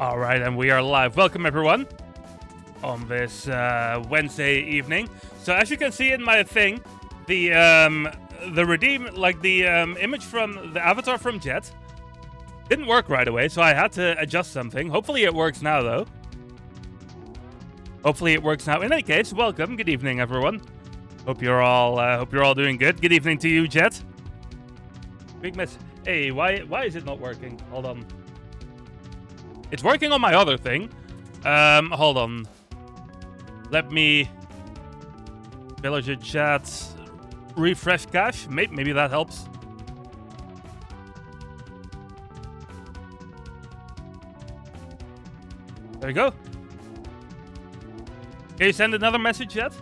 All right, and we are live. Welcome everyone on this Wednesday evening. So as you can see in my thing, the image from the avatar from Jet didn't work right away, so I had to adjust something. Hopefully it works now, though. Hopefully it works now. In any case, welcome. Good evening, everyone. Hope you're all doing good. Good evening to you, Jet. Big miss. Hey, why is it not working? Hold on. It's working on my other thing. Hold on. Let me villager chat refresh cache. Maybe that helps. There you go. Can you send another message yet?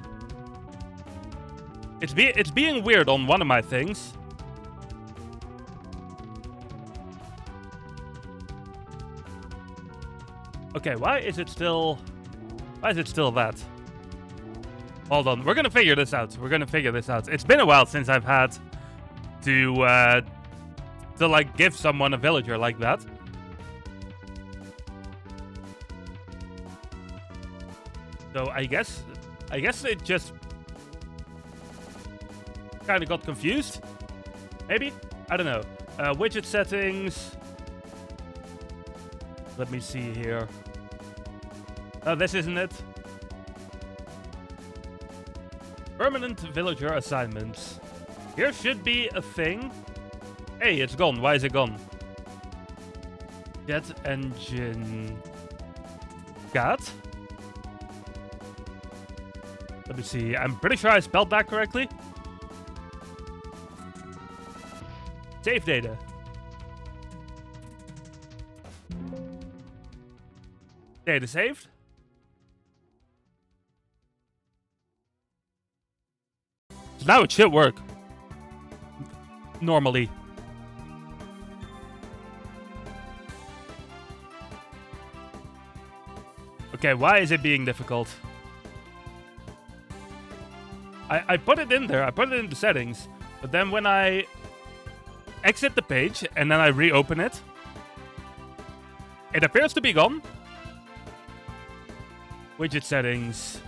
It's being weird on one of my things. Okay, why is it still that? Hold on, we're gonna figure this out. It's been a while since I've had to like give someone a villager like that. So I guess it just kind of got confused. Maybe? I don't know. Widget settings. Let me see here. Oh, this isn't it. Permanent villager assignments. Here should be a thing. Hey, it's gone. Why is it gone? Jet engine cat. Let me see. I'm pretty sure I spelled that correctly. Save data. Data saved. So now it should work. Normally. Okay, why is it being difficult? I put it in there. I put it in the settings. But then when I exit the page and then I reopen it, it appears to be gone. Widget settings.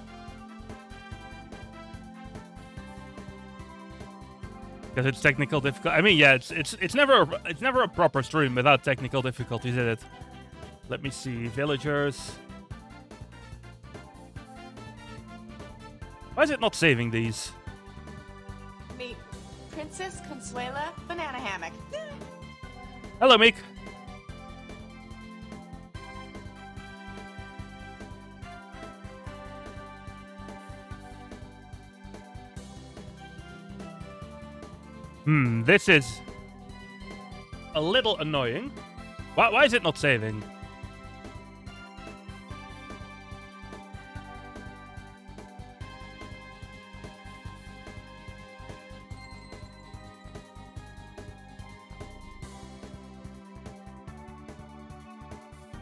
Because it's technical difficulty. I mean, yeah, it's never a proper stream without technical difficulties, is it? Let me see. Villagers. Why is it not saving these? Meet Princess Consuela Banana Hammock. Hello, Meek. This is a little annoying. Why is it not saving?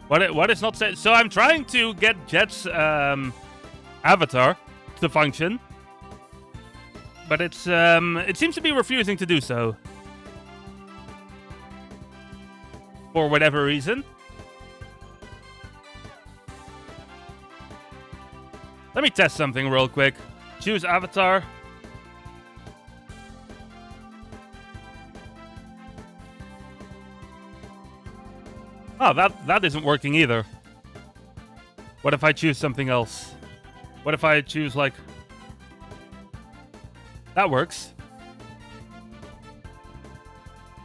What is not saving? So I'm trying to get Jet's avatar to function. But it seems to be refusing to do so. For whatever reason. Let me test something real quick. Choose avatar. Oh, that isn't working either. What if I choose something else? What if I choose, like... That works.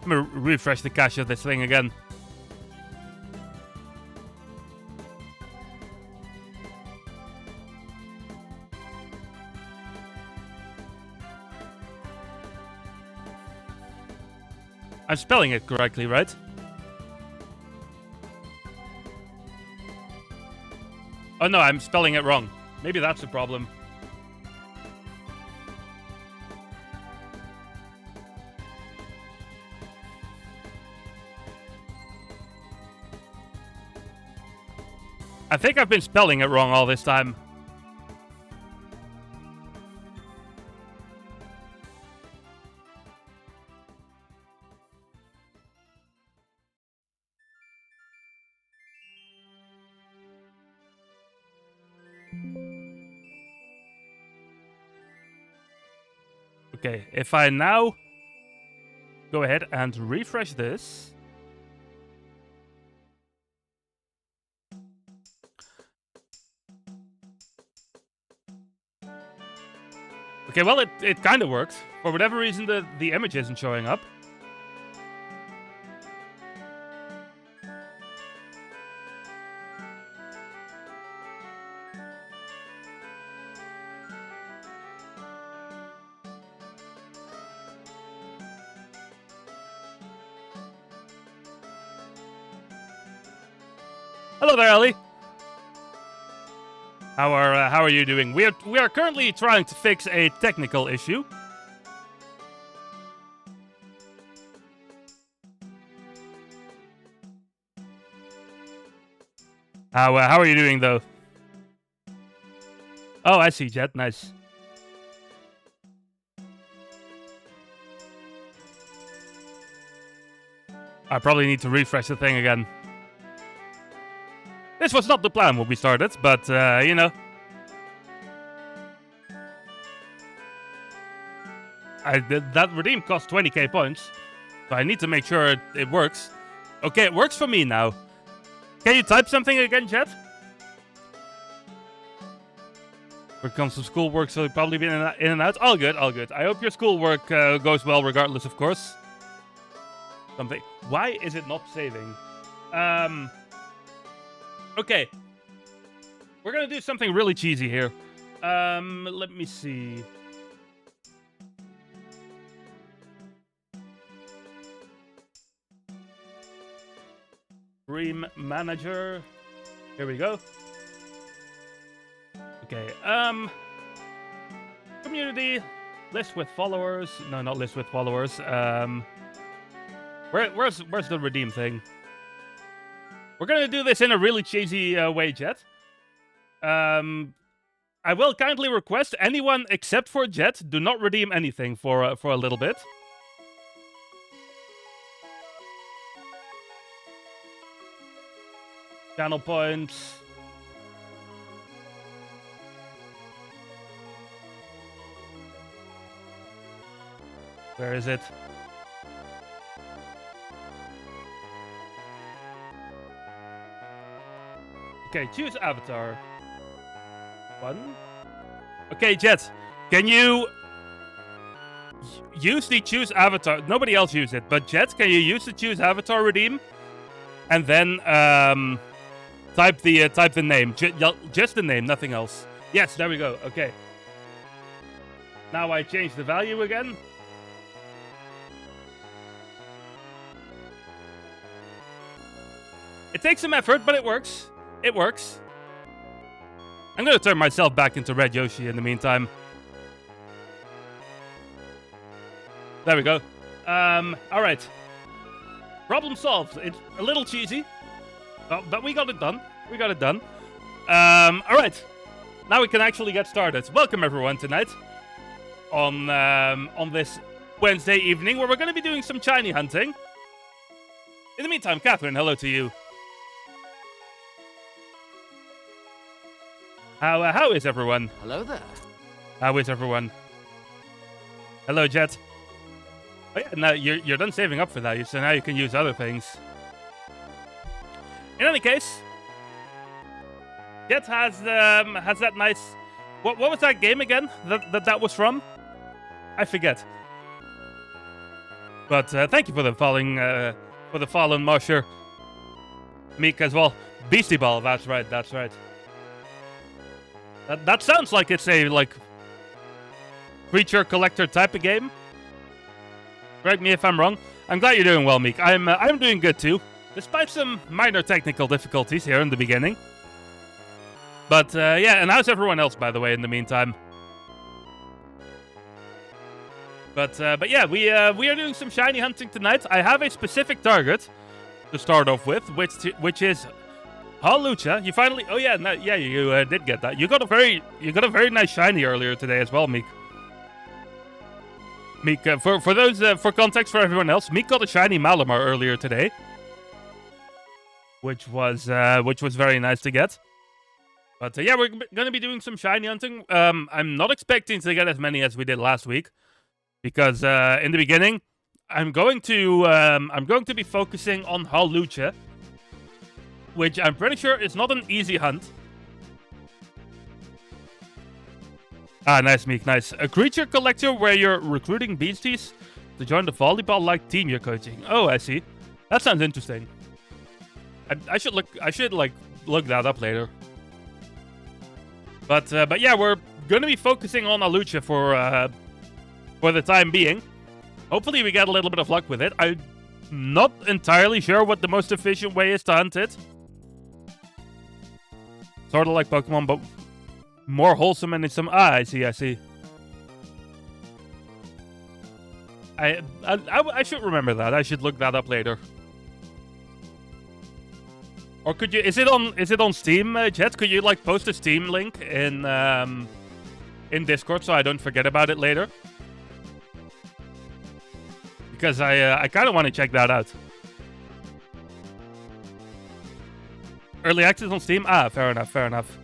Let me refresh the cache of this thing again. I'm spelling it correctly, right? Oh no, I'm spelling it wrong. Maybe that's the problem. I think I've been spelling it wrong all this time. Okay, if I now go ahead and refresh this. Okay, well, it kind of worked. For whatever reason, the image isn't showing up. Hello there, Ellie. How are you doing? We are currently trying to fix a technical issue. How are you doing though? Oh, I see, Jet. Nice. I probably need to refresh the thing again. This was not the plan when we started, but, you know. That redeem cost 20k points, so I need to make sure it works. Okay, it works for me now. Can you type something again, chat? Here comes some schoolwork, so you'll probably be in and out. All good, all good. I hope your schoolwork goes well regardless, of course. Something. Why is it not saving? Okay. We're gonna do something really cheesy here. Let me see. Stream manager. Here we go. Okay. Community. List with followers. No, not list with followers. Where's the redeem thing? We're gonna do this in a really cheesy way, Jet. I will kindly request anyone except for Jet do not redeem anything for a little bit. Channel points. Where is it? Okay, choose avatar. One. Okay, Jet, can you use the choose avatar? Nobody else used it, but Jet, can you use the choose avatar redeem? And then type the name, just the name, nothing else. Yes, there we go. Okay. Now I change the value again. It takes some effort, but it works. It works. I'm gonna turn myself back into Red Yoshi in the meantime. There we go. Alright. Problem solved. It's a little cheesy, but we got it done. We got it done. Alright. Now we can actually get started. Welcome everyone tonight on this Wednesday evening where we're gonna be doing some shiny hunting. In the meantime, Catherine, hello to you. How is everyone? Hello there. How is everyone? Hello, Jet. Oh yeah, now you're done saving up for that, so now you can use other things. In any case, Jet has that nice. What was that game again? That was from? I forget. But thank you for the following Marsher. Meek as well. Beastie Ball. That's right. That's right. That sounds like it's a creature collector type of game. Correct me if I'm wrong. I'm glad you're doing well, Meek. I'm doing good too, despite some minor technical difficulties here in the beginning. But yeah, and how's everyone else, by the way, in the meantime? But yeah, we are doing some shiny hunting tonight. I have a specific target to start off with, which is Halucha. You finally, oh yeah, you did get that. You got a very nice shiny earlier today as well, Meek. Meek, for those for context for everyone else, Meek got a shiny Malamar earlier today, which was very nice to get. But yeah, we're gonna be doing some shiny hunting. I'm not expecting to get as many as we did last week, because in the beginning, I'm going to be focusing on Halucha, which I'm pretty sure is not an easy hunt. Ah, nice, Meek, nice. A creature collector where you're recruiting beasties to join the volleyball-like team you're coaching. Oh, I see. That sounds interesting. I should look that up later. But yeah, we're gonna be focusing on Halucha for the time being. Hopefully we get a little bit of luck with it. I'm not entirely sure what the most efficient way is to hunt it. Sort of like Pokemon, but more wholesome and in some... Ah, I see. I should remember that. I should look that up later. Or could you... Is it on Steam, Jet? Could you like post a Steam link in Discord so I don't forget about it later? Because I kind of want to check that out. Early access on Steam? Ah, fair enough.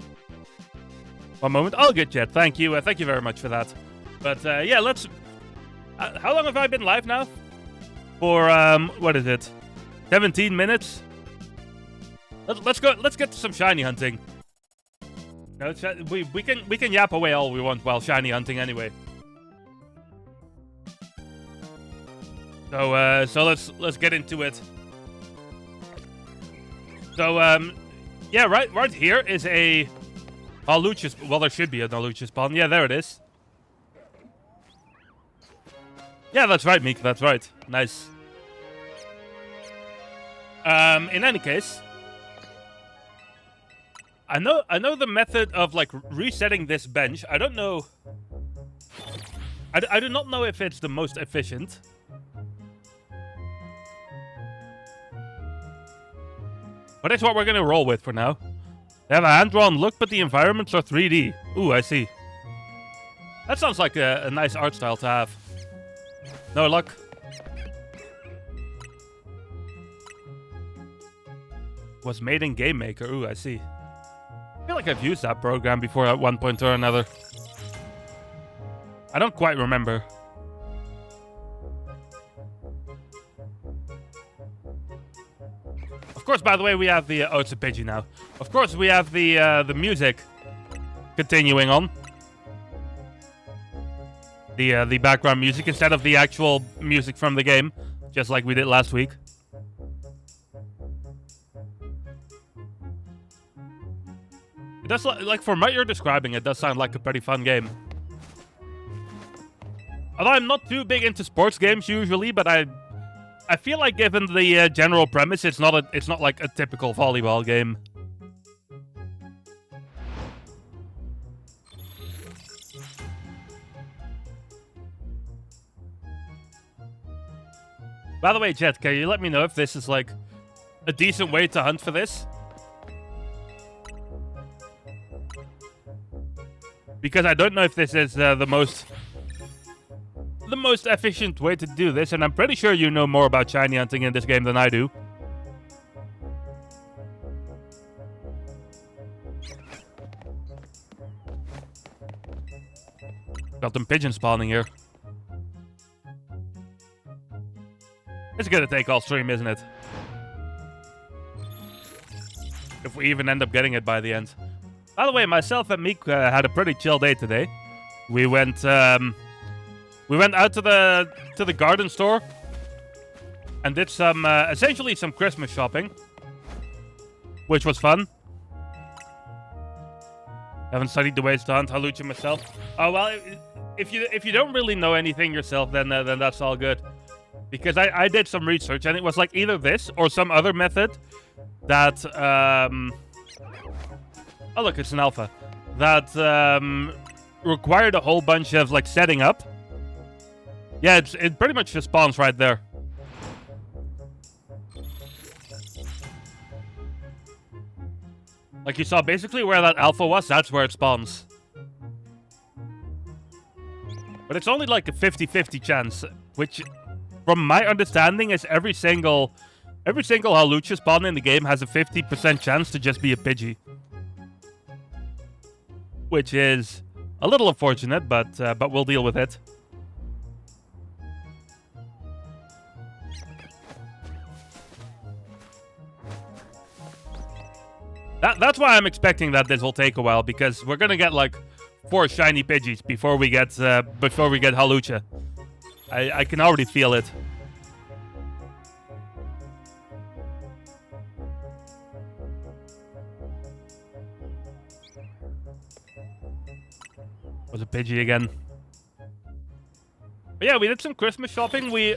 One moment. All good, Jet. Thank you. Thank you very much for that. But yeah, let's... how long have I been live now? For, what is it? 17 minutes? Let's go. Let's get to some shiny hunting. No, we can yap away all we want while shiny hunting anyway. So let's get into it. So yeah, right here is a Halucha. Well, there should be a Halucha spawn. Yeah, there it is. Yeah, that's right, Meek. That's right. Nice. In any case, I know the method of like resetting this bench. I don't know. I do not know if it's the most efficient. But it's what we're gonna roll with for now. They have a hand-drawn look, but the environments are 3D. Ooh, I see. That sounds like a nice art style to have. No luck. Was made in Game Maker. Ooh, I see. I feel like I've used that program before at one point or another. I don't quite remember. Of course, by the way, we have the... oh, it's a Pidgey now. Of course, we have the music continuing on. The background music instead of the actual music from the game, just like we did last week. It does, like, from what you're describing, it does sound like a pretty fun game. Although I'm not too big into sports games usually, but I feel like given the general premise, it's not like a typical volleyball game. By the way, Jet, can you let me know if this is like a decent way to hunt for this? Because I don't know if this is the most efficient way to do this, and I'm pretty sure you know more about shiny hunting in this game than I do. Got them pigeons spawning here. It's gonna take all stream, isn't it? If we even end up getting it by the end. By the way, myself and Meek had a pretty chill day today. We went out to the garden store and did some essentially some Christmas shopping, which was fun. Haven't studied the ways to hunt Halucha myself. Oh well, if you don't really know anything yourself, then that's all good. Because I did some research, and it was like either this or some other method that... oh, look, it's an alpha. That required a whole bunch of, like, setting up. Yeah, it pretty much just spawns right there. Like you saw, basically where that alpha was, that's where it spawns. But it's only like a 50-50 chance, which... from my understanding, is every single Halucha spawn in the game has a 50% chance to just be a Pidgey. Which is a little unfortunate, but we'll deal with it. That's why I'm expecting that this will take a while, because we're gonna get like 4 shiny Pidgeys before we get Halucha. I can already feel it. Was a Pidgey again. But yeah, we did some Christmas shopping. We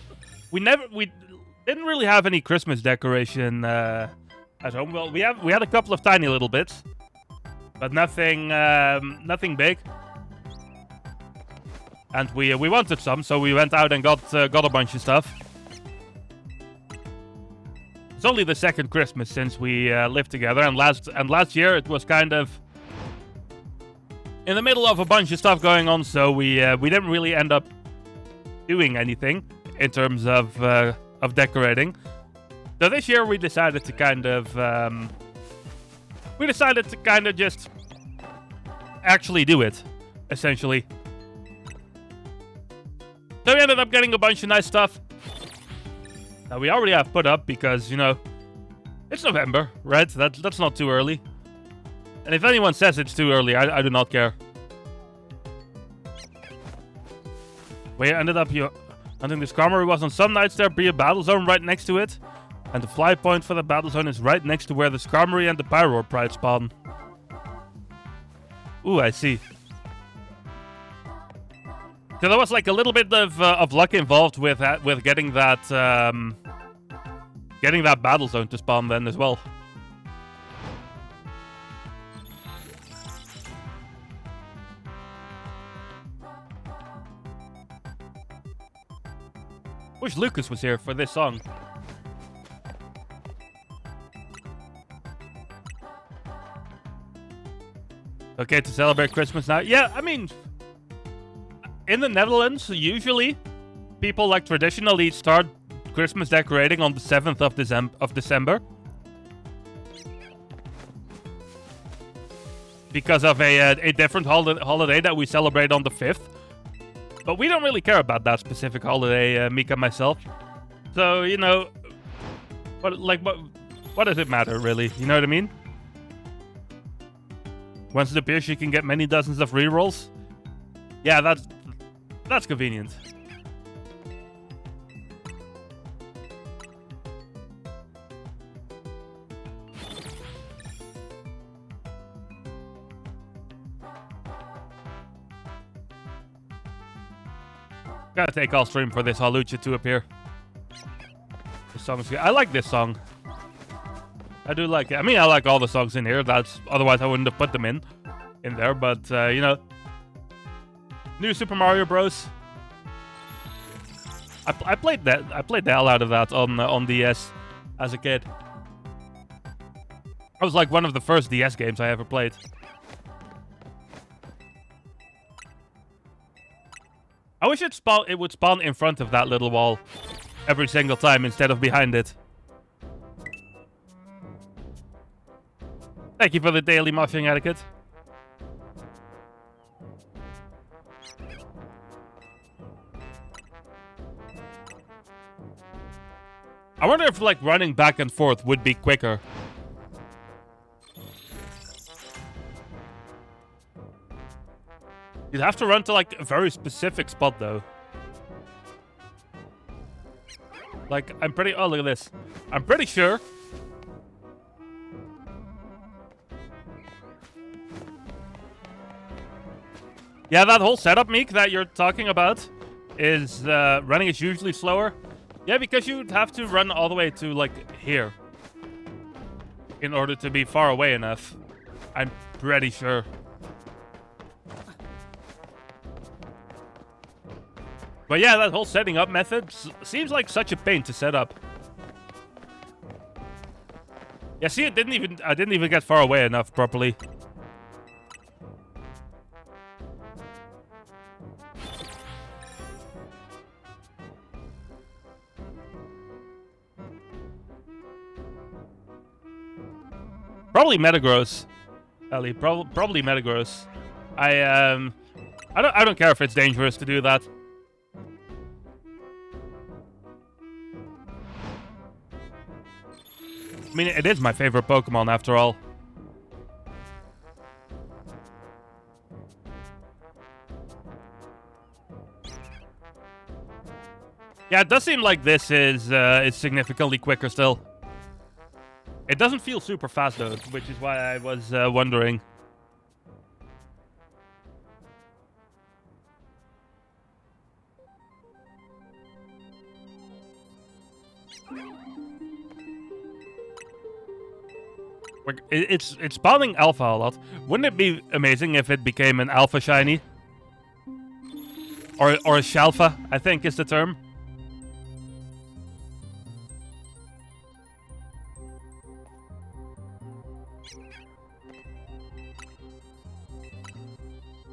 didn't really have any Christmas decoration at home. Well, we had a couple of tiny little bits, but nothing big. And we wanted some, so we went out and got a bunch of stuff. It's only the second Christmas since we lived together, and last year it was kind of in the middle of a bunch of stuff going on, so we didn't really end up doing anything in terms of decorating. So this year we decided to kind of just actually do it, essentially. So we ended up getting a bunch of nice stuff that we already have put up because, you know, it's November, right? That's not too early. And if anyone says it's too early, I do not care. We ended up here hunting this Skarmory. Was on some nights there be a battle zone right next to it. And the fly point for the battle zone is right next to where the Skarmory and the Pyroar Pride spawn. Ooh, I see. So there was like a little bit of luck involved with getting that battle zone to spawn then as well. Wish Lucas was here for this song. Okay, to celebrate Christmas now. Yeah, I mean, in the Netherlands, usually people like traditionally start Christmas decorating on the 7th of December. Because of a different holiday that we celebrate on the 5th. But we don't really care about that specific holiday, Mika and myself. So, you know, what does it matter, really? You know what I mean? Once it appears, you can get many dozens of rerolls. Yeah, that's convenient. Gotta take all stream for this Halucha to appear. This song's good. I like this song. I do like it. I mean, I like all the songs in here. Otherwise I wouldn't have put them in there. But you know, New Super Mario Bros. I played that. I played the hell out of that on DS as a kid. It was like one of the first DS games I ever played. I wish it would spawn in front of that little wall every single time instead of behind it. Thank you for the daily moshing etiquette. I wonder if like running back and forth would be quicker. You'd have to run to like a very specific spot though. Like, oh, look at this. I'm pretty sure. Yeah, that whole setup, Meek, that you're talking about is running is usually slower. Yeah, because you'd have to run all the way to like here in order to be far away enough. I'm pretty sure. But yeah, that whole setting up method seems like such a pain to set up. Yeah, see, I didn't even get far away enough properly. Probably Metagross, Ellie. Probably Metagross. I don't care if it's dangerous to do that. I mean, it is my favorite Pokemon after all. Yeah, it does seem like this is significantly quicker still. It doesn't feel super fast though, which is why I was wondering. It's spawning alpha a lot. Wouldn't it be amazing if it became an alpha shiny? Or a shalfa, I think is the term.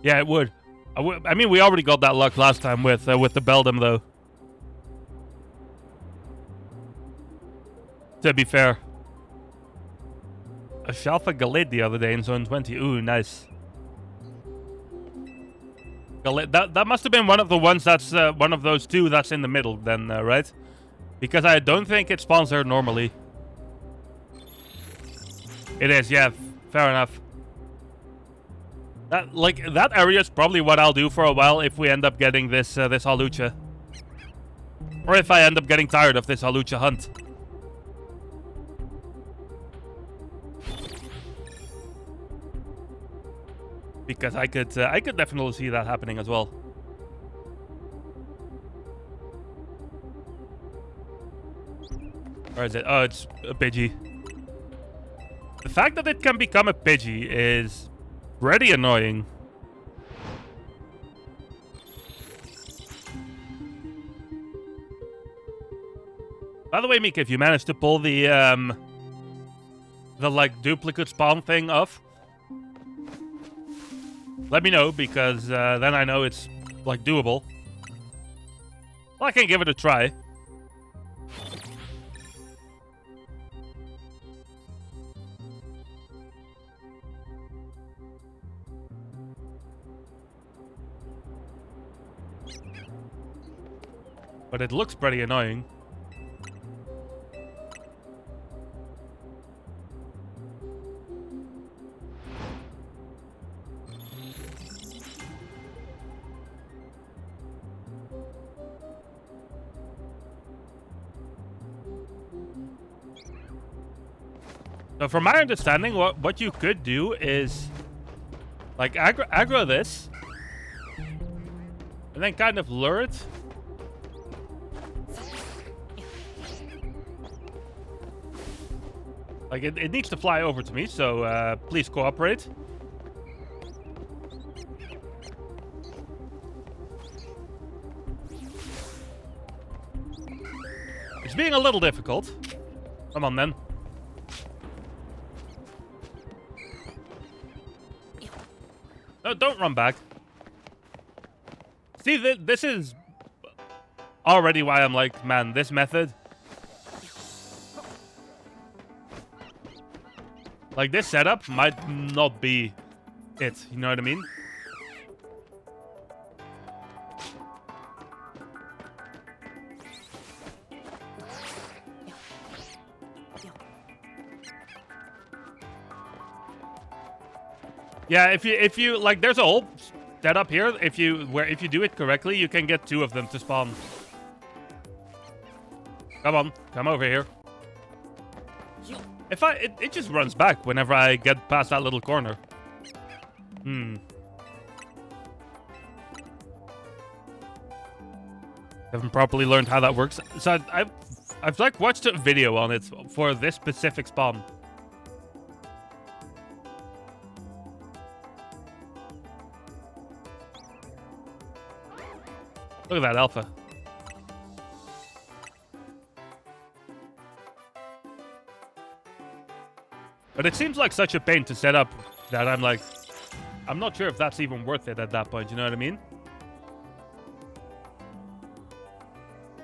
Yeah, it would. I mean, we already got that luck last time with the Beldam, though. To be fair. A Shalfa Galid the other day in Zone 20. Ooh, nice. Galid, that must have been one of the ones that's one of those two that's in the middle then, right? Because I don't think it spawns there normally. It is, yeah. Fair enough. That area is probably what I'll do for a while if we end up getting this this Halucha. Or if I end up getting tired of this Halucha hunt. Because I could definitely see that happening as well. Where is it? Oh, it's a Pidgey. The fact that it can become a Pidgey is pretty annoying. By the way, Mika, if you managed to pull the like duplicate spawn thing off, let me know, because then I know it's like doable. Well, I can give it a try. But it looks pretty annoying. So from my understanding, what you could do is like aggro this and then kind of lure it. Like, it needs to fly over to me, so please cooperate. It's being a little difficult. Come on, then. No, don't run back. See, this is already why I'm like, man, this method... Like, this setup might not be it, you know what I mean? Yeah, if you like, there's a whole setup here. If you do it correctly, you can get 2 of them to spawn. Come on, come over here. If it just runs back whenever I get past that little corner. Haven't properly learned how that works. So I've like watched a video on it for this specific spawn. Look at that alpha. But it seems like such a pain to set up that I'm like, I'm not sure if that's even worth it at that point, you know what I mean?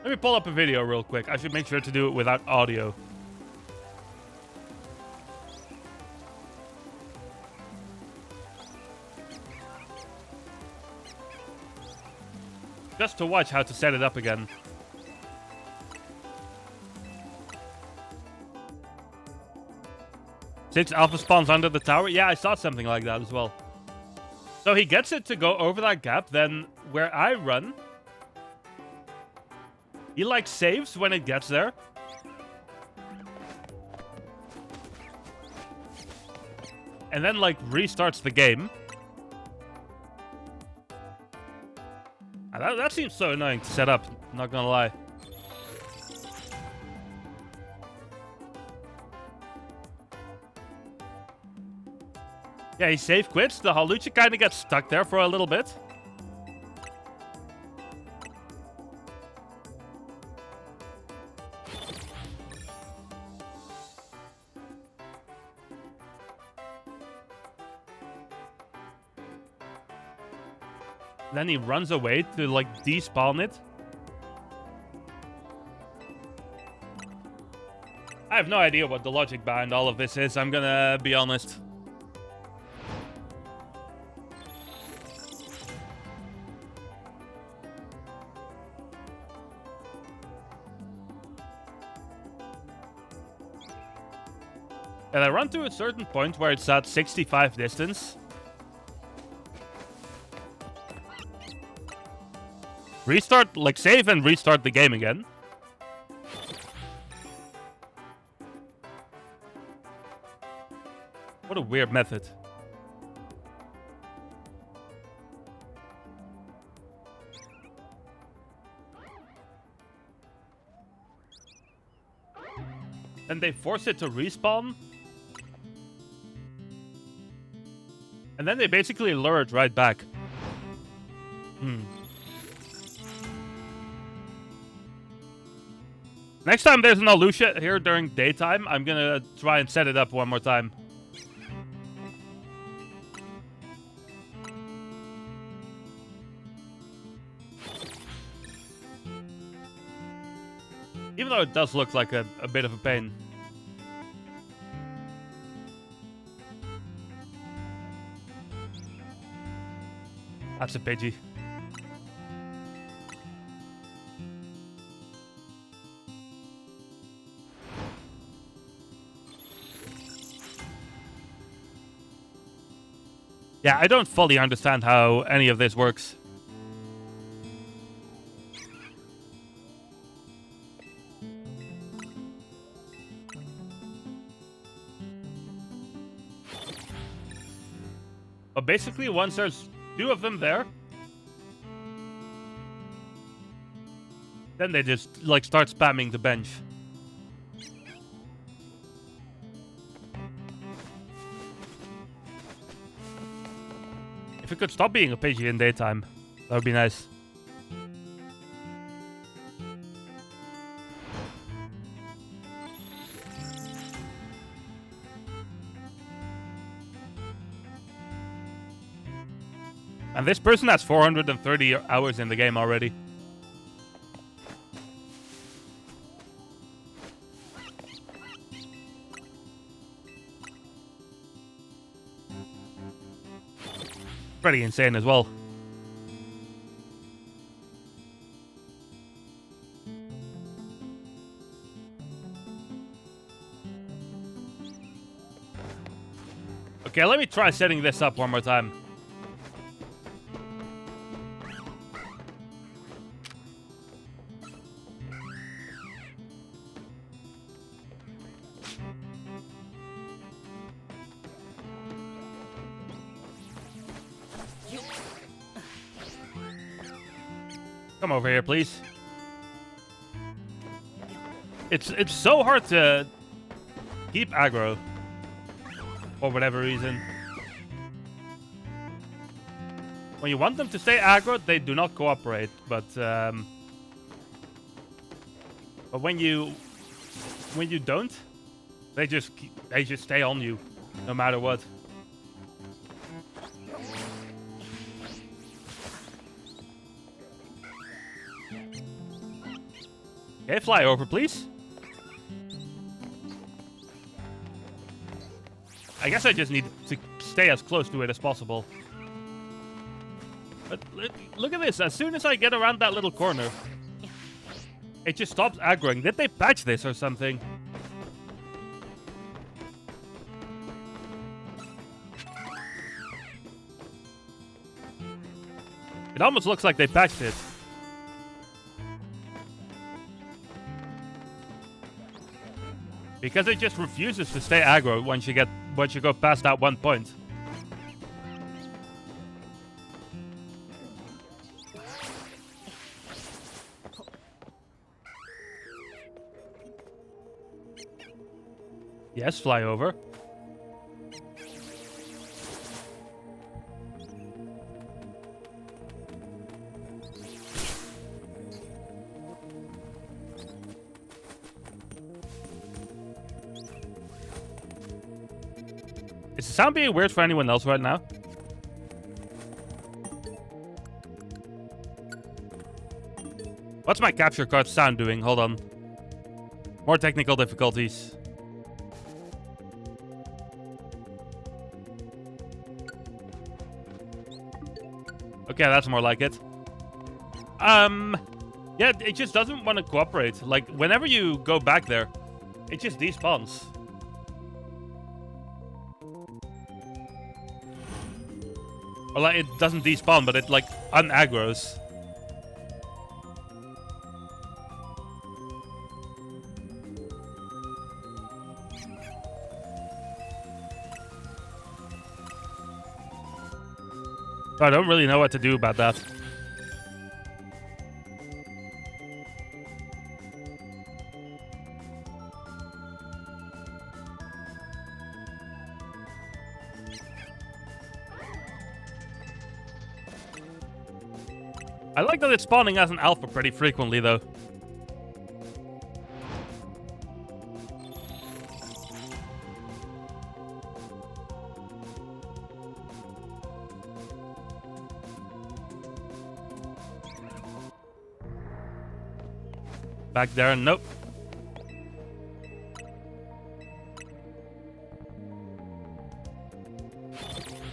Let me pull up a video real quick. I should make sure to do it without audio. Just to watch how to set it up again. Since alpha spawns under the tower? Yeah, I saw something like that as well. So he gets it to go over that gap, then where I run... He like saves when it gets there. And then like restarts the game. And that seems so annoying to set up, not gonna lie. Yeah, he save quits. The Halucha kind of gets stuck there for a little bit. Then he runs away to, like, despawn it. I have no idea what the logic behind all of this is, I'm gonna be honest. And I run to a certain point where it's at 65 distance. Restart, like save and restart the game again. What a weird method. And they force it to respawn. And then they basically lure it right back. Next time there's an Alusha here during daytime, I'm gonna try and set it up one more time. Even though it does look like a bit of a pain. That's a Pidgey. Yeah, I don't fully understand how any of this works. But basically, once there's 2 of them there, then they just, like, start spamming the bench. If it could stop being a Pidgey in daytime, that would be nice. And this person has 430 hours in the game already. Pretty insane as well. Okay, let me try setting this up one more time. Come over here, please. It's so hard to keep aggro for whatever reason. When you want them to stay aggro, they do not cooperate. But when you don't, they just stay on you, no matter what. Okay, fly over, please. I guess I just need to stay as close to it as possible. But look at this. As soon as I get around that little corner, it just stops aggroing. Did they patch this or something? It almost looks like they patched it. Because it just refuses to stay aggro once you go past that 1 point. Yes, fly over. Is the sound being weird for anyone else right now? What's my capture card sound doing? Hold on. More technical difficulties. Okay, that's more like it. Yeah, it just doesn't want to cooperate. Like, whenever you go back there, it just despawns. Or, like, it doesn't despawn, but it, like, unaggros. So I don't really know what to do about that. I like that it's spawning as an alpha pretty frequently, though. Back there, nope.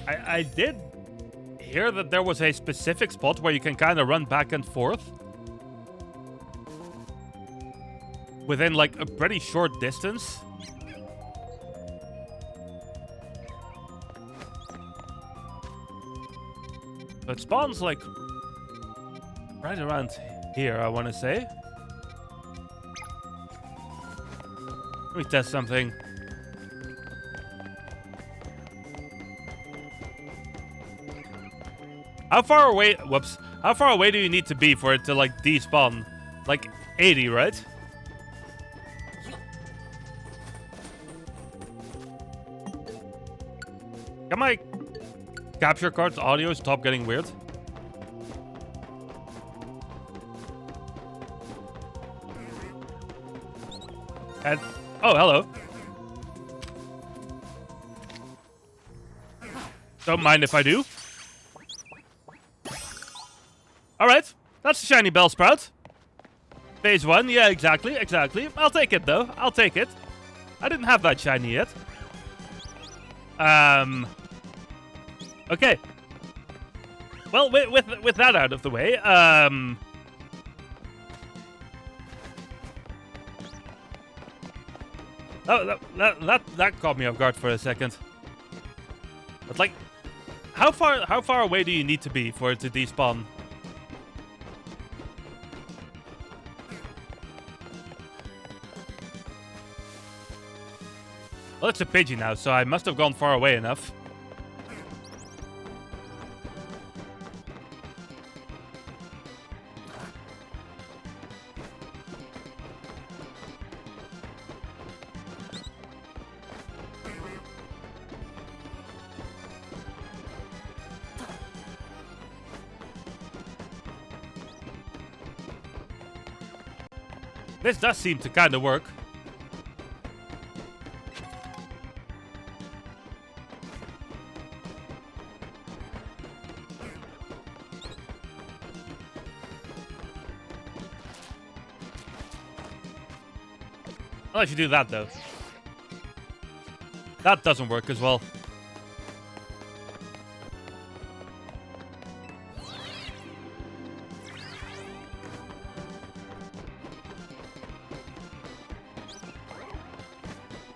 I did hear that there was a specific spot where you can kind of run back and forth within, like, a pretty short distance. But it spawns, like, right around here, I want to say. Let me test something. How far away... Whoops. How far away do you need to be for it to, like, despawn? Like, 80, right? Can my capture card's audio stop getting weird? And... Oh, hello. Don't mind if I do. Alright, that's a shiny Bellsprout. Phase 1, yeah, exactly. I'll take it, though. I'll take it. I didn't have that shiny yet. Okay. Well, with that out of the way, that caught me off guard for a second. But, like, how far away do you need to be for it to despawn? Well, it's a Pidgey now, so I must have gone far away enough. This does seem to kind of work. I'll let you do that, though. That doesn't work as well.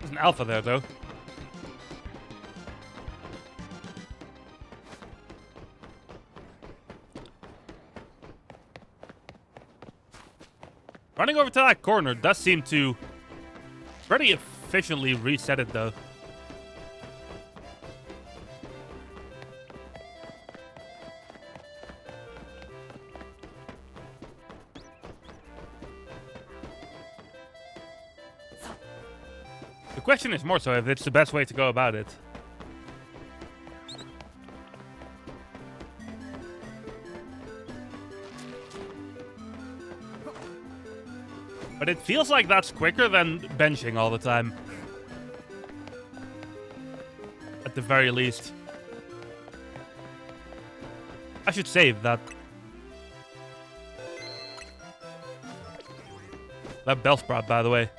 There's an alpha there, though. Running over to that corner does seem to pretty efficiently reset it though. The question is more so if it's the best way to go about it. But it feels like that's quicker than benching all the time. At the very least. I should save that. That bell sprout, by the way.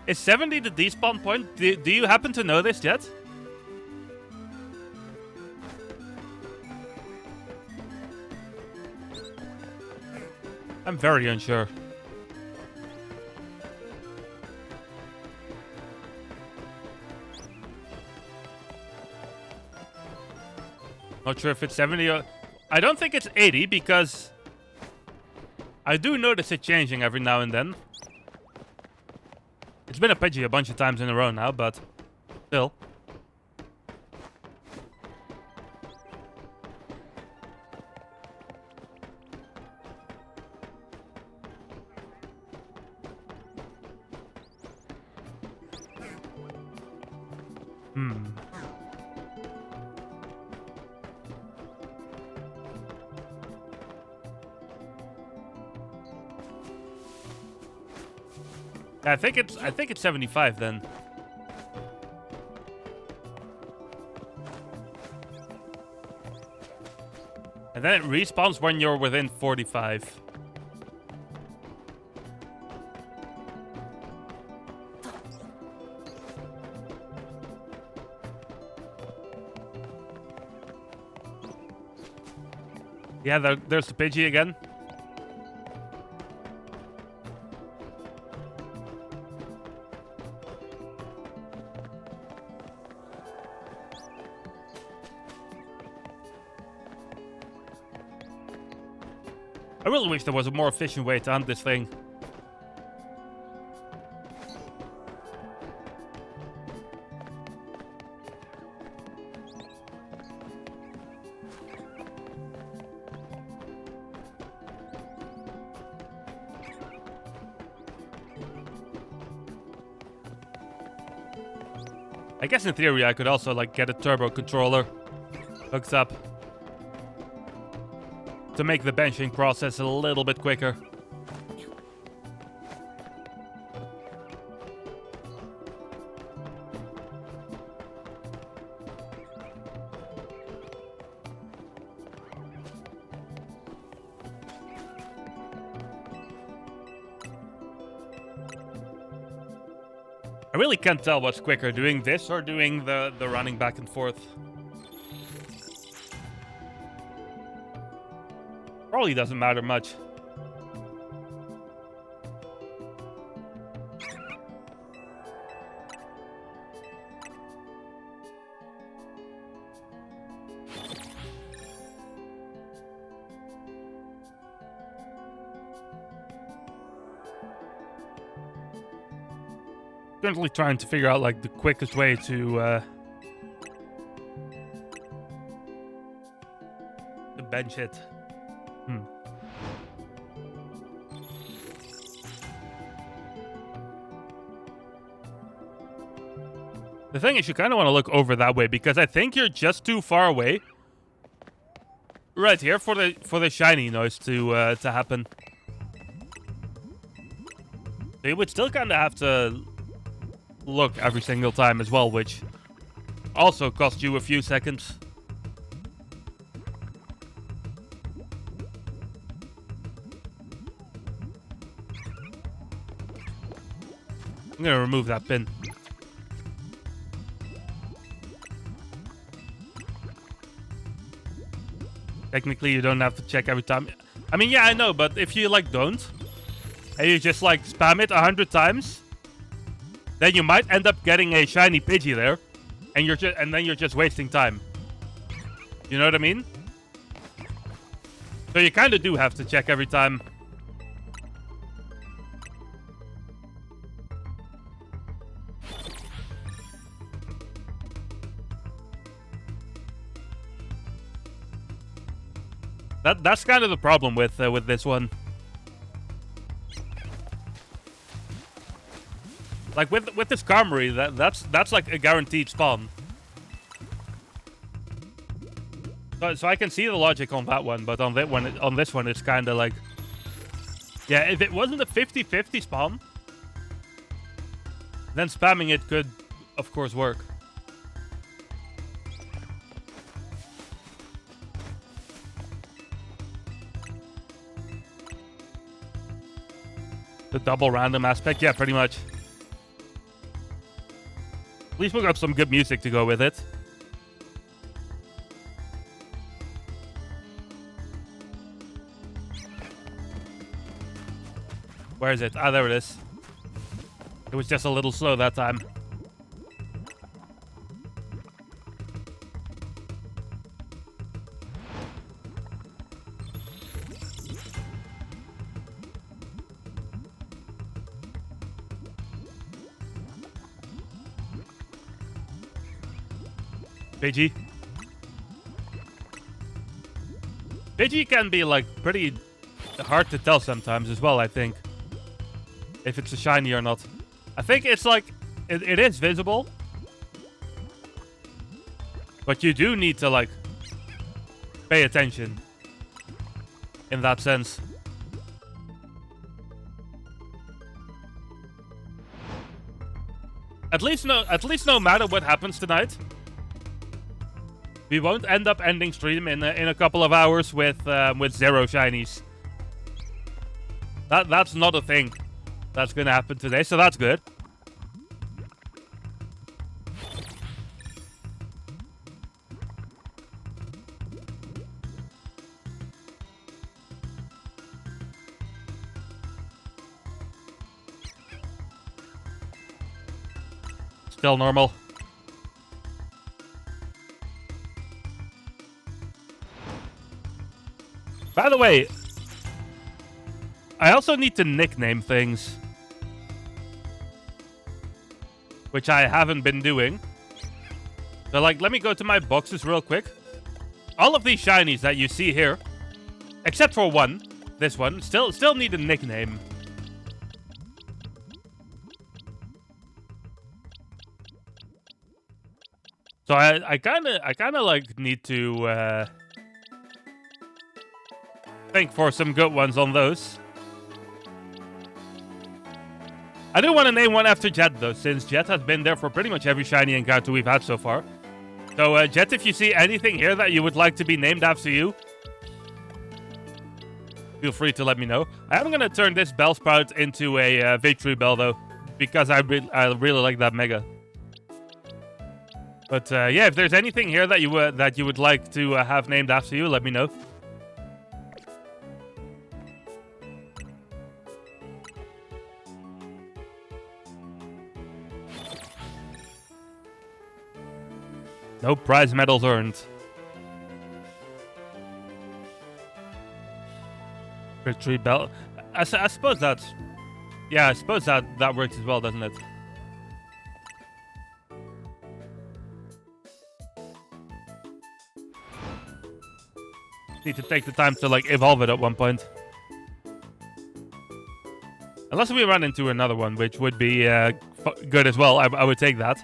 Is 70 the despawn point? Do you happen to know this yet? I'm very unsure. Not sure if it's 70 or... I don't think it's 80 because... I do notice it changing every now and then. It's been a Pidgey a bunch of times in a row now, but still. I think it's 75 then. And then it respawns when you're within 45. Yeah, there's the Pidgey again. I really wish there was a more efficient way to hunt this thing. I guess in theory I could also like get a turbo controller hooked up to make the benching process a little bit quicker. I really can't tell what's quicker, doing this or doing the running back and forth. Probably doesn't matter much. Currently trying to figure out like the quickest way to bench it. The thing is, you kind of want to look over that way because I think you're just too far away right here for the shiny noise to happen. So you would still kind of have to look every single time as well, which also costs you a few seconds. I'm gonna remove that pin. Technically, you don't have to check every time. I mean, yeah, I know, but if you like don't, and you just like spam it 100 times, then you might end up getting a shiny Pidgey there, and then you're just wasting time. You know what I mean? So you kind of do have to check every time. That's kind of the problem with this one. Like with this Karmory, that's like a guaranteed spawn. So I can see the logic on that one, but on this one, it's kind of like, yeah, if it wasn't a 50-50 spawn, then spamming it could, of course, work. The double random aspect, yeah, pretty much. At least we got some good music to go with it. Where is it? Ah, there it is. It was just a little slow that time. Pidgey. Pidgey can be, like, pretty hard to tell sometimes as well, I think. If it's a shiny or not. I think it's like, it is visible. But you do need to, like, pay attention. In that sense. At least no matter what happens tonight, we won't end up ending stream in a couple of hours with 0 shinies. That's not a thing that's gonna happen today, so that's good. Still normal. By the way, I also need to nickname things, which I haven't been doing. So, like, let me go to my boxes real quick. All of these shinies that you see here, except for one, this one, still need a nickname. So I kind of like need to think for some good ones on those. I do want to name one after Jet, though, since Jet has been there for pretty much every shiny encounter we've had so far. So, Jet, if you see anything here that you would like to be named after you, feel free to let me know. I am going to turn this Bellsprout into a Victory Bell, though, because I really like that Mega. But, yeah, if there's anything here that you would like to have named after you, let me know. No prize medals earned. Retreat belt. I suppose that's... Yeah, I suppose that works as well, doesn't it? Need to take the time to, like, evolve it at one point. Unless we run into another one, which would be good as well. I would take that.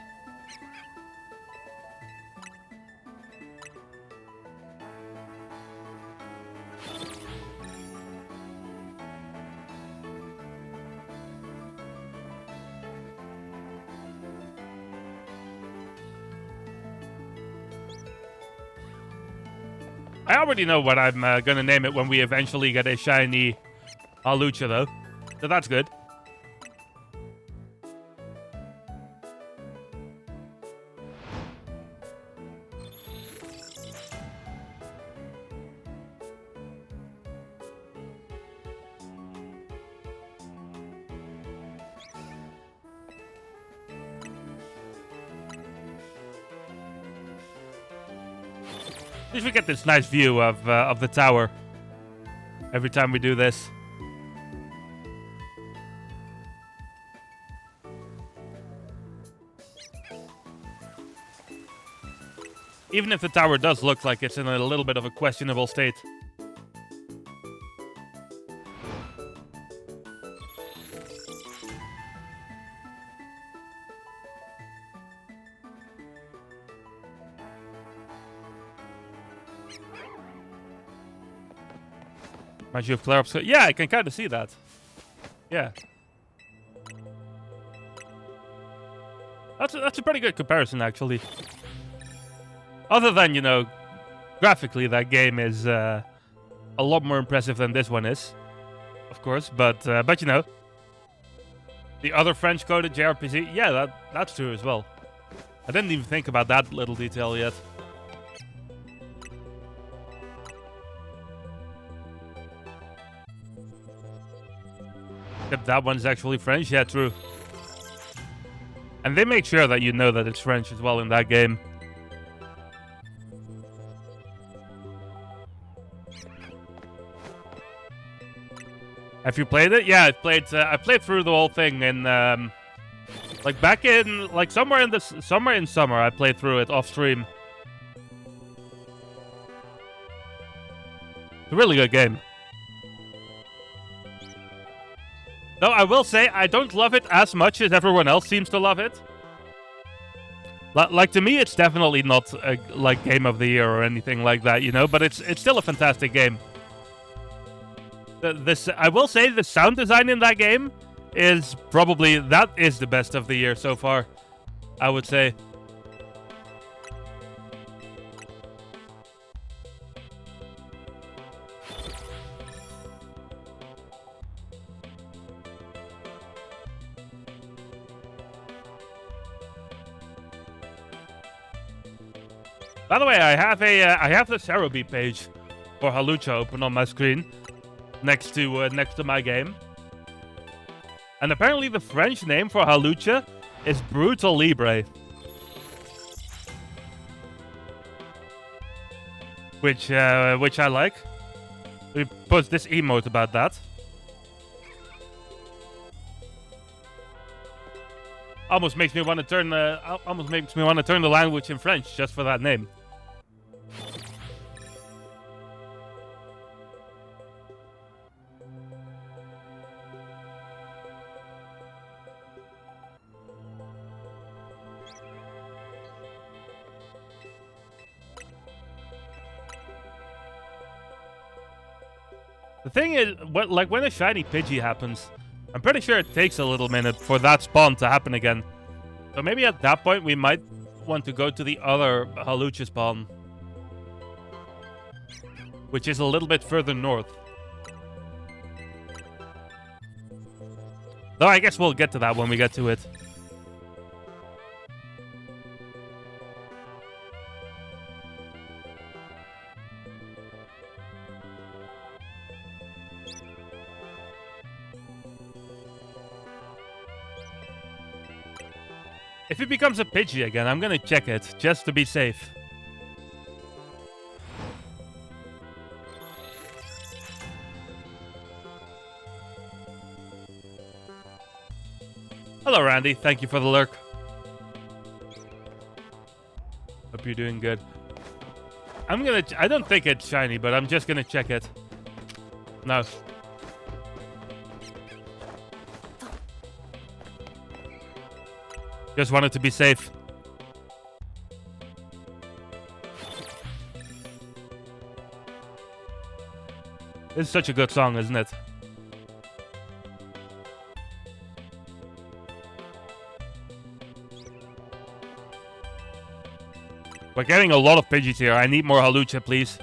I already know what I'm gonna name it when we eventually get a shiny Lucha, though. So that's good. At least we get this nice view of the tower every time we do this. Even if the tower does look like it's in a little bit of a questionable state. Reminds you of flare-ups. Yeah, I can kind of see that. Yeah. That's a pretty good comparison, actually. Other than, you know, graphically, that game is a lot more impressive than this one is, of course. But you know, the other French-coded JRPG, yeah, that's true as well. I didn't even think about that little detail yet. Except that one's actually French, yeah, true. And they make sure that you know that it's French as well in that game. Have you played it? Yeah, I played through the whole thing in like back in like somewhere in summer. I played through it off stream. It's a really good game. Though I will say I don't love it as much as everyone else seems to love it. Like to me, it's definitely not a, like Game of the Year or anything like that, you know. But it's still a fantastic game. I will say the sound design in that game is probably the best of the year so far. I would say. By the way, I have the Cerebi page for Halucha open on my screen next to my game. And apparently the French name for Halucha is Brutal Libre. Which I like. We post this emote about that. Almost makes me want to turn the language in French just for that name. The thing is, when a shiny Pidgey happens, I'm pretty sure it takes a little minute for that spawn to happen again. So maybe at that point we might want to go to the other Halucha spawn, which is a little bit further north. Though I guess we'll get to that when we get to it. If it becomes a Pidgey again, I'm gonna check it, just to be safe. Hello, Randy. Thank you for the lurk. Hope you're doing good. I don't think it's shiny, but I'm just gonna check it. No. Just wanted to be safe. This is such a good song, isn't it? We're getting a lot of Pidgeys here. I need more Halucha, please.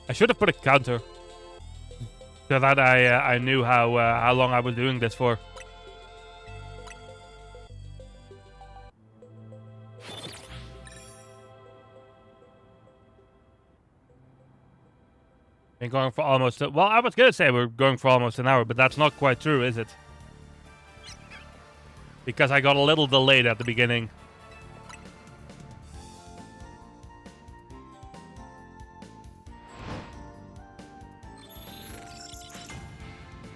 I should have put a counter so that I knew how long I was doing this for. Been going for almost... well, I was going to say we're going for almost an hour, but that's not quite true, is it? Because I got a little delayed at the beginning.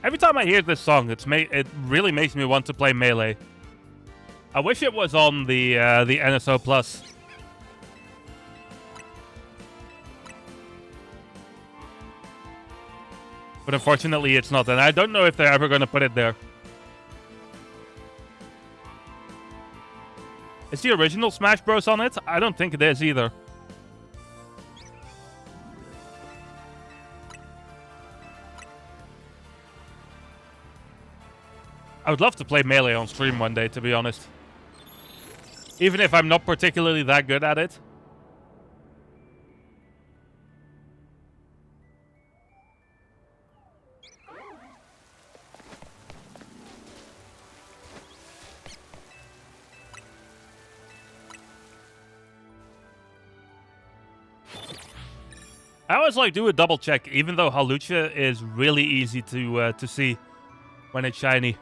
Every time I hear this song, it really makes me want to play Melee. I wish it was on the NSO Plus. But unfortunately, it's not, and I don't know if they're ever going to put it there. Is the original Smash Bros. On it? I don't think it is either. I would love to play Melee on stream one day, to be honest. Even if I'm not particularly that good at it. I always like do a double check, even though Halucha is really easy to see when it's shiny.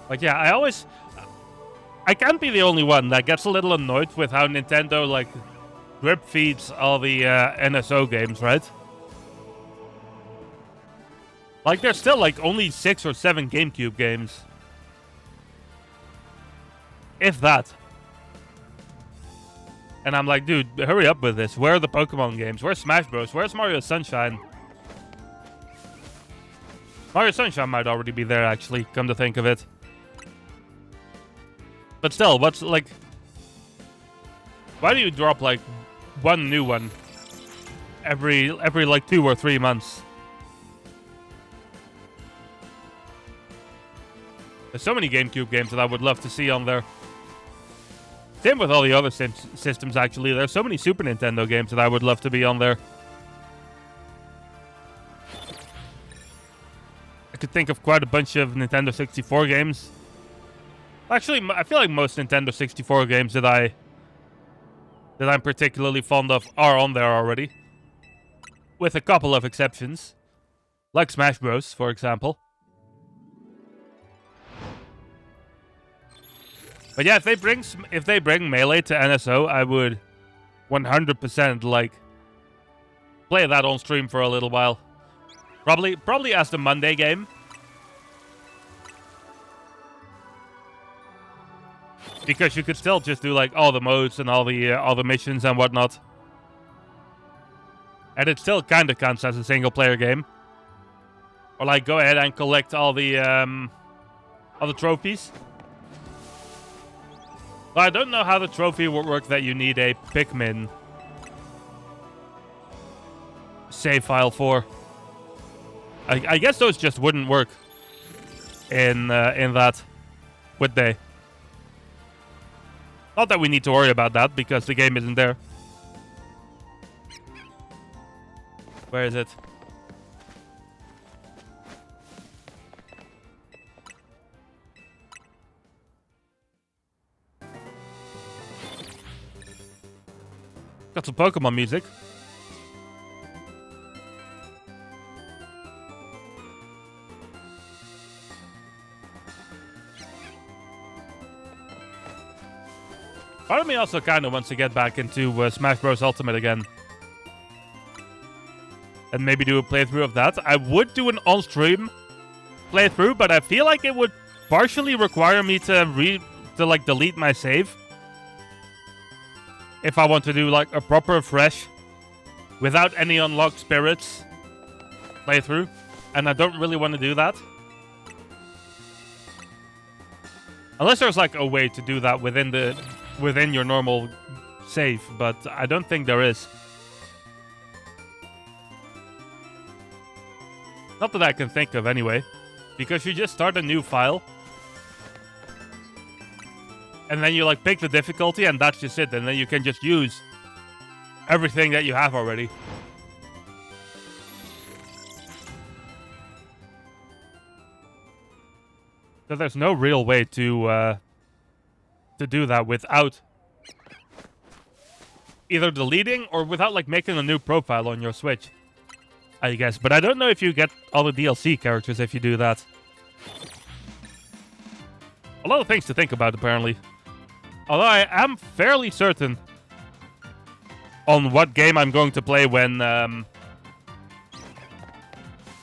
But yeah, I can't be the only one that gets a little annoyed with how Nintendo, like, drip feeds all the NSO games, right? Like, there's still, like, only 6 or 7 GameCube games. If that. And I'm like, dude, hurry up with this. Where are the Pokemon games? Where's Smash Bros? Where's Mario Sunshine? Mario Sunshine might already be there, actually, come to think of it. But still, what's, like... why do you drop, like, one new one every like 2 or 3 months? There's so many GameCube games that I would love to see on there. Same with all the other systems, actually. There's so many Super Nintendo games that I would love to be on there. I could think of quite a bunch of Nintendo 64 games. Actually, I feel like most Nintendo 64 games that I'm particularly fond of are on there already. With a couple of exceptions. Like Smash Bros, for example. But yeah, if they bring Melee to NSO, I would 100% like play that on stream for a little while. Probably as the Monday game. Because you could still just do like all the modes and all the missions and whatnot. And it still kind of counts as a single player game. Or like go ahead and collect all the trophies. Well, I don't know how the trophy would work that you need a Pikmin save file for. I guess those just wouldn't work in that, would they? Not that we need to worry about that, because the game isn't there. Where is it? Got some Pokemon music. Part of me also kind of wants to get back into Smash Bros. Ultimate again. And maybe do a playthrough of that. I would do an on-stream playthrough, but I feel like it would partially require me to like delete my save. If I want to do like a proper fresh, without any unlocked spirits playthrough. And I don't really want to do that. Unless there's like a way to do that within your normal save, but I don't think there is. Not that I can think of anyway, because you just start a new file, and then you like pick the difficulty, and that's just it, and then you can just use everything that you have already. So there's no real way to do that without either deleting or without like making a new profile on your Switch, I guess. But I don't know if you get all the DLC characters if you do that. A lot of things to think about, apparently. Although I am fairly certain on what game I'm going to play when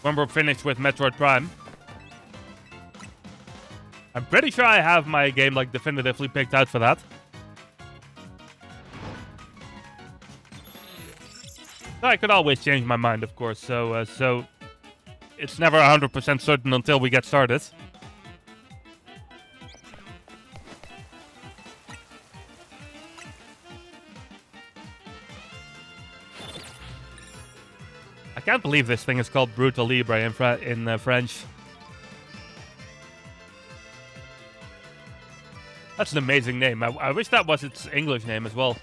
we're finished with Metroid Prime. I'm pretty sure I have my game like definitively picked out for that. I could always change my mind, of course. So it's never 100% certain until we get started. I can't believe this thing is called Brutal Libre in French. That's an amazing name. I wish that was its English name as well.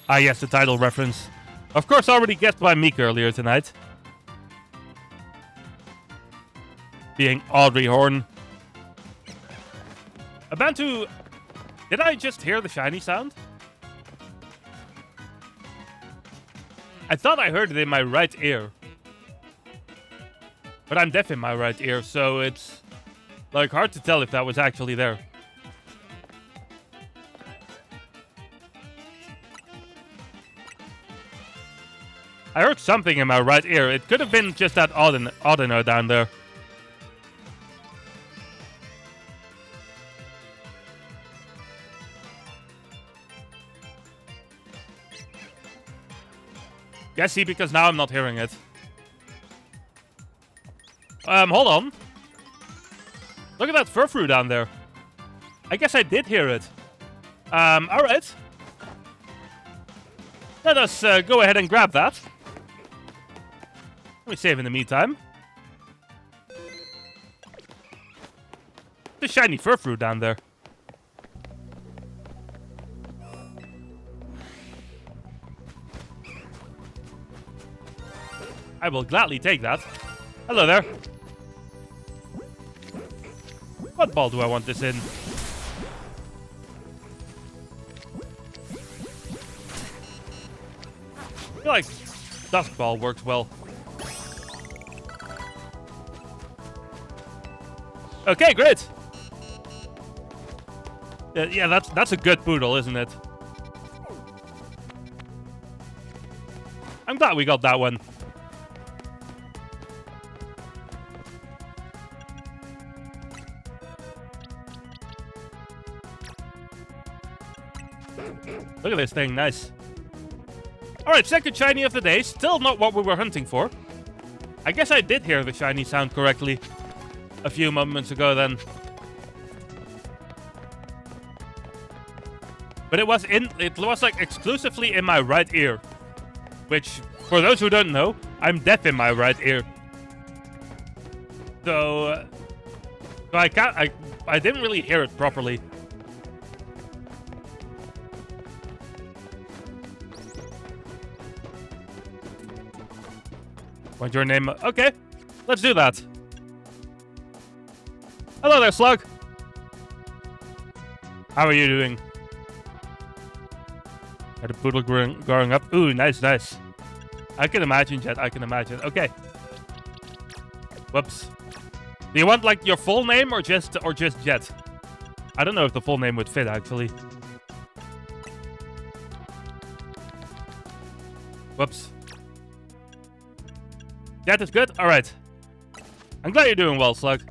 Ah, yes, the title reference. Of course, already guessed by Meek earlier tonight. Being Audrey Horn. Abantu, did I just hear the shiny sound? I thought I heard it in my right ear. But I'm deaf in my right ear, so it's like hard to tell if that was actually there. I heard something in my right ear. It could have been just that Audino down there. Yeah, see, because now I'm not hearing it. Hold on. Look at that Furfru down there. I guess I did hear it. Alright. Let us go ahead and grab that. Let me save in the meantime. The shiny Furfru down there. I will gladly take that. Hello there. What ball do I want this in? I feel like Dusk Ball works well. Okay, great. Yeah, that's a good poodle, isn't it? I'm glad we got that one. Look at this thing, nice. Alright, second shiny of the day. Still not what we were hunting for. I guess I did hear the shiny sound correctly a few moments ago then. But it was like exclusively in my right ear. Which, for those who don't know, I'm deaf in my right ear. So I didn't really hear it properly. Want your name? Okay, let's do that. Hello there, Slug. How are you doing? Had a poodle growing up. Ooh, nice, nice. I can imagine, Jet. I can imagine. Okay. Whoops. Do you want like your full name or just Jet? I don't know if the full name would fit actually. Whoops. That is good? Alright. I'm glad you're doing well, Slug.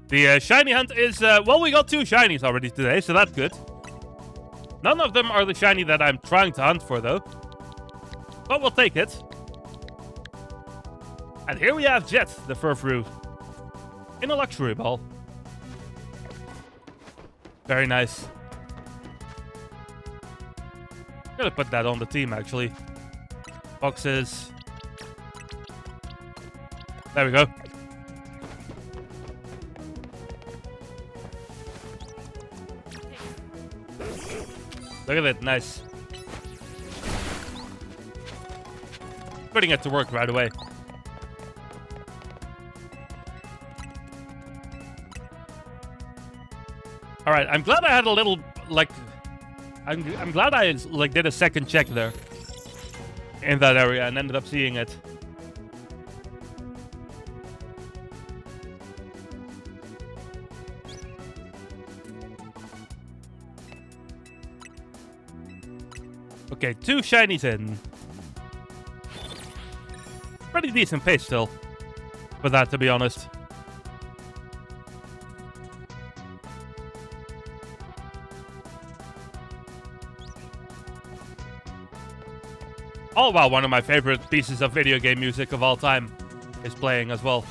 The shiny hunt is... well, we got 2 shinies already today, so that's good. None of them are the shiny that I'm trying to hunt for, though. But we'll take it. And here we have Jet, the Furfru. In a luxury ball. Very nice. I'm gonna put that on the team, actually. Boxes... There we go. Look at it, nice. Putting it to work right away. All right, I'm glad I had a little, like, I'm glad I, like, did a second check there in that area and ended up seeing it. Okay, 2 shinies in. Pretty decent pace still, for that, to be honest. Oh wow, one of my favorite pieces of video game music of all time is playing as well.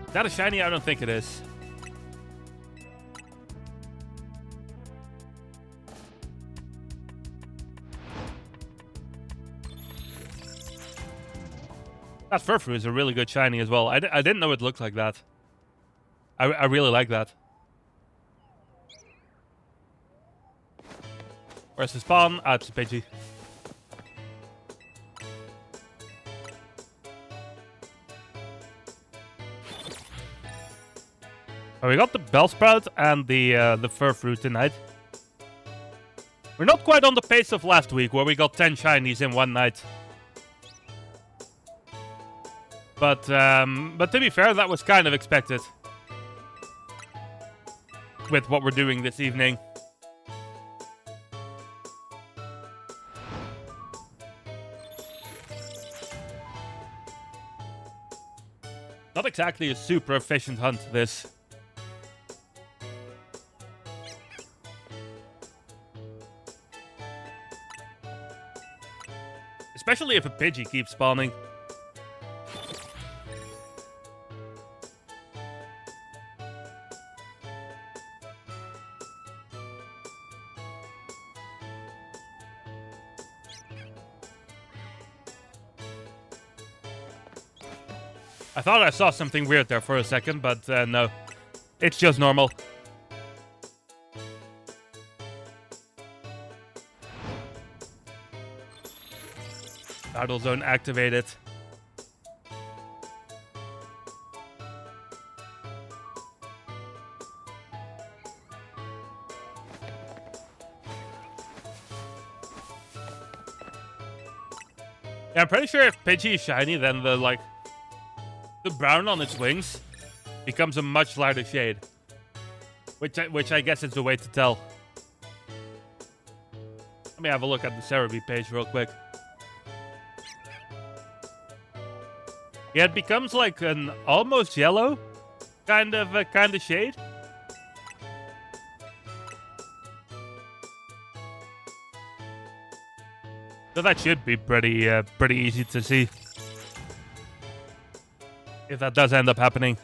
Is that a shiny? I don't think it is. That Furfrou is a really good shiny as well. I didn't know it looked like that. I really like that. Where's the spawn? Ah, it's a Pidgey. Oh, we got the Bellsprout and the Furfrou tonight. We're not quite on the pace of last week, where we got 10 shinies in one night. But to be fair, that was kind of expected with what we're doing this evening. Not exactly a super efficient hunt, this. Especially if a Pidgey keeps spawning. I thought I saw something weird there for a second, but no. It's just normal. Battle Zone activated. Yeah, I'm pretty sure if Pidgey is shiny, then the brown on its wings becomes a much lighter shade. Which I guess is the way to tell. Let me have a look at the Cerebi page real quick. Yeah, it becomes like an almost yellow kind of shade. So that should be pretty easy to see. If that does end up happening.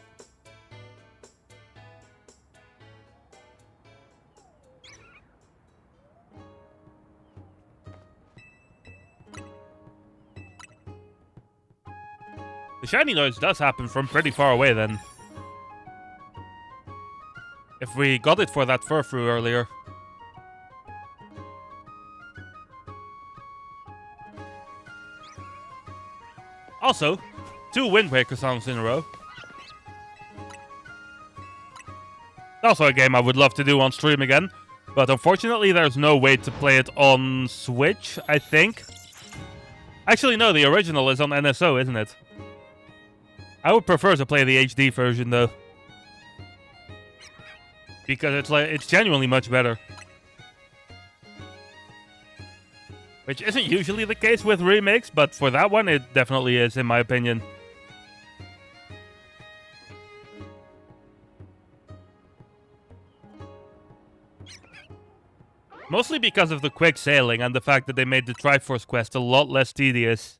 The shiny noise does happen from pretty far away then. If we got it for that Furfrou earlier. Also, 2 Wind Waker songs in a row. Also a game I would love to do on stream again. But unfortunately there's no way to play it on Switch, I think. Actually no, the original is on NSO, isn't it? I would prefer to play the HD version though. Because it's genuinely much better. Which isn't usually the case with remakes, but for that one it definitely is in my opinion. Mostly because of the quick sailing and the fact that they made the Triforce quest a lot less tedious.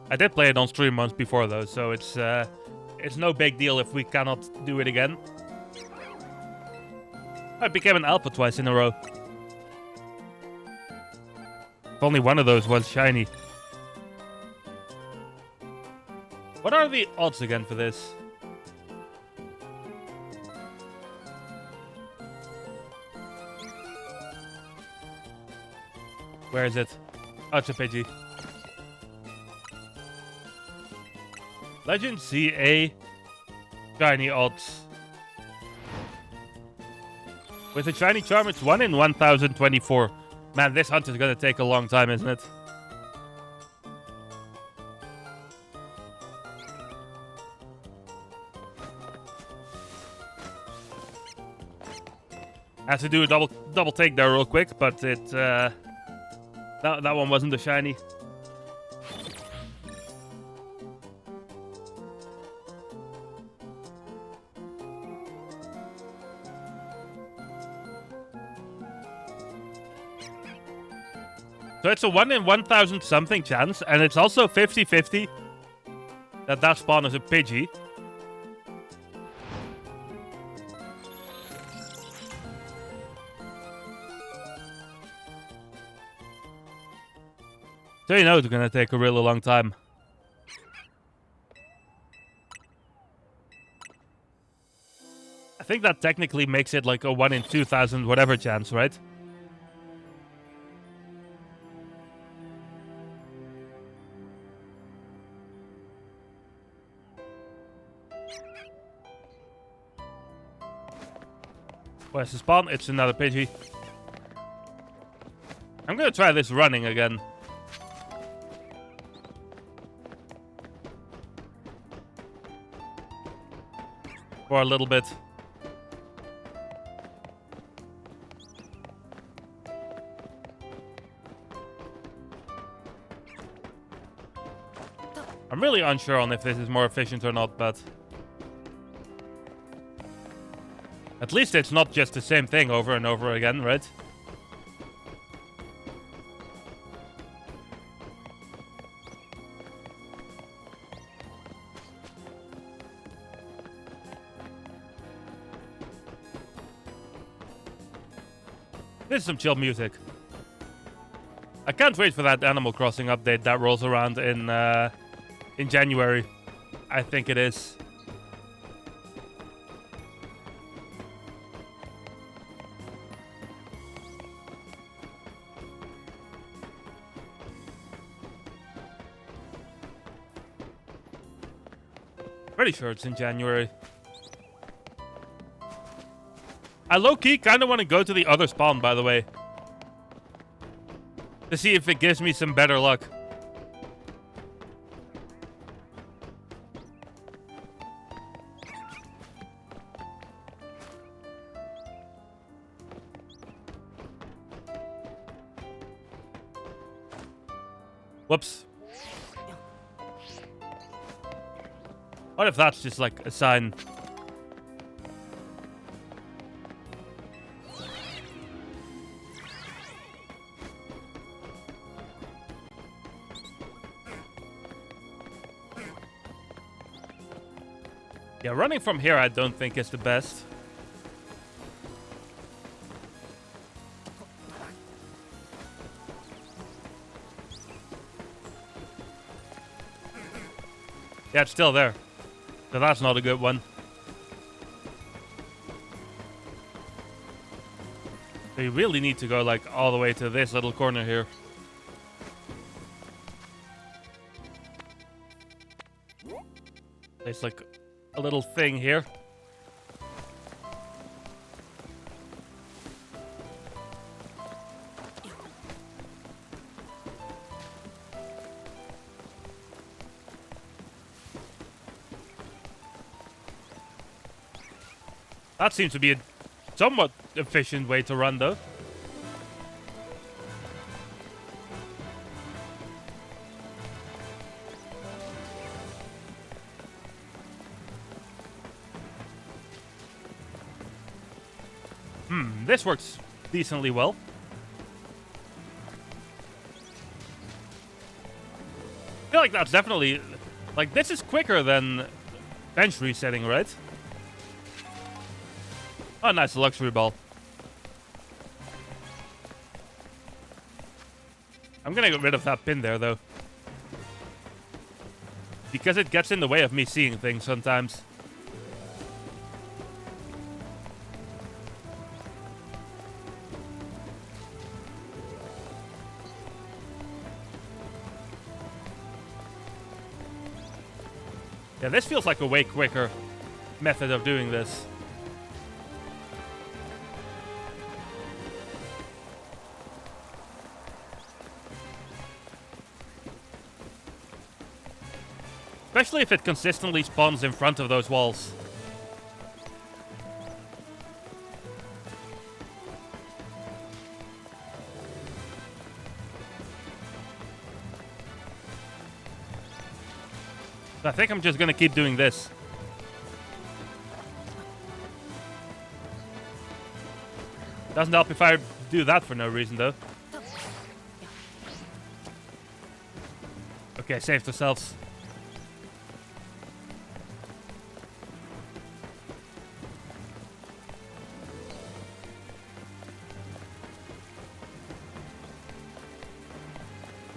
I did play it on stream once before though, so it's no big deal if we cannot do it again. I became an alpha twice in a row. If only one of those was shiny. What are the odds again for this? Where is it? Oh, it's a Pidgey. Legend CA shiny odds. With a shiny charm, it's 1 in 1024. Man, this hunt is gonna take a long time, isn't it? I had to do a double take there real quick, but it that one wasn't a shiny. So it's a 1 in 1000 something chance, and it's also 50-50 that spawn is a Pidgey. So you know it's gonna take a really long time. I think that technically makes it like a 1 in 2000 whatever chance, right? Where's the spawn? It's another Pidgey. I'm gonna try this running again. For a little bit. I'm really unsure on if this is more efficient or not, but at least it's not just the same thing over and over again, right? This is some chill music. I can't wait for that Animal Crossing update that rolls around in January. I think it is. Pretty sure it's in January. I low-key kind of want to go to the other spawn, by the way. To see if it gives me some better luck. Whoops. What if that's just like a sign? Yeah, running from here I don't think is the best. Yeah, it's still there. So that's not a good one. So you really need to go like all the way to this little corner here. There's like a little thing here. That seems to be a somewhat efficient way to run, though. This works decently well. I feel like that's definitely... Like, this is quicker than bench resetting, right? Oh, nice luxury ball. I'm gonna get rid of that pin there, though. Because it gets in the way of me seeing things sometimes. Yeah, this feels like a way quicker method of doing this. Especially if it consistently spawns in front of those walls. I think I'm just gonna keep doing this. Doesn't help if I do that for no reason, though. Okay, saved ourselves.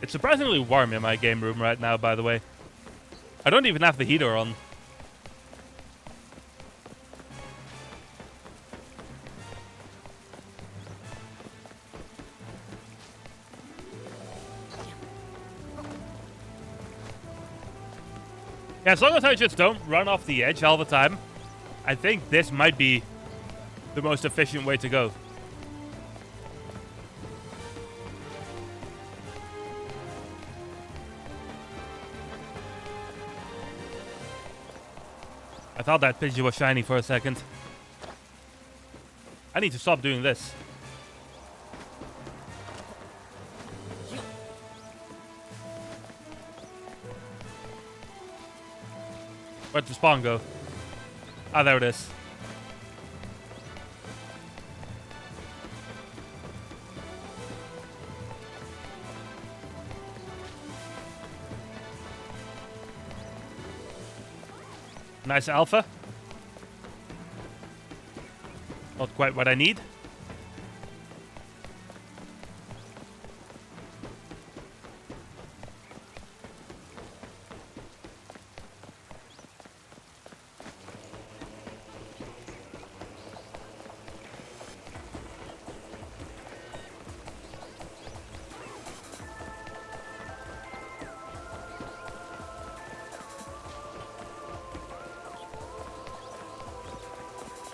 It's surprisingly warm in my game room right now, by the way. I don't even have the heater on. Yeah, as long as I just don't run off the edge all the time, I think this might be the most efficient way to go. I thought that Pidgey was shiny for a second. I need to stop doing this. Where'd the spawn go? Ah, there it is. Nice alpha. Not quite what I need.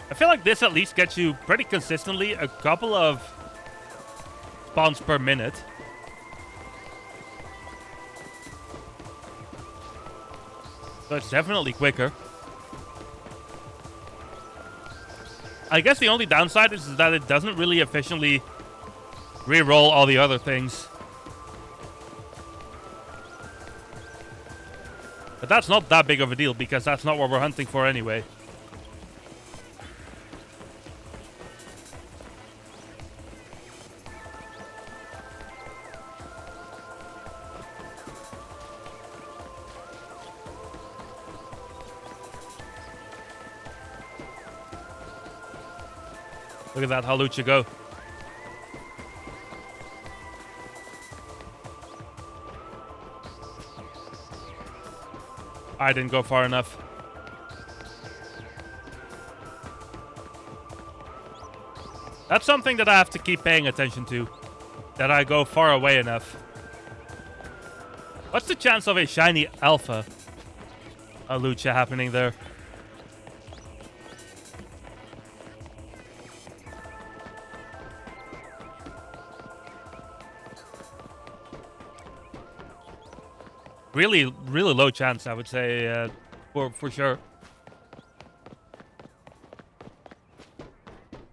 I feel like this at least gets you pretty consistently a couple of spawns per minute. So it's definitely quicker. I guess the only downside is that it doesn't really efficiently re-roll all the other things. But that's not that big of a deal because that's not what we're hunting for anyway. Look at that Halucha go. I didn't go far enough. That's something that I have to keep paying attention to. That I go far away enough. What's the chance of a shiny alpha Halucha happening there? Really, really low chance, I would say, for sure.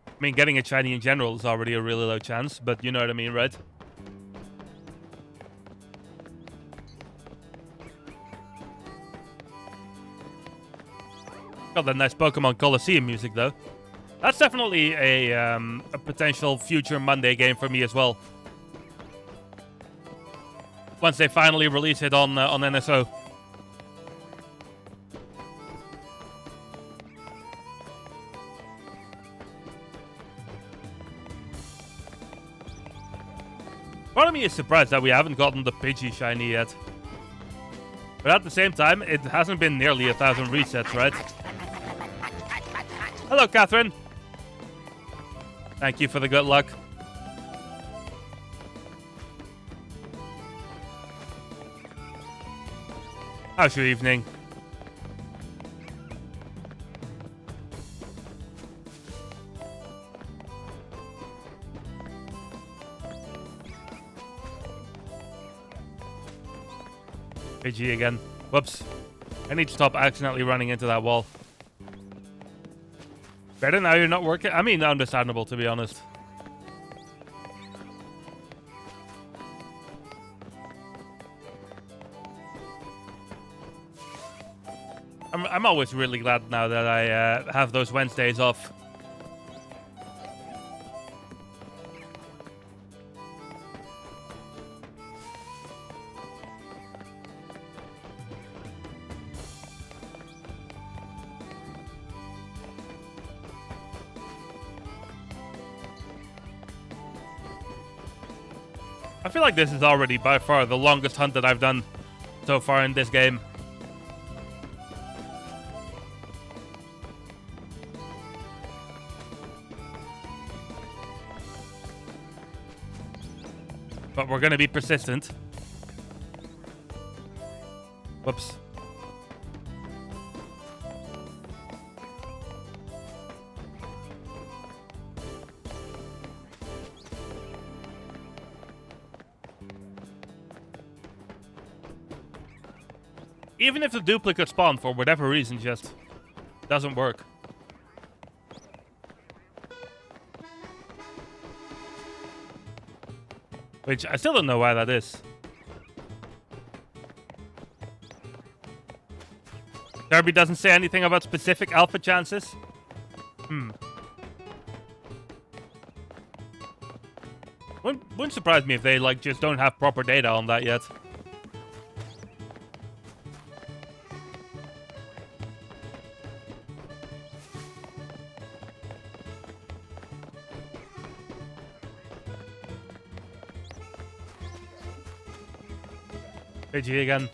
I mean, getting a shiny in general is already a really low chance, but you know what I mean, right? Got that nice Pokemon Coliseum music, though. That's definitely a potential future Monday game for me as well. Once they finally release it on NSO. Part of me is surprised that we haven't gotten the Pidgey shiny yet. But at the same time, it hasn't been nearly 1,000 resets, right? Hello, Catherine. Thank you for the good luck. How's your evening? Pidgey again. Whoops. I need to stop accidentally running into that wall. Better now you're not working? I mean, understandable, to be honest. I'm always really glad now that I have those Wednesdays off. I feel like this is already by far the longest hunt that I've done so far in this game. But we're gonna be persistent. Whoops. Even if the duplicate spawn for whatever reason just doesn't work. Which I still don't know why that is. Derby doesn't say anything about specific alpha chances. Wouldn't surprise me if they like just don't have proper data on that yet. Pidgey again.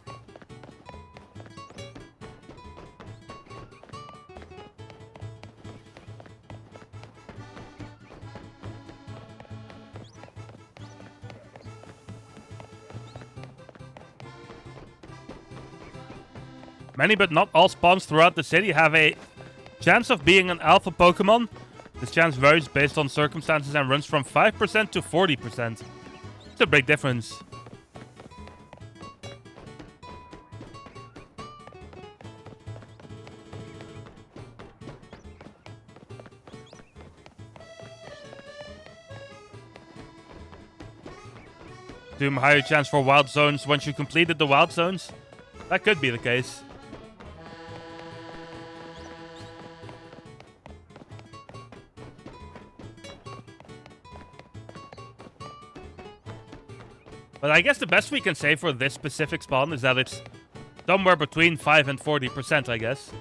Many but not all spawns throughout the city have a chance of being an alpha Pokemon. This chance varies based on circumstances and runs from 5% to 40%. It's a big difference. Assume higher chance for wild zones once you completed the wild zones? That could be the case. But I guess the best we can say for this specific spawn is that it's somewhere between 5 and 40%, I guess.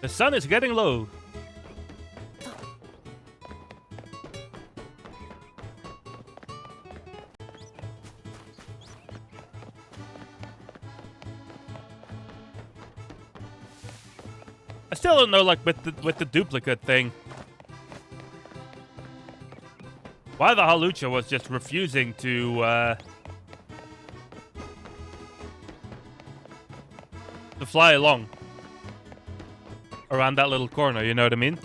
The sun is getting low. I still don't know, like, with the duplicate thing, why the Halucha was just refusing to fly along around that little corner, you know what I mean?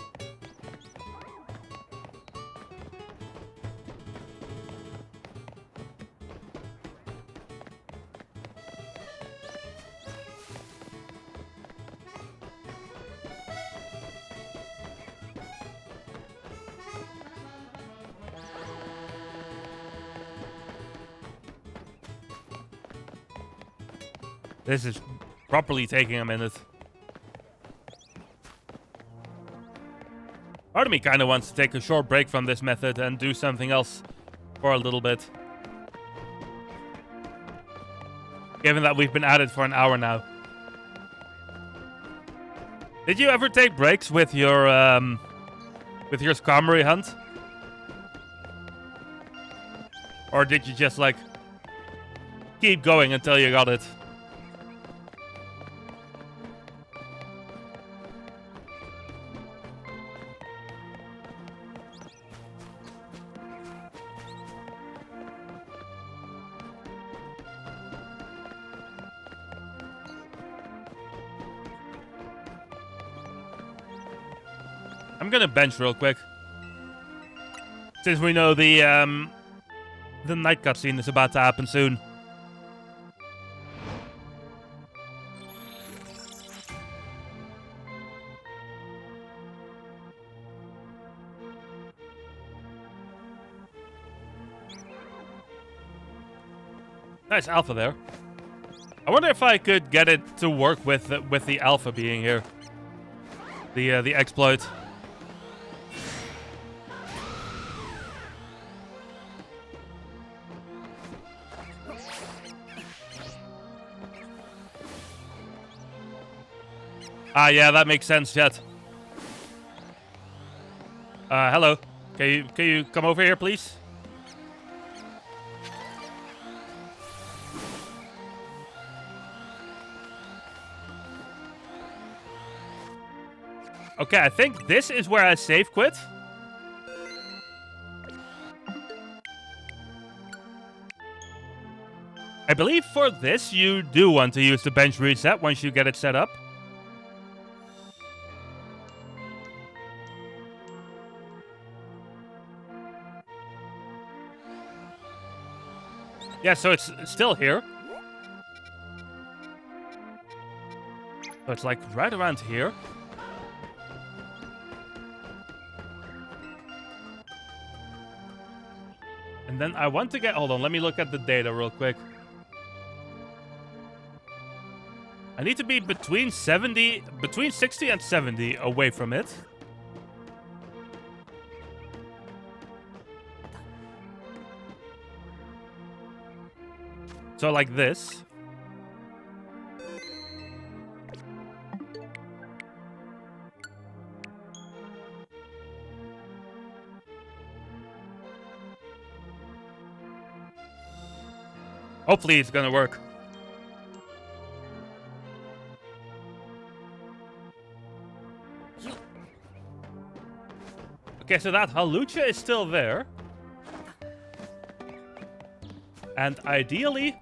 This is properly taking a minute. Part of me kind of wants to take a short break from this method and do something else for a little bit. Given that we've been at it for an hour now. Did you ever take breaks with your Skarmory hunt? Or did you just, like, keep going until you got it? I'm gonna bench real quick. Since we know the night cutscene is about to happen soon. Nice alpha there. I wonder if I could get it to work with the alpha being here. The exploit. Ah, yeah, that makes sense, Jet. Hello. Can you come over here, please? Okay, I think this is where I save quit. I believe for this, you do want to use the bench reset once you get it set up. Yeah, so it's still here. So it's like right around here. And then I want to get... Hold on, let me look at the data real quick. I need to be between 60 and 70 away from it. So like this. Hopefully it's gonna work. Okay, so that Halucha is still there. And ideally...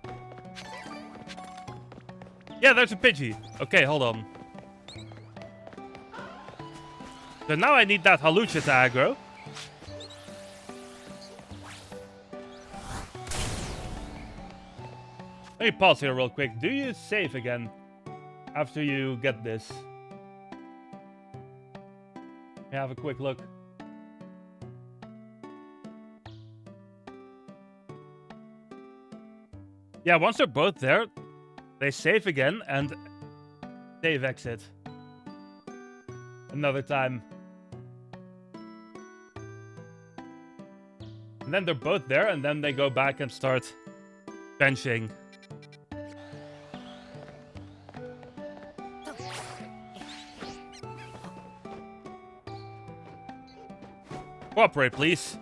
Yeah, there's a Pidgey. Okay, hold on. So now I need that Halucha to aggro. Let me pause here real quick. Do you save again after you get this? Have a quick look. Yeah, once they're both there, they save again and save exit. Another time. And then they're both there and then they go back and start benching. Cooperate, please.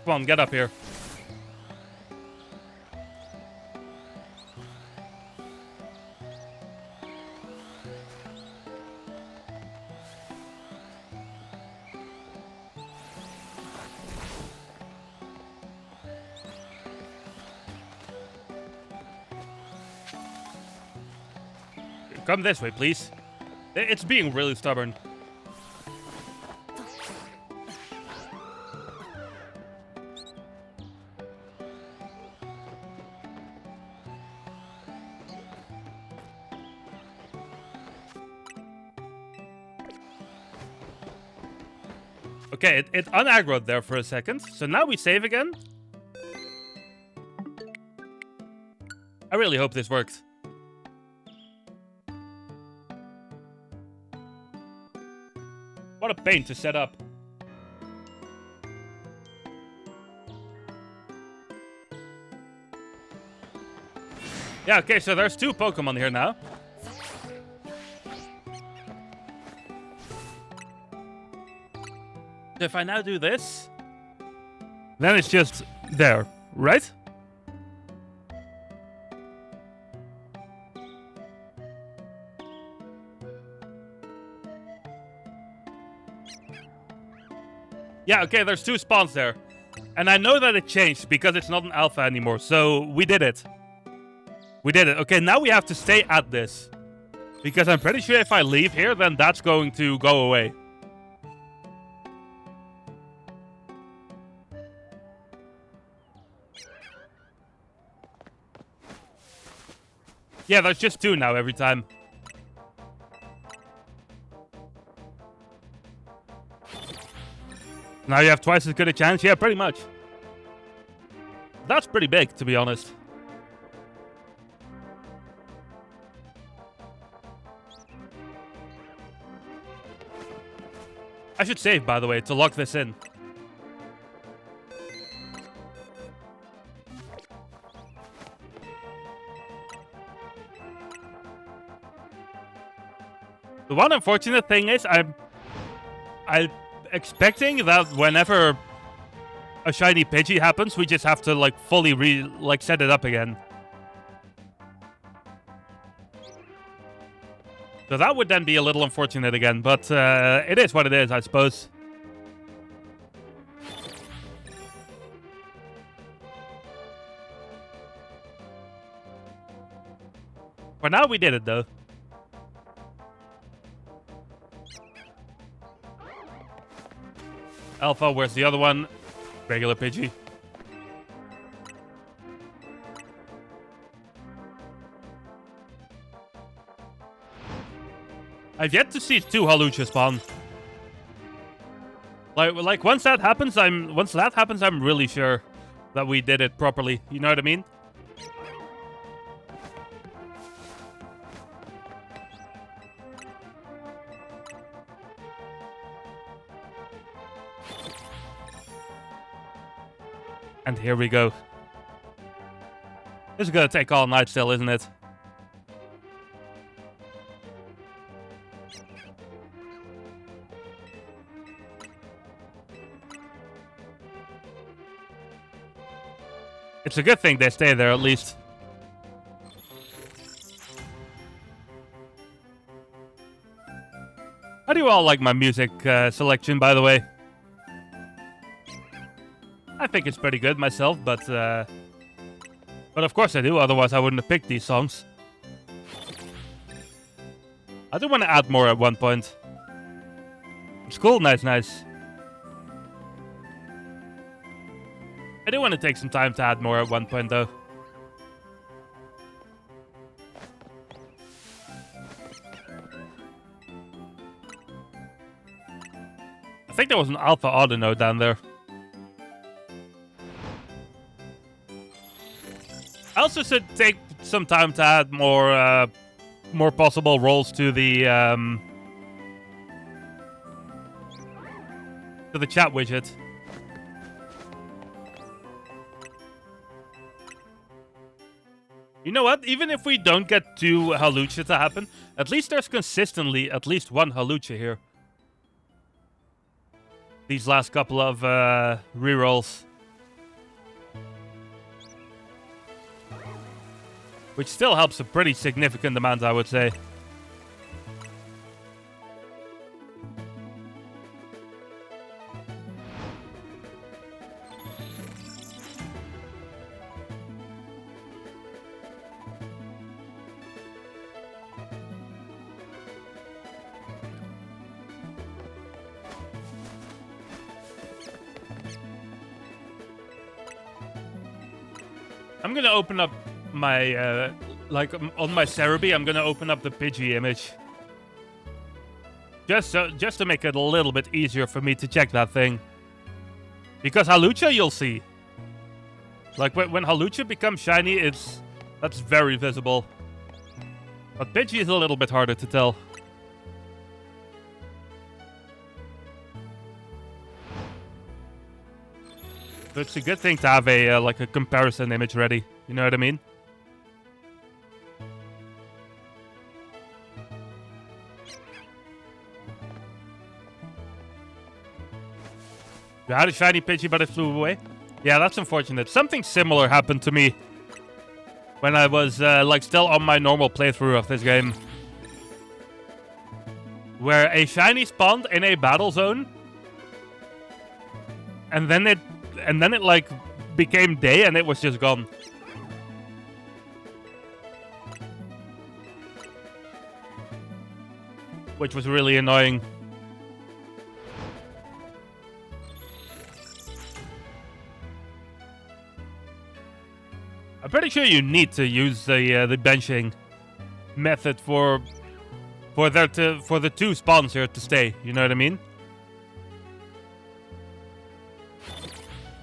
Come on, get up here. Come this way, please. It's being really stubborn. Okay, it unaggroed there for a second. So now we save again. I really hope this works. What a pain to set up. Yeah, okay, so there's 2 Pokemon here now. So if I now do this, then it's just there, right? Yeah, okay, there's 2 spawns there. And I know that it changed because it's not an alpha anymore, so we did it. We did it. Okay, now we have to stay at this. Because I'm pretty sure if I leave here, then that's going to go away. Yeah, there's just 2 now every time. Now you have twice as good a chance? Yeah, pretty much. That's pretty big, to be honest. I should save, by the way, to lock this in. The one unfortunate thing is I'm expecting that whenever a shiny Pidgey happens, we just have to like fully set it up again. So that would then be a little unfortunate again, but it is what it is, I suppose. For now, we did it, though. Alpha, where's the other one? Regular Pidgey. I've yet to see 2 Hawlucha spawn. Like once that happens, I'm really sure that we did it properly. You know what I mean? And here we go. This is gonna take all night still, isn't it? It's a good thing they stay there, at least. How do you all like my music selection, by the way? I think it's pretty good myself, but of course I do, otherwise I wouldn't have picked these songs. I do want to add more at one point. It's cool, nice. I do want to take some time to add more at one point, though. I think there was an alpha Audino down there. I also should take some time to add more possible roles to the chat widget. You know what? Even if we don't get 2 Hawlucha to happen, at least there's consistently at least 1 Hawlucha here. These last couple of rerolls. Which still helps a pretty significant amount, I would say. I'm gonna open up my, like, on my Cerebi, I'm gonna open up the Pidgey image. Just to make it a little bit easier for me to check that thing. Because Hawlucha, you'll see. Like, when Hawlucha becomes shiny, that's very visible. But Pidgey is a little bit harder to tell. So it's a good thing to have a like a comparison image ready. You know what I mean? You had a shiny Pidgey, but it flew away. Yeah, that's unfortunate. Something similar happened to me when I was like still on my normal playthrough of this game, where a shiny spawned in a battle zone, and then it like became day and it was just gone. Which was really annoying. I'm pretty sure you need to use the benching method for the two spawns here to stay. You know what I mean?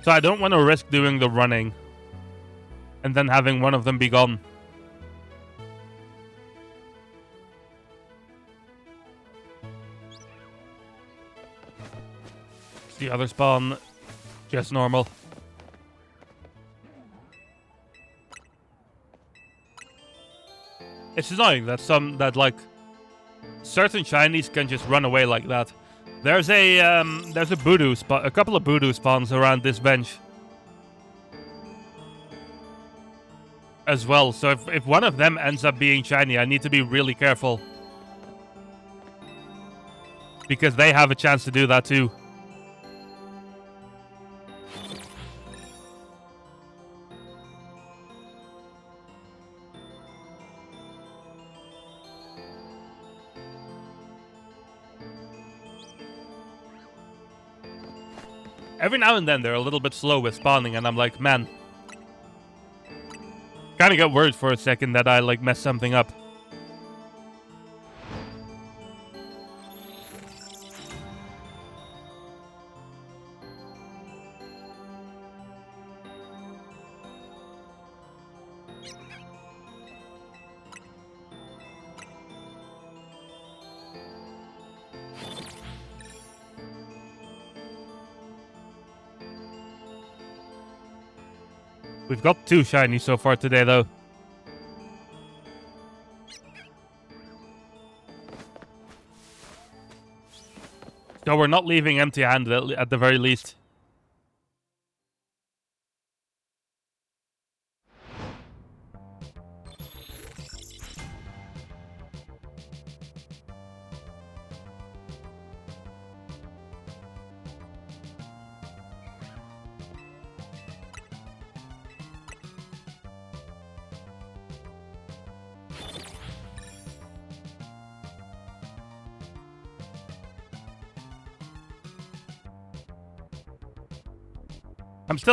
So I don't want to risk doing the running and then having one of them be gone. The other spawn, just normal. It's annoying that like certain shinies can just run away like that. There's a voodoo spot, a couple of voodoo spawns around this bench as well. So if one of them ends up being shiny, I need to be really careful because they have a chance to do that too. Every now and then they're a little bit slow with spawning, and I'm like, man, kind of got worried for a second that I like messed something up. We've got 2 shinies so far today, though. So we're not leaving empty-handed at the very least.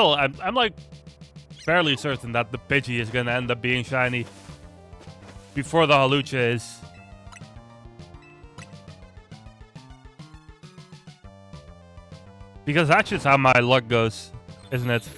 I'm like fairly certain that the Pidgey is gonna end up being shiny before the Halucha is. Because that's just how my luck goes, isn't it?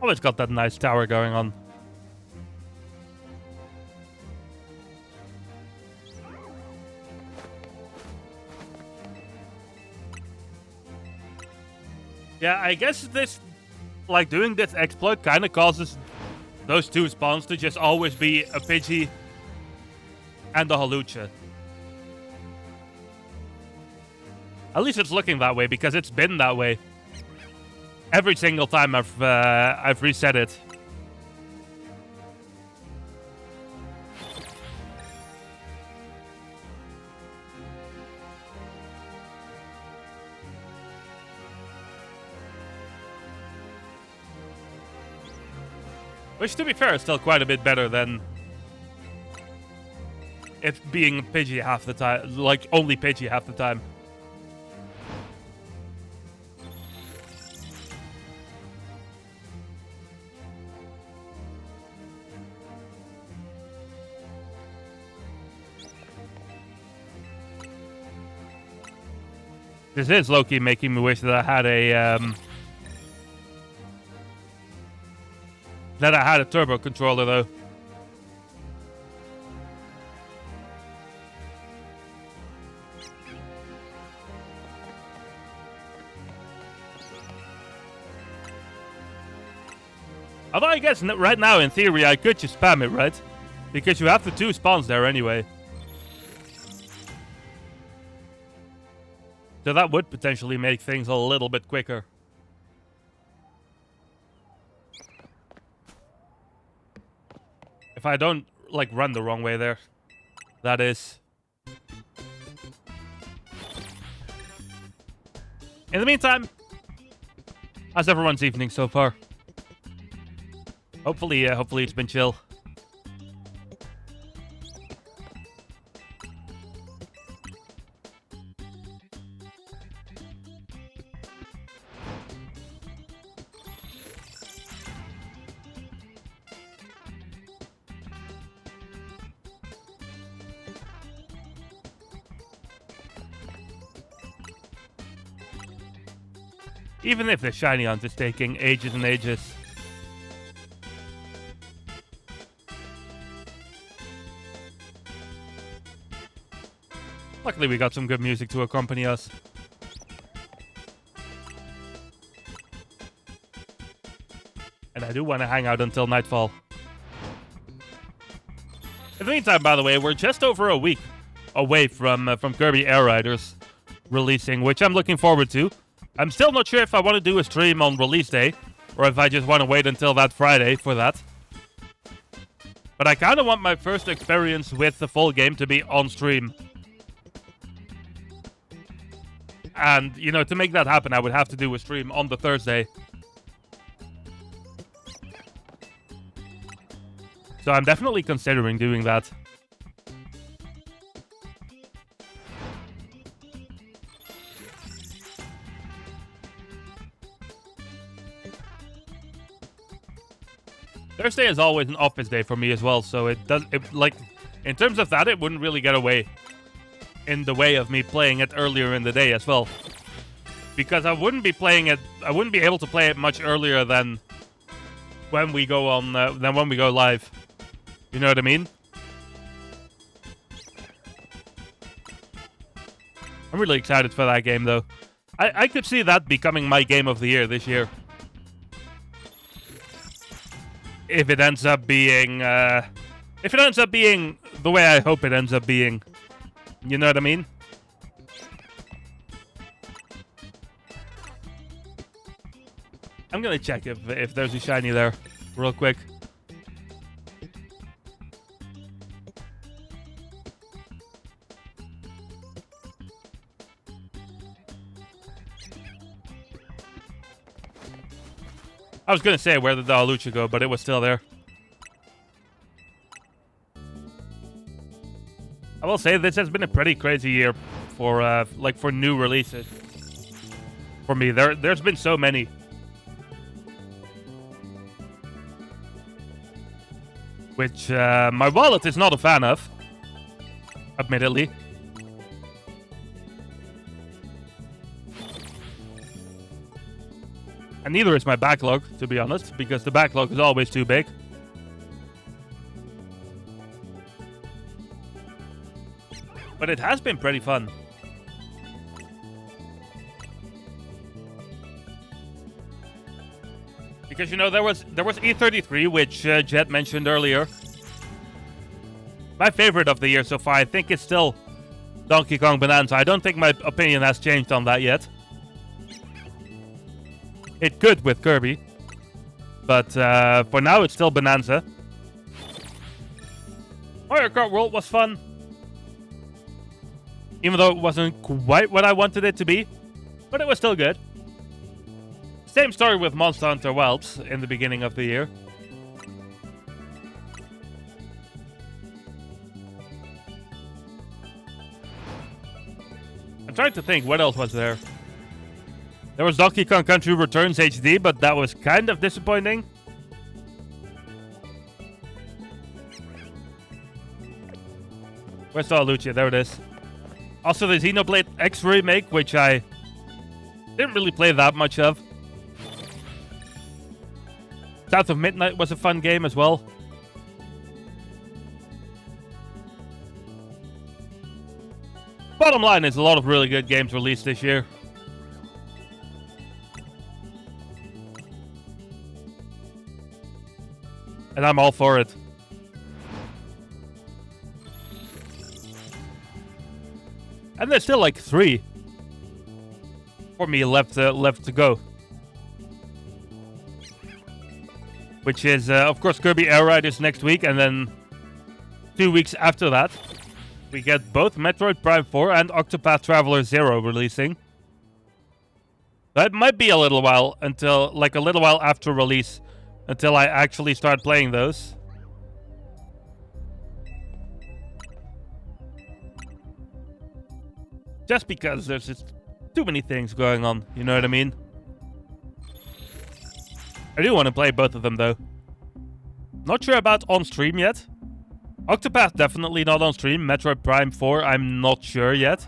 Always got that nice tower going on. Yeah, I guess this, like, doing this exploit kind of causes those 2 spawns to just always be a Pidgey and a Halucha. At least it's looking that way, because it's been that way every single time I've reset it. Which, to be fair, is still quite a bit better than it being Pidgey half the time, like only Pidgey half the time. This is low-key making me wish that I had a turbo controller though. Although I guess right now, in theory, I could just spam it, right? Because you have the 2 spawns there anyway. So that would potentially make things a little bit quicker. If I don't, like, run the wrong way there. That is. In the meantime, how's everyone's evening so far? Hopefully it's been chill. Even if the shiny hunt is taking ages and ages. Luckily, we got some good music to accompany us. And I do want to hang out until nightfall. In the meantime, by the way, we're just over a week away from Kirby Air Riders releasing, which I'm looking forward to. I'm still not sure if I want to do a stream on release day, or if I just want to wait until that Friday for that. But I kind of want my first experience with the full game to be on stream. And, you know, to make that happen, I would have to do a stream on the Thursday. So I'm definitely considering doing that. Thursday is always an office day for me as well, so it like, in terms of that, it wouldn't really get away in the way of me playing it earlier in the day as well. Because I wouldn't be able to play it much earlier than when we go on, when we go live. You know what I mean? I'm really excited for that game, though. I could see that becoming my game of the year this year. If it ends up being, the way I hope it ends up being. You know what I mean? I'm gonna check if there's a shiny there, real quick. I was gonna say where did the Alucha go, but it was still there. I will say this has been a pretty crazy year for for new releases. For me, there's been so many. Which my wallet is not a fan of, admittedly. And neither is my backlog, to be honest, because the backlog is always too big. But it has been pretty fun. Because, you know, there was E33, which Jet mentioned earlier. My favorite of the year so far, I think it's still Donkey Kong Bonanza. I don't think my opinion has changed on that yet. It could with Kirby. But for now, it's still Bonanza. Mario Kart World was fun. Even though it wasn't quite what I wanted it to be. But it was still good. Same story with Monster Hunter Wilds in the beginning of the year. I'm trying to think, what else was there? There was Donkey Kong Country Returns HD, but that was kind of disappointing. Where's the Alucha? There it is. Also, the Xenoblade X remake, which I Didn't really play that much of. South of Midnight was a fun game as well. Bottom line is a lot of really good games released this year. And I'm all for it. And there's still like 3 for me left to go. Which is, of course, Kirby Air Ride is next week, and then 2 weeks after that, we get both Metroid Prime 4 and Octopath Traveler 0 releasing. That might be a little while after release, until I actually start playing those. Just because there's just too many things going on, you know what I mean? I do want to play both of them, though. Not sure about on stream yet. Octopath definitely not on stream. Metroid Prime 4, I'm not sure yet.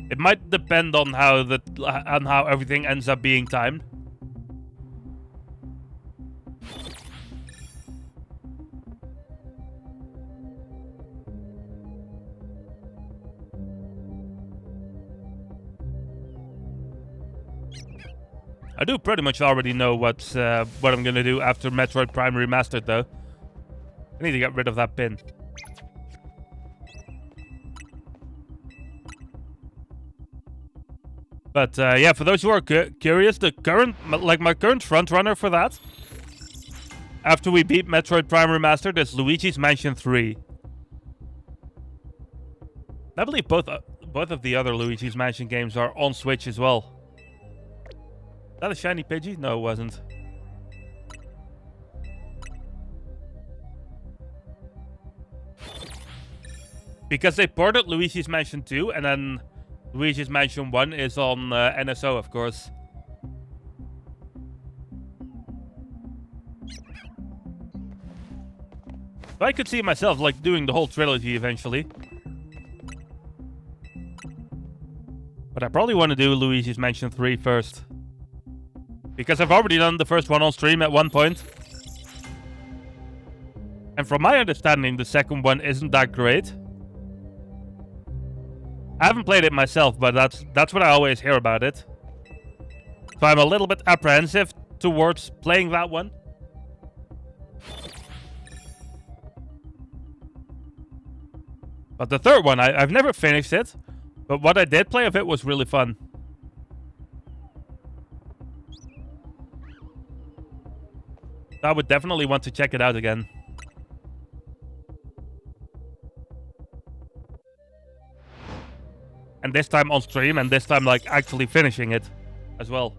It might depend on how everything ends up being timed. I do pretty much already know what I'm gonna do after Metroid Prime Remastered, though. I need to get rid of that pin. But yeah, for those who are curious, my current frontrunner for that, after we beat Metroid Prime Remastered, is Luigi's Mansion 3. I believe both of the other Luigi's Mansion games are on Switch as well. Is that a shiny Pidgey? No, it wasn't. Because they ported Luigi's Mansion 2, and then Luigi's Mansion 1 is on NSO, of course. But I could see myself like doing the whole trilogy eventually. But I probably want to do Luigi's Mansion 3 first. Because I've already done the first one on stream at one point. And from my understanding, the second one isn't that great. I haven't played it myself, but that's what I always hear about it. So I'm a little bit apprehensive towards playing that one. But the third one, I've never finished it. But what I did play of it was really fun. I would definitely want to check it out again. And this time on stream, and this time like actually finishing it as well.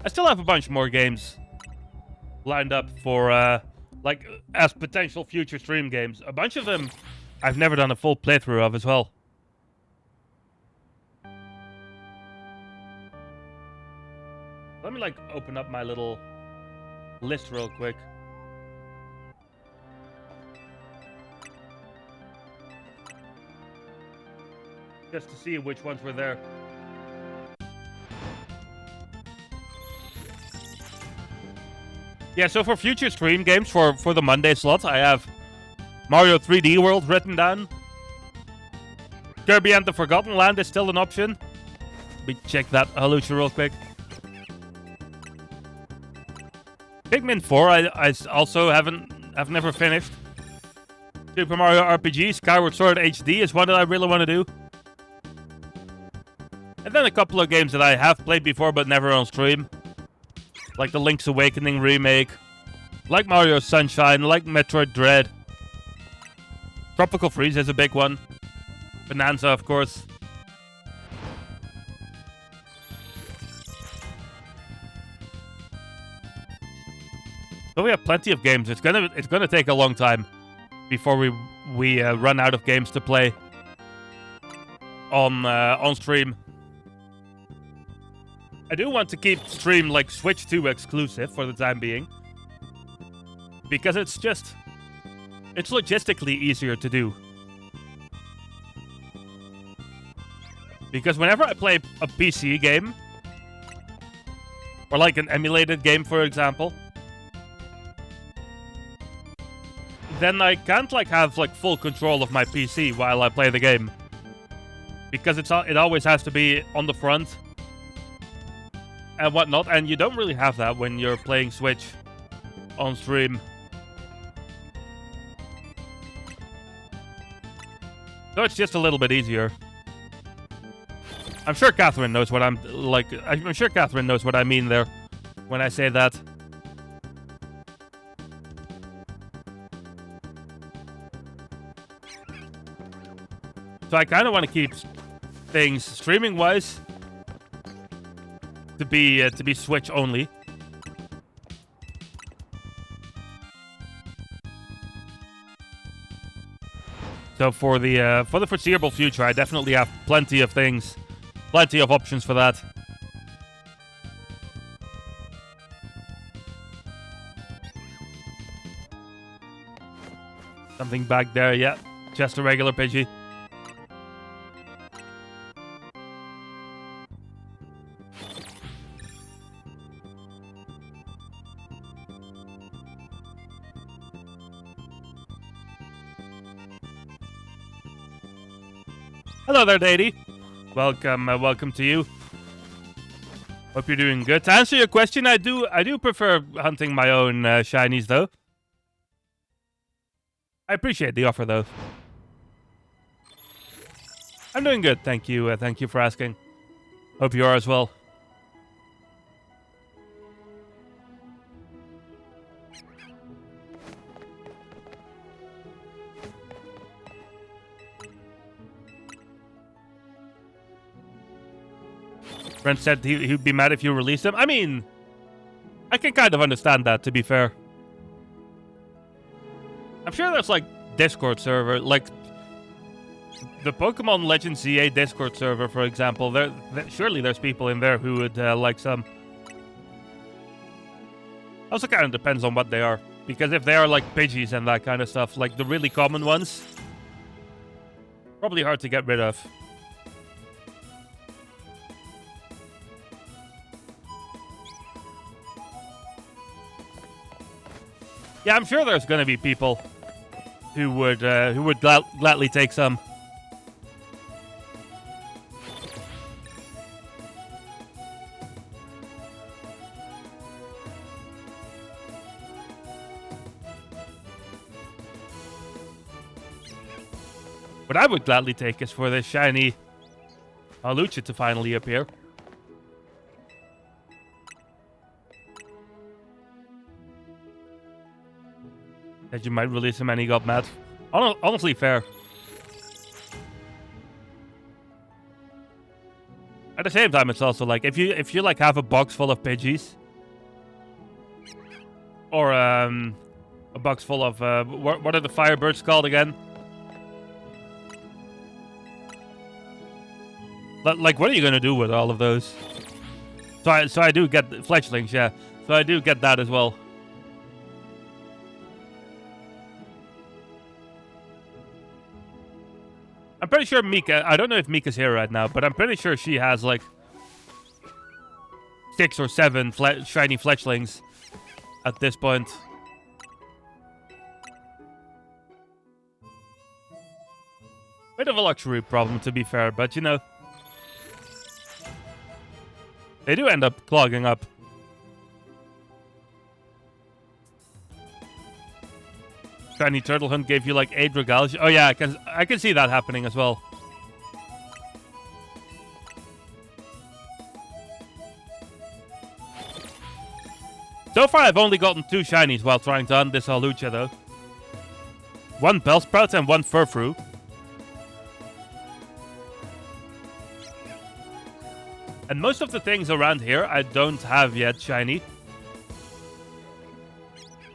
I still have a bunch more games lined up for like as potential future stream games. A bunch of them I've never done a full playthrough of as well. Let me like open up my little list real quick. Just to see which ones were there. Yeah, so for future stream games for the Monday slot, I have Mario 3D World written down. Kirby and the Forgotten Land is still an option. Let me check that Halucha real quick. Pikmin 4 I also have never finished. Super Mario RPG Skyward Sword HD is one that I really want to do. And then a couple of games that I have played before but never on stream. Like the Link's Awakening remake. Like Mario Sunshine, like Metroid Dread. Tropical Freeze is a big one. Bonanza, of course. So we have plenty of games. It's gonna take a long time before we run out of games to play on stream. I do want to keep stream like Switch 2 exclusive for the time being. because it's logistically easier to do. Because whenever I play a PC game, or like an emulated game, for example, then I can't like have like full control of my PC while I play the game. Because it always has to be on the front and whatnot, and you don't really have that when you're playing Switch on stream. So it's just a little bit easier. I'm sure Catherine knows what I'm sure Catherine knows what I mean there when I say that. So I kind of want to keep things streaming-wise to be Switch only. So for the foreseeable future, I definitely have plenty of options for that. Something back there, yeah. Just a regular Pidgey. Hello there, Daddy. Welcome to you. Hope you're doing good. To answer your question, I do prefer hunting my own shinies, though. I appreciate the offer, though. I'm doing good, thank you. Thank you for asking. Hope you are as well. Brent said he'd be mad if you released him. I mean, I can kind of understand that, to be fair. I'm sure there's, like, Discord server, like, the Pokemon Legends ZA Discord server, for example. Surely there's people in there who would like some. Also kind of depends on what they are. Because if they are, like, Pidgeys and that kind of stuff, like the really common ones, probably hard to get rid of. Yeah, I'm sure there's going to be people who would gladly take some. What I would gladly take is for this shiny Lucha to finally appear. That you might release him and he got mad. Honestly, fair. At the same time, it's also like if you like have a box full of Pidgeys, or a box full of what are the Firebirds called again? Like, what are you gonna do with all of those? So I do get fletchlings, yeah. So I do get that as well. I'm pretty sure Mika, I don't know if Mika's here right now, but I'm pretty sure she has like 6 or 7 shiny fletchlings at this point. Bit of a luxury problem, to be fair, but you know, they do end up clogging up. Shiny Turtle Hunt gave you like 8 regals. Oh yeah, I can see that happening as well. So far, I've only gotten 2 shinies while trying to hunt this Lucha, though. 1 Bellsprout and 1 Furfrou. And most of the things around here I don't have yet shiny.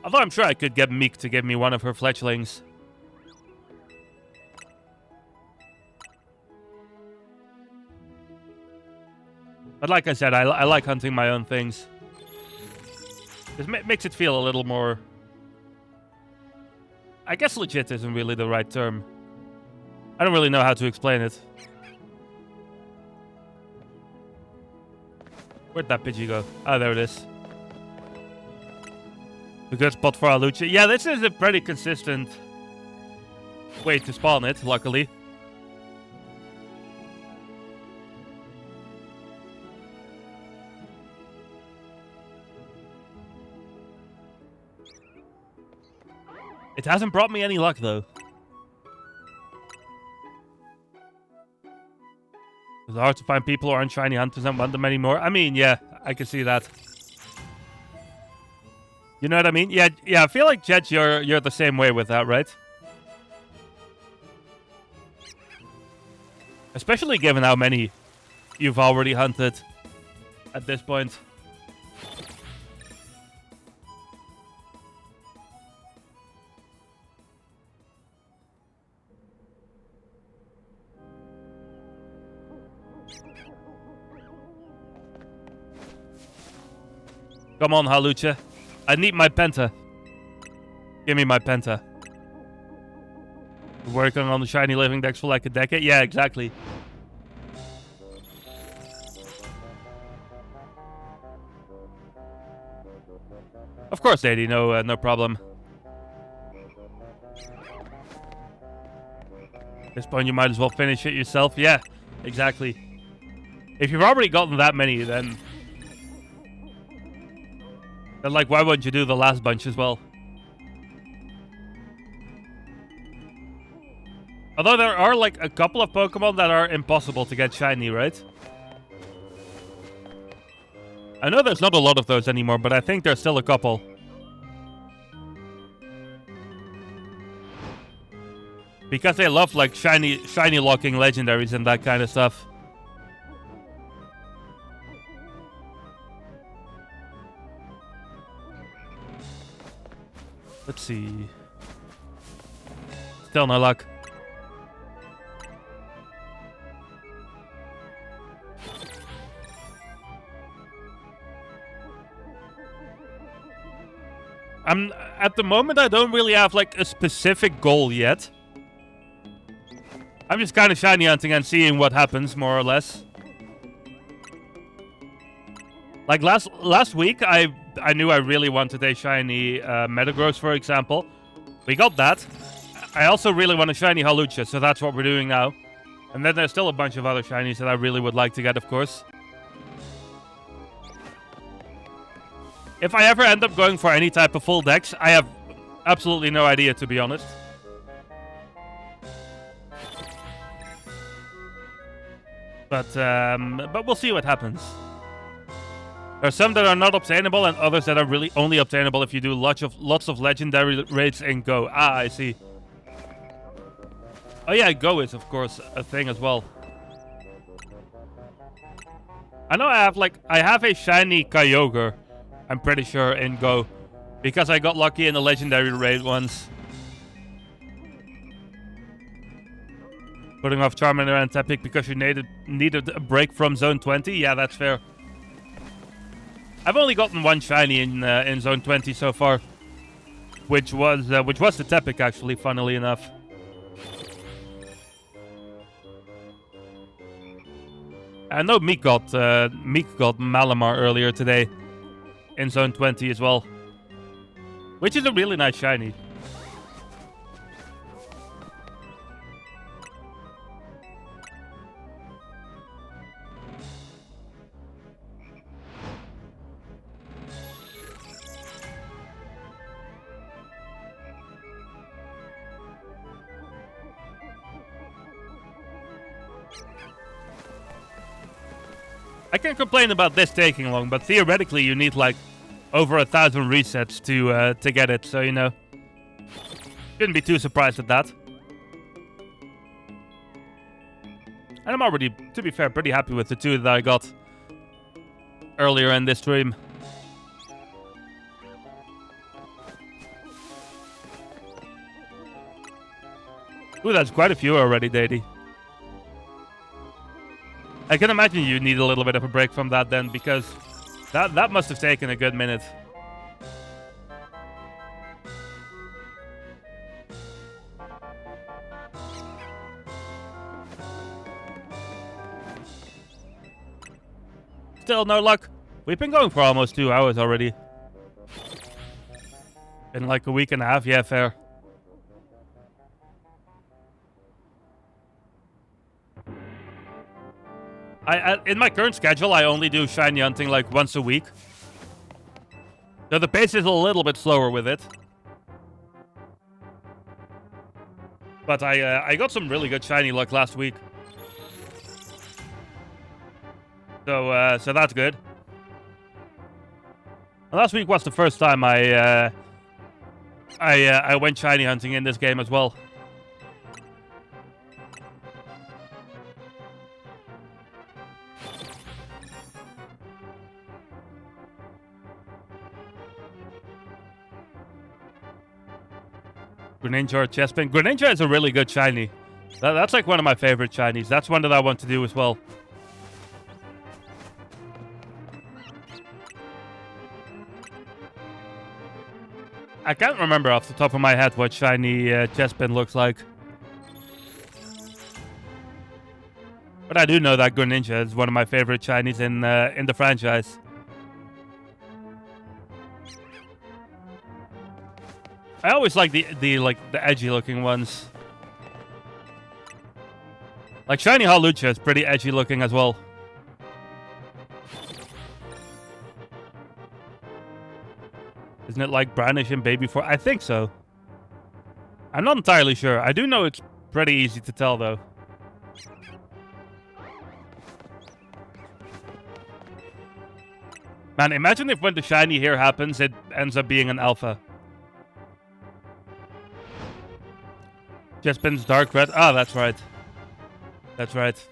Although I'm sure I could get Meek to give me one of her fletchlings. But like I said, I like hunting my own things. It makes it feel a little more I guess legit isn't really the right term. I don't really know how to explain it. Where'd that Pidgey go? Oh, there it is. A good spot for our Lucha. Yeah, this is a pretty consistent way to spawn it, luckily. It hasn't brought me any luck, though. It's hard to find people who aren't shiny hunters and want them anymore. I mean, yeah, I can see that. You know what I mean? Yeah, I feel like, Jet, you're the same way with that, right? Especially given how many you've already hunted at this point. Come on, Halucha. I need my Penta. Give me my Penta. Working on the shiny living decks for like a decade? Yeah, exactly. Of course, Daddy. No problem. At this point, you might as well finish it yourself. Yeah, exactly. If you've already gotten that many, then like, why wouldn't you do the last bunch as well? Although there are, like, a couple of Pokemon that are impossible to get shiny, right? I know there's not a lot of those anymore, but I think there's still a couple. Because they love, like, shiny locking legendaries and that kind of stuff. Let's see. Still no luck. At the moment, I don't really have like a specific goal yet. I'm just kind of shiny hunting and seeing what happens, more or less. Like last week, I knew I really wanted a shiny Metagross, for example. We got that. I also really want a shiny Halucha, so that's what we're doing now. And then there's still a bunch of other shinies that I really would like to get, of course. If I ever end up going for any type of full decks, I have absolutely no idea, to be honest. But we'll see what happens. There are some that are not obtainable and others that are really only obtainable if you do lots of legendary raids in Go. Ah, I see. Oh yeah, Go is of course a thing as well. I know I have a shiny Kyogre, I'm pretty sure, in Go. Because I got lucky in the legendary raid once. Putting off Charmander and Tepig because you needed a break from Zone 20? Yeah, that's fair. I've only gotten one shiny in Zone 20 so far, which was the Tepig, actually, funnily enough. I know Meek got Malamar earlier today in Zone 20 as well, which is a really nice shiny. I can't complain about this taking long, but theoretically you need like over 1,000 resets to get it, so you know, shouldn't be too surprised at that. And I'm already, to be fair, pretty happy with the two that I got earlier in this stream. Ooh, that's quite a few already, Daddy. I can imagine you need a little bit of a break from that then, because that must have taken a good minute. Still no luck. We've been going for almost 2 hours already. In like a week and a half. Yeah, fair. In my current schedule, I only do shiny hunting like once a week. So the pace is a little bit slower with it. But I got some really good shiny luck last week. So that's good. And last week was the first time I went shiny hunting in this game as well. Greninja or Chespin. Greninja is a really good shiny. That's like one of my favorite shinies. That's one that I want to do as well. I can't remember off the top of my head what shiny Chespin looks like. But I do know that Greninja is one of my favorite shinies in the franchise. I always like the edgy looking ones. Like shiny Hawlucha is pretty edgy looking as well. Isn't it like brownish in baby form? I think so. I'm not entirely sure. I do know it's pretty easy to tell though. Man, imagine if when the shiny here happens, it ends up being an alpha. Chespin's dark red. Ah, that's right. That's right.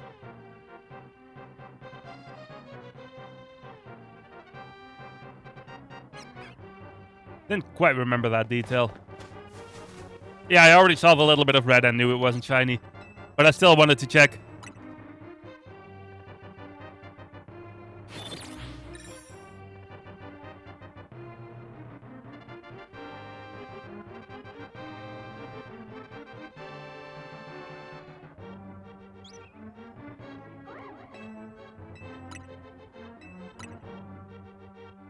Didn't quite remember that detail. Yeah, I already saw the little bit of red and knew it wasn't shiny. But I still wanted to check.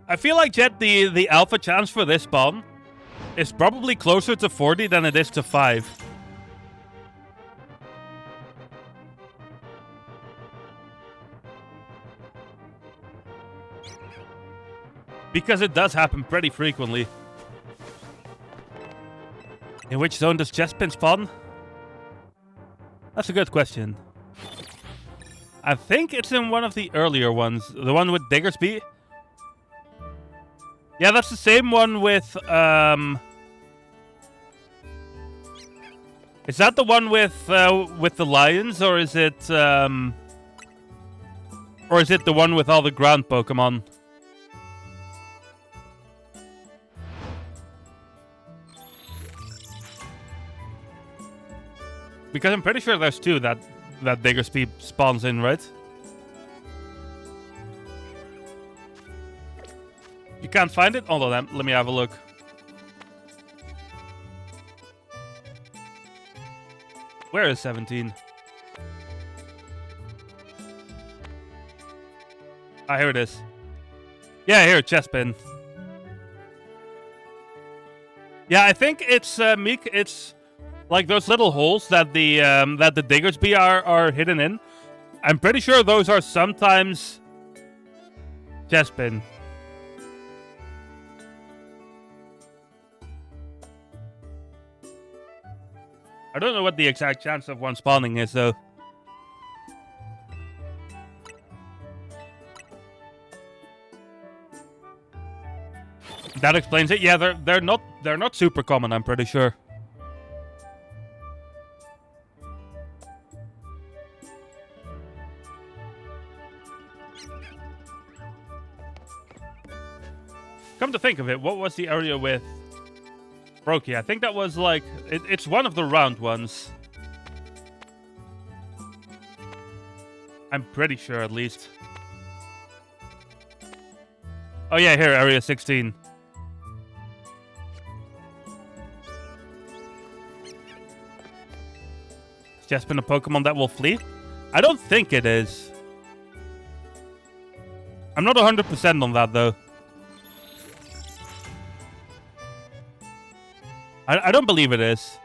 I feel like, Jet, the alpha chance for this spawn is probably closer to 40 than it is to 5. Because it does happen pretty frequently. In which zone does Chespin spawn? That's a good question. I think it's in one of the earlier ones. The one with Diggersby. Yeah, that's the same one with, is that the one with the lions, or is it the one with all the ground Pokemon? Because I'm pretty sure there's two that Diggersby spawns in, right? You can't find it? Hold on, let me have a look. Where is 17? Ah, here it is. Yeah, here, Chespin. Yeah, I think it's Meek. It's like those little holes that the Diggersby are hidden in. I'm pretty sure those are sometimes Chespin. I don't know what the exact chance of one spawning is, though. That explains it. Yeah, they're not super common, I'm pretty sure. Come to think of it, what was the area with Brokey? I think that was like... It's one of the round ones. I'm pretty sure, at least. Oh yeah, here, area 16. It's just been a Pokemon that will flee? I don't think it is. I'm not 100% on that, though. I don't believe it is.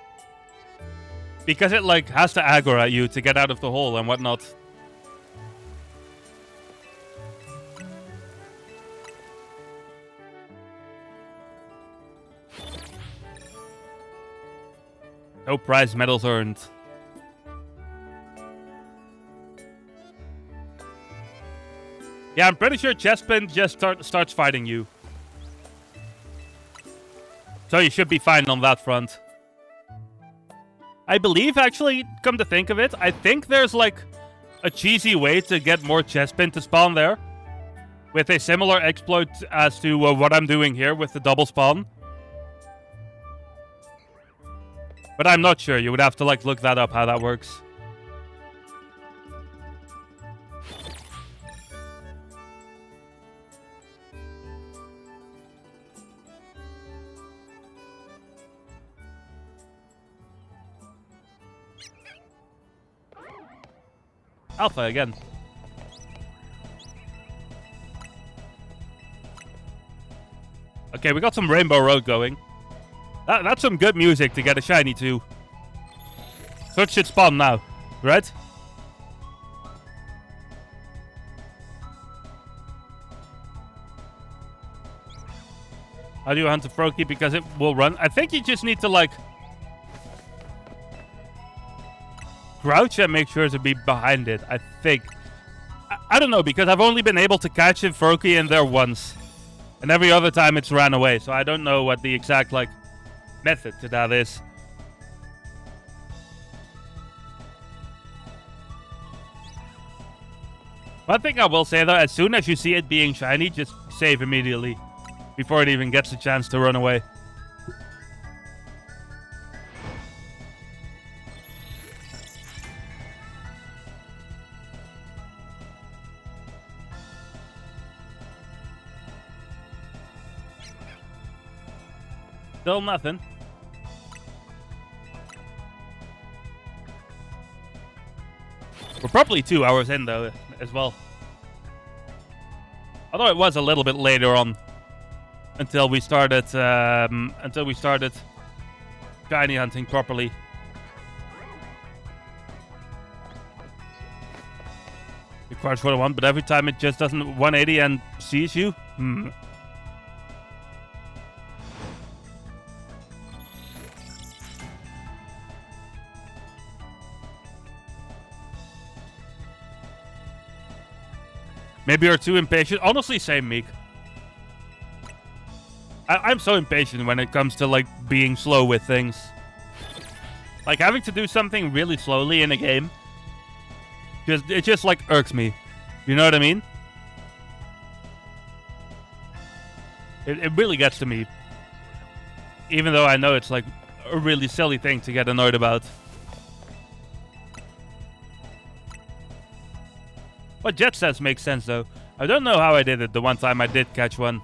Because it, like, has to aggro at you to get out of the hole and whatnot. No prize medals earned. Yeah, I'm pretty sure Chespin just starts fighting you. So you should be fine on that front. I believe, actually, come to think of it, I think there's, like, a cheesy way to get more Chespin to spawn there. With a similar exploit as to what I'm doing here with the double spawn. But I'm not sure. You would have to, like, look that up, how that works. Alpha again. Okay, we got some Rainbow Road going. That's some good music to get a shiny to. So it should spawn now, right? How do you hunt a Froakie? Because it will run. I think you just need to, like, crouch and make sure to be behind it, I think. I don't know, because I've only been able to catch a Froakie in there once. And every other time it's ran away, so I don't know what the exact, like, method to that is. One thing I will say, though, as soon as you see it being shiny, just save immediately. Before it even gets a chance to run away. Still nothing. We're probably 2 hours in, though, as well. Although it was a little bit later on. Until we started shiny hunting properly. You crouch for the one, but every time it just doesn't 180 and sees you? Maybe you're too impatient. Honestly, same, Meek. I'm so impatient when it comes to, like, being slow with things. Like, having to do something really slowly in a game. It just, like, irks me. You know what I mean? It really gets to me. Even though I know it's, like, a really silly thing to get annoyed about. What Jet says makes sense, though. I don't know how I did it the one time I did catch one.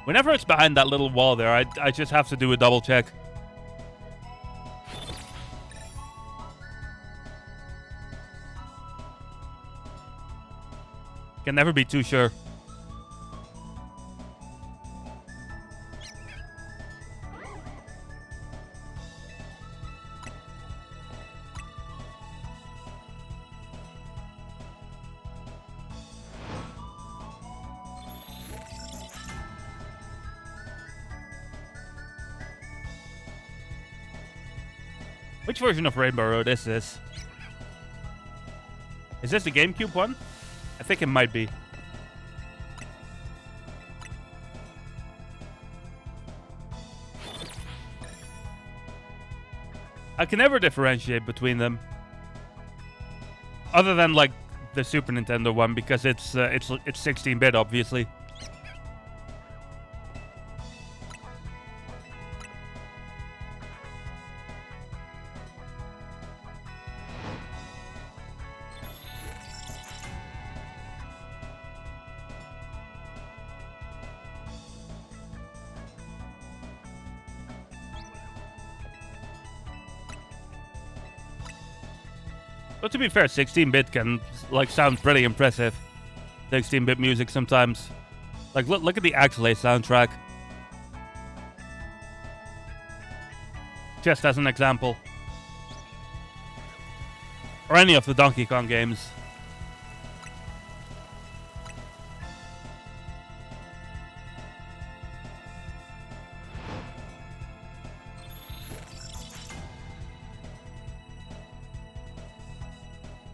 Whenever it's behind that little wall there, I just have to do a double check. Can never be too sure. Which version of Rainbow Road is this? Is this the GameCube one? I think it might be. I can never differentiate between them. Other than, like, the Super Nintendo one, because it's 16-bit, obviously. But to be fair, 16-bit can like sound pretty impressive. 16-bit music sometimes. Like look at the Axelay soundtrack. Just as an example. Or any of the Donkey Kong games.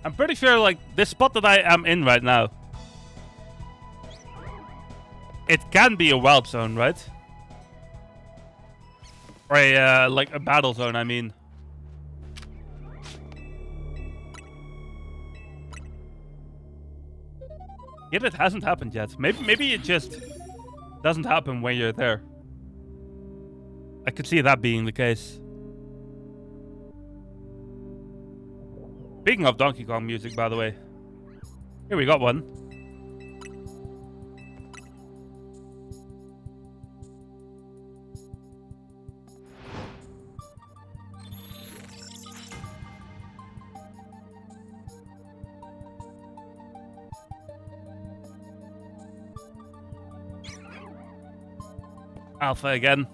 I'm pretty sure, like, this spot that I am in right now, it can be a wild zone, right? Or a, like, a battle zone, I mean. Yet it hasn't happened yet. Maybe it just doesn't happen when you're there. I could see that being the case. Speaking of Donkey Kong music, by the way. Here we got one. Alpha again.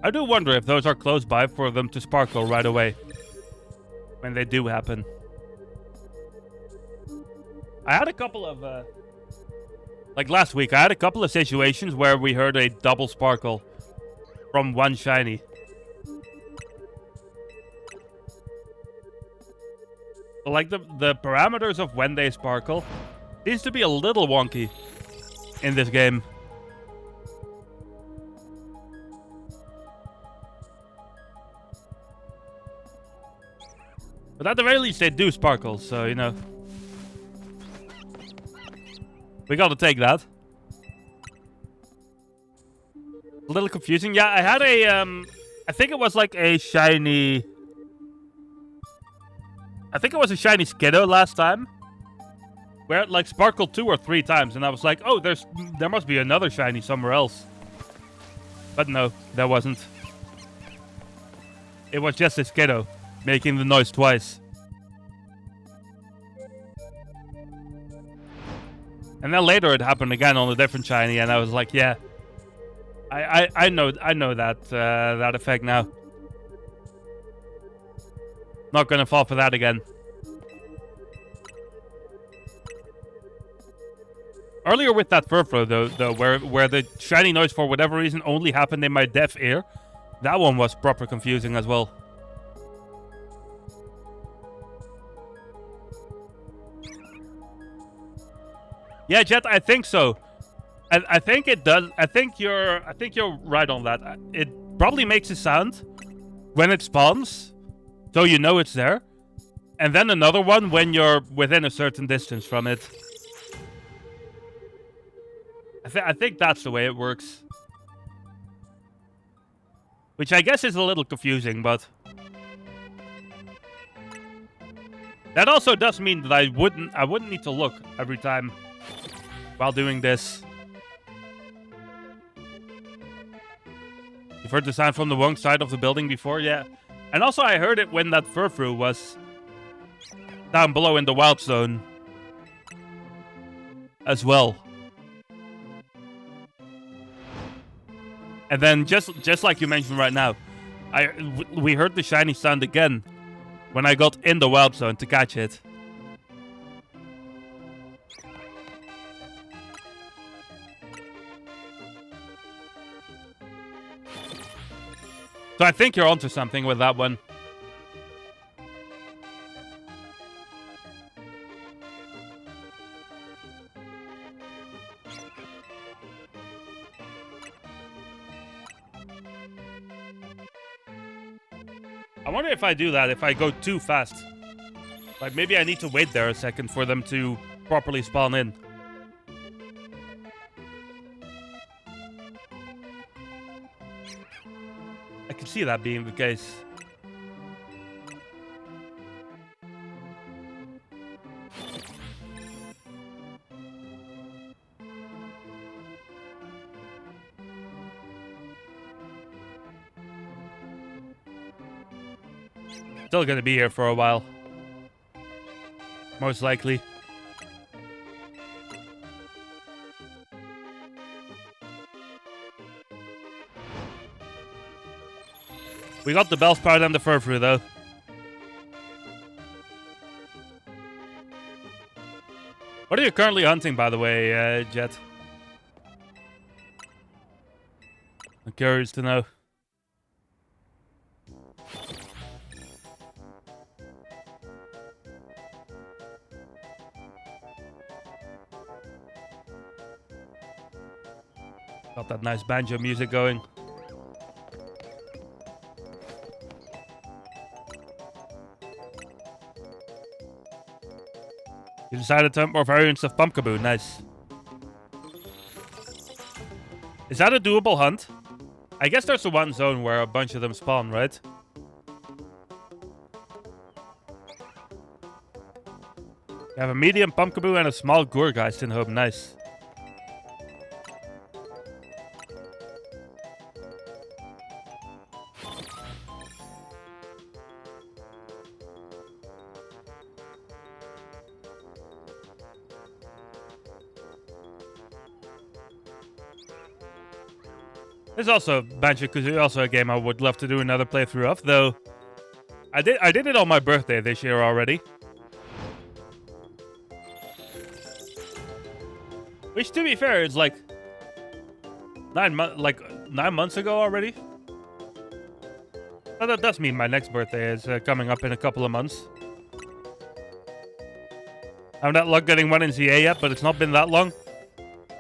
I do wonder if those are close by for them to sparkle right away. When they do happen. I had a couple of, like last week, I had a couple of situations where we heard a double sparkle from one shiny. But like the parameters of when they sparkle seems to be a little wonky in this game. But at the very least, they do sparkle, so, you know. We gotta take that. A little confusing. Yeah, I had a, I think it was like a shiny... I think it was a shiny Skiddo last time. Where it, like, sparkled 2 or 3 times, and I was like, oh, there must be another shiny somewhere else. But no, there wasn't. It was just a Skiddo. Making the noise twice. And then later it happened again on a different shiny, and I was like, yeah. I know that that effect now. Not gonna fall for that again. Earlier with that Furfro though, where the shiny noise for whatever reason only happened in my deaf ear, that one was proper confusing as well. Yeah, Jet, I think so. I think it does. I think you're right on that. It probably makes a sound when it spawns, so you know it's there, and then another one when you're within a certain distance from it. I think that's the way it works. Which I guess is a little confusing, but that also does mean that I wouldn't need to look every time while doing this. You've heard the sound from the wrong side of the building before? Yeah. And also I heard it when that Furfru was down below in the wild zone as well. And then just like you mentioned right now, we heard the shiny sound again when I got in the wild zone to catch it. So I think you're onto something with that one. I wonder if I do that, if I go too fast. Like, maybe I need to wait there a second for them to properly spawn in. I can see that being the case. Still gonna be here for a while. Most likely. We got the Bellsprout and the Furfrou, though. What are you currently hunting, by the way, Jet? I'm curious to know. Got that nice banjo music going. You decided to hunt more variants of Pumpkaboo. Nice. Is that a doable hunt? I guess there's the one zone where a bunch of them spawn, right? You have a medium Pumpkaboo and a small Gourgeist in home. Nice. There's also Banjo-Kazooie, also a game I would love to do another playthrough of, though I did it on my birthday this year already. Which, to be fair, is like 9 months ago already. But that does mean my next birthday is coming up in a couple of months. I'm not luck getting one in ZA yet, but it's not been that long.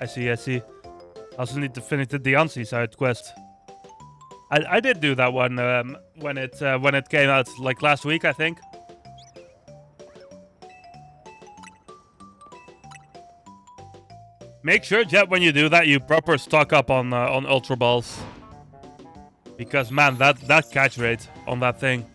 I see. I also need to finish the Deancey side quest. I did do that one when it came out, like last week, I think. Make sure, Jet, when you do that, you proper stock up on Ultra Balls, because man, that catch rate on that thing.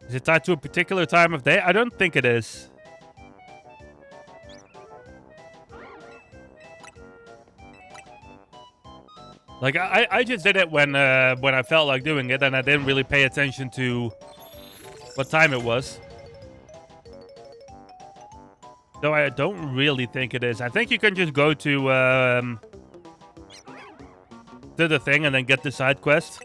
Is it tied to a particular time of day? I don't think it is. Like, I just did it when I felt like doing it, and I didn't really pay attention to what time it was. So I don't really think it is. I think you can just go to the thing and then get the side quest.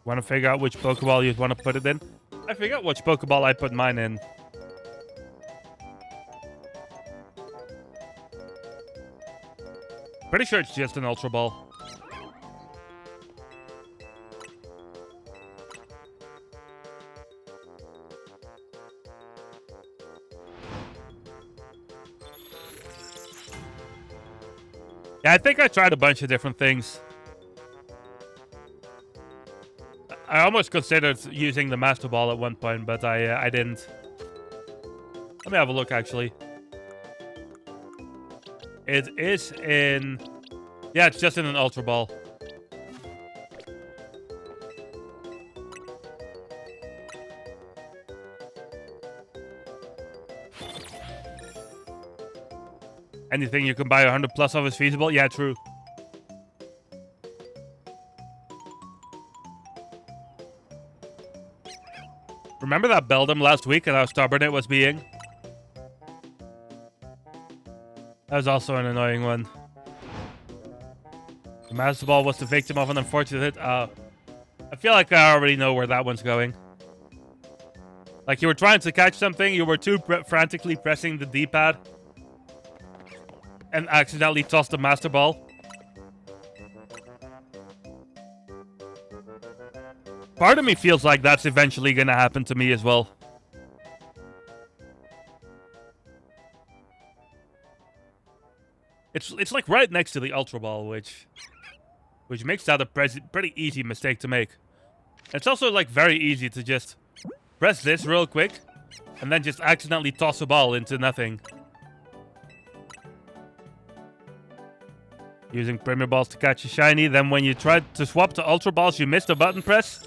Want to figure out which Pokeball you'd want to put it in? I forget which Pokeball I put mine in. Pretty sure it's just an Ultra Ball. Yeah, I think I tried a bunch of different things. I almost considered using the Master Ball at one point, but I didn't. Let me have a look, actually. It is in... Yeah, it's just in an Ultra Ball. Anything you can buy 100 plus of is feasible? Yeah, true. Remember that Beldum last week and how stubborn it was being? That was also an annoying one. The Master Ball was the victim of an unfortunate hit. I feel like I already know where that one's going. Like, you were trying to catch something, you were too frantically pressing the D-pad and accidentally tossed the Master Ball. Part of me feels like that's eventually gonna happen to me as well. It's like right next to the Ultra Ball, which makes that a pretty easy mistake to make. It's also like very easy to just press this real quick and then just accidentally toss a ball into nothing. Using Premier Balls to catch a shiny. Then when you try to swap to Ultra Balls, you missed a button press.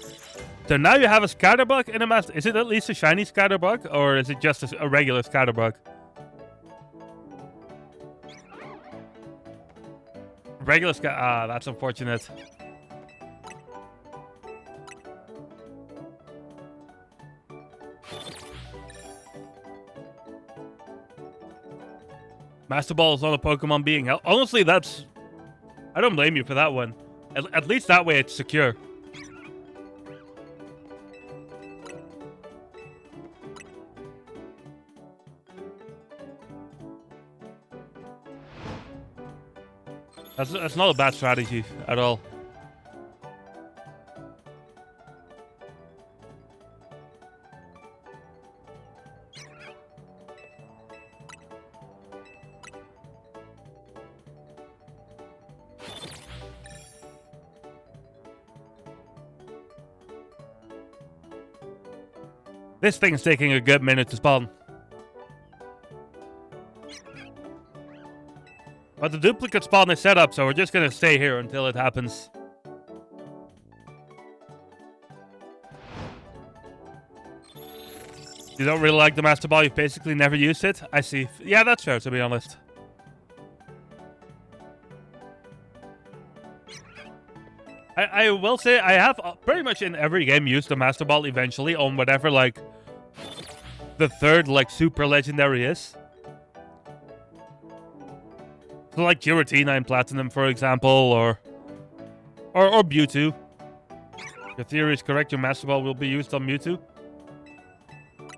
So now you have a Scatterbug in a master. Is it at least a shiny Scatterbug? Or is it just a regular Scatterbug? Regular that's unfortunate. Master Ball is not a Pokemon being held. Honestly, that's... I don't blame you for that one. At least that way it's secure. That's not a bad strategy at all. This thing's taking a good minute to spawn. But the duplicate spawn is set up, so we're just gonna stay here until it happens. You don't really like the Master Ball, you've basically never used it? I see. Yeah, that's fair, to be honest. I will say I have pretty much in every game used the Master Ball eventually on whatever, like, the third, like, super legendary is. So, like, Giratina in Platinum, for example, or Mewtwo. Your theory is correct, your Master Ball will be used on Mewtwo.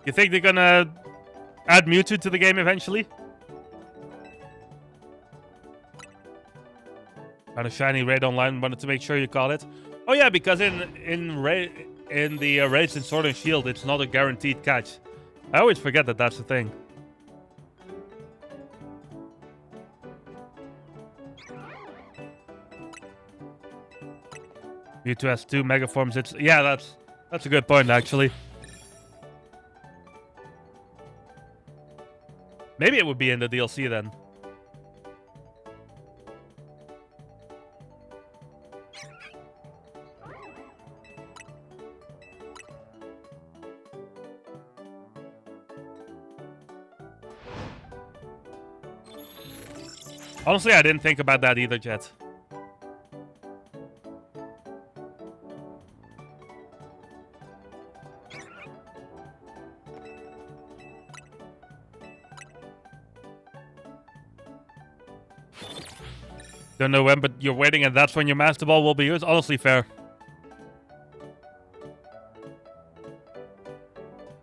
You think they're gonna add Mewtwo to the game eventually? Found a shiny raid online, wanted to make sure you caught it. Oh yeah, because in the raids in Sword and Shield, it's not a guaranteed catch. I always forget that that's the thing. Mewtwo has 2 Mega Forms. Yeah, that's a good point actually. Maybe it would be in the DLC then. Honestly, I didn't think about that either, Jet. Don't know when, but you're waiting and that's when your Master Ball will be used. Honestly, fair.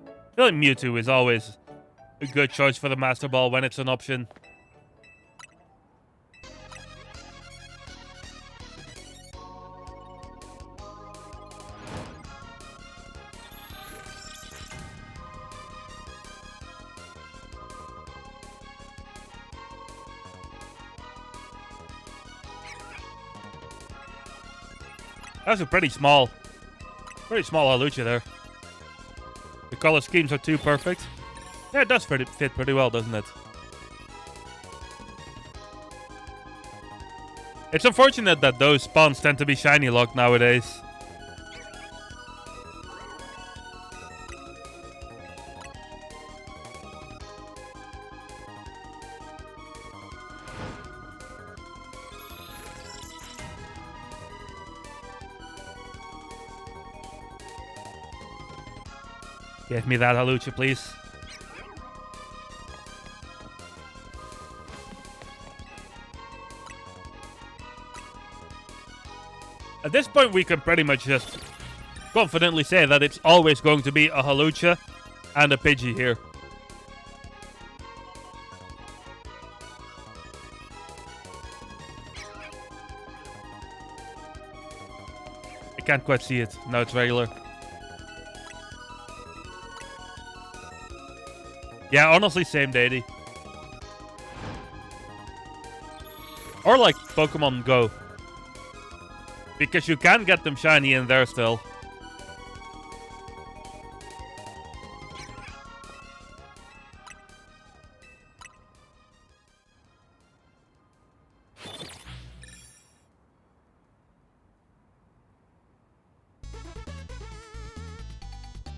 I feel like Mewtwo is always a good choice for the Master Ball when it's an option. That's a pretty small Hawlucha there. The color schemes are too perfect. Yeah, it does fit pretty well, doesn't it? It's unfortunate that those spawns tend to be shiny locked nowadays. Give me that Hawlucha, please. At this point, we can pretty much just confidently say that it's always going to be a Hawlucha and a Pidgey here. I can't quite see it. No, it's regular. Yeah, honestly, same deity. Or like Pokemon Go. Because you can get them shiny in there still.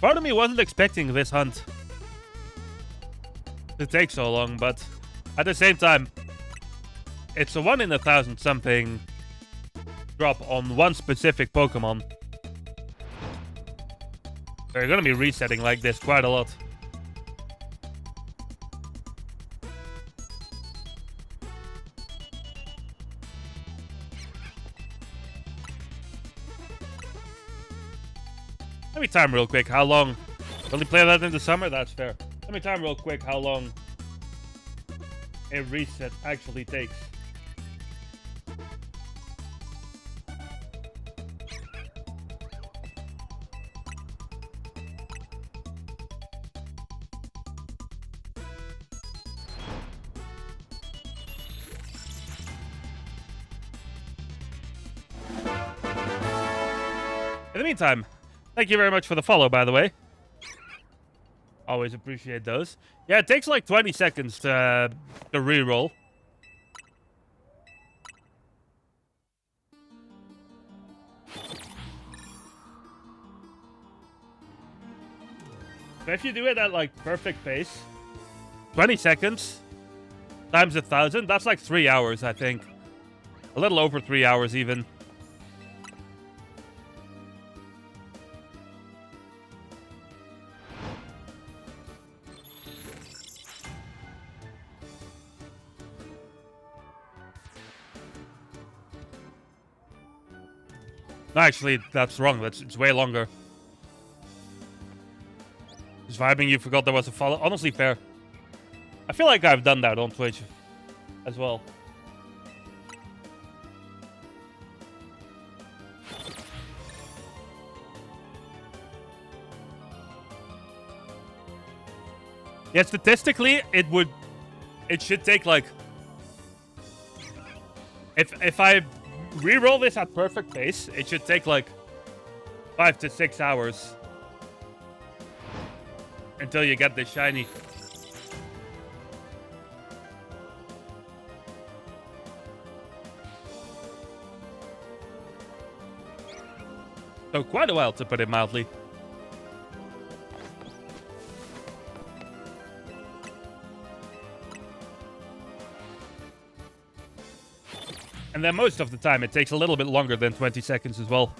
Part of me wasn't expecting this hunt to take so long, but at the same time, it's a 1 in 1,000 something drop on one specific Pokemon. They're gonna be resetting like this quite a lot. Let me time real quick how long. Will he play that in the summer? That's fair. Let me time real quick how long a reset actually takes. In the meantime, thank you very much for the follow, by the way. Always appreciate those. Yeah, it takes like 20 seconds to reroll. So if you do it at like perfect pace, 20 seconds times 1,000, that's like 3 hours, I think. A little over 3 hours even. No, actually, that's wrong. It's way longer. Just vibing, you forgot there was a follow. Honestly, fair. I feel like I've done that on Twitch as well. Yeah, statistically, it should take like, if I reroll this at perfect pace, it should take like 5 to 6 hours until you get this shiny. So quite a while, to put it mildly. And then most of the time, it takes a little bit longer than 20 seconds as well.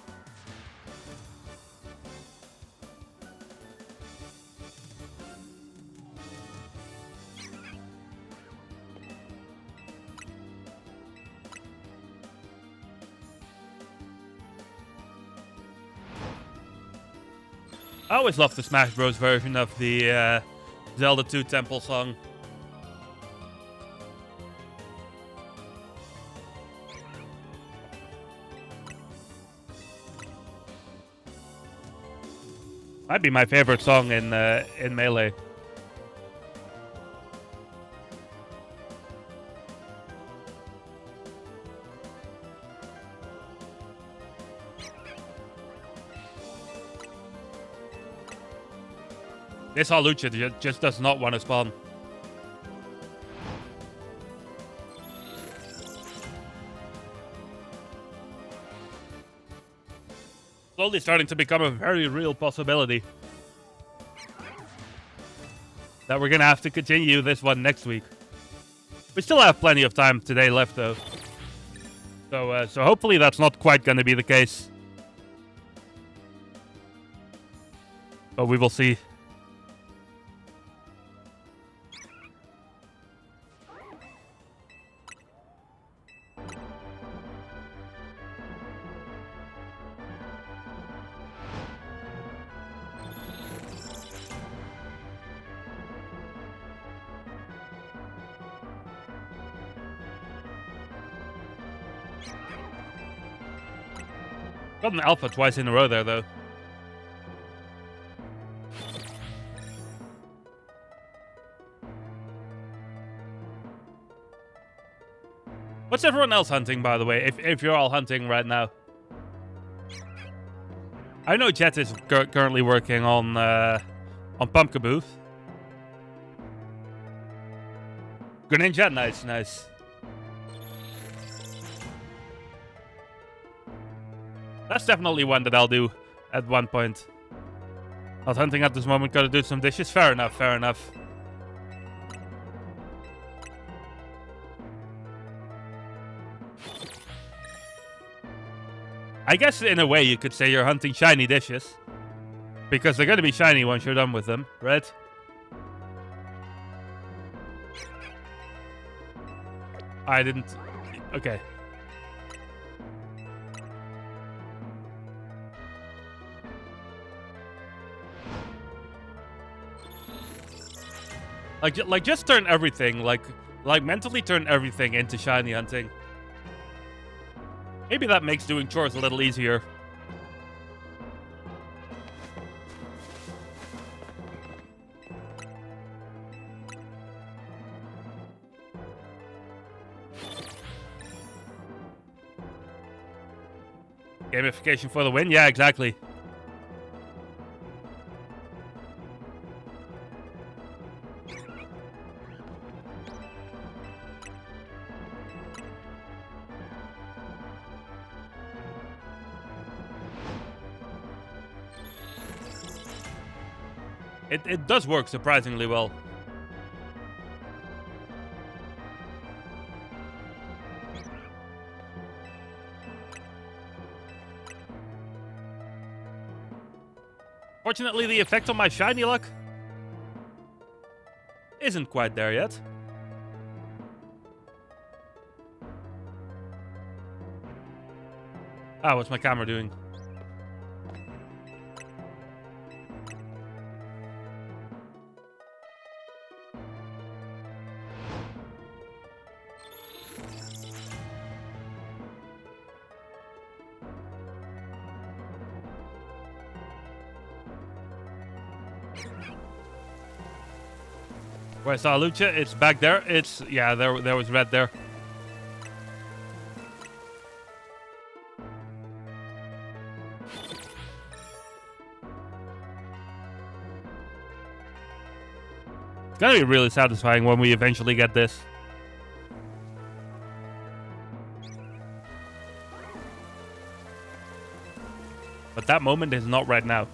I always loved the Smash Bros. Version of the Zelda 2 Temple song. Might be my favorite song in Melee. This Hawlucha just does not want to spawn. Slowly starting to become a very real possibility that we're gonna have to continue this one next week. We still have plenty of time today left, though. So hopefully that's not quite gonna be the case. But we will see. Got an alpha twice in a row there, though. What's everyone else hunting, by the way, if you're all hunting right now? I know Jet is currently working on Pumpkaboo. Greninja, nice. That's definitely one that I'll do at one point. Not hunting at this moment, gotta do some dishes. Fair enough, fair enough. I guess in a way you could say you're hunting shiny dishes. Because they're gonna be shiny once you're done with them, right? I didn't... Okay. Like just turn everything, like mentally turn everything into shiny hunting. Maybe that makes doing chores a little easier. Gamification for the win? Yeah, exactly. It does work surprisingly well. Fortunately, the effect on my shiny luck isn't quite there yet. Ah, what's my camera doing? Where's our Lucha? It's back there. It's... Yeah, there was red there. It's gonna be really satisfying when we eventually get this. But that moment is not right now.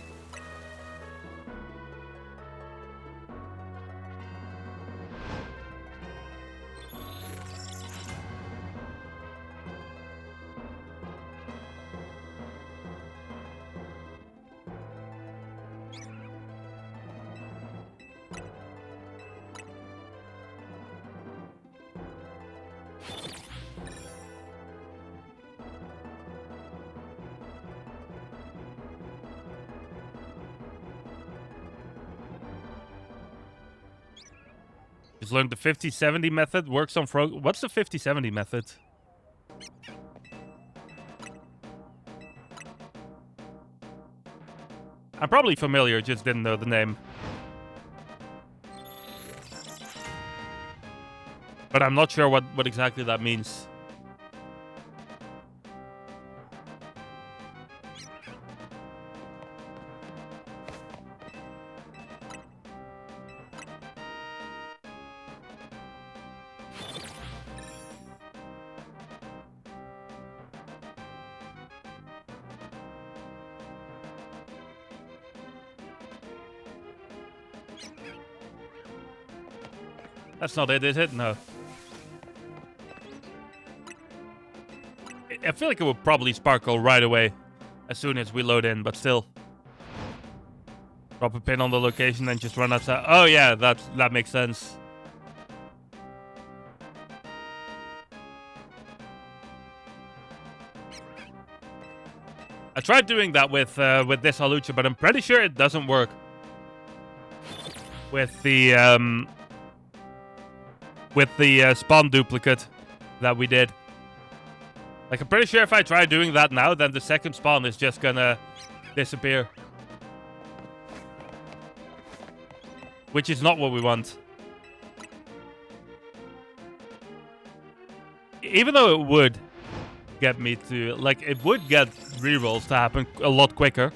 Just learned the 50-70 method. Works on frog. What's the 50-70 method? I'm probably familiar, just didn't know the name. But I'm not sure what exactly that means. That's not it, is it? No. I feel like it would probably sparkle right away as soon as we load in, but still. Drop a pin on the location and just run outside. Oh yeah, that makes sense. I tried doing that with this Halucha, but I'm pretty sure it doesn't work. With the spawn duplicate that we did. Like, I'm pretty sure if I try doing that now, then the second spawn is just gonna disappear. Which is not what we want. Even though it would get me to... Like, it would get rerolls to happen a lot quicker.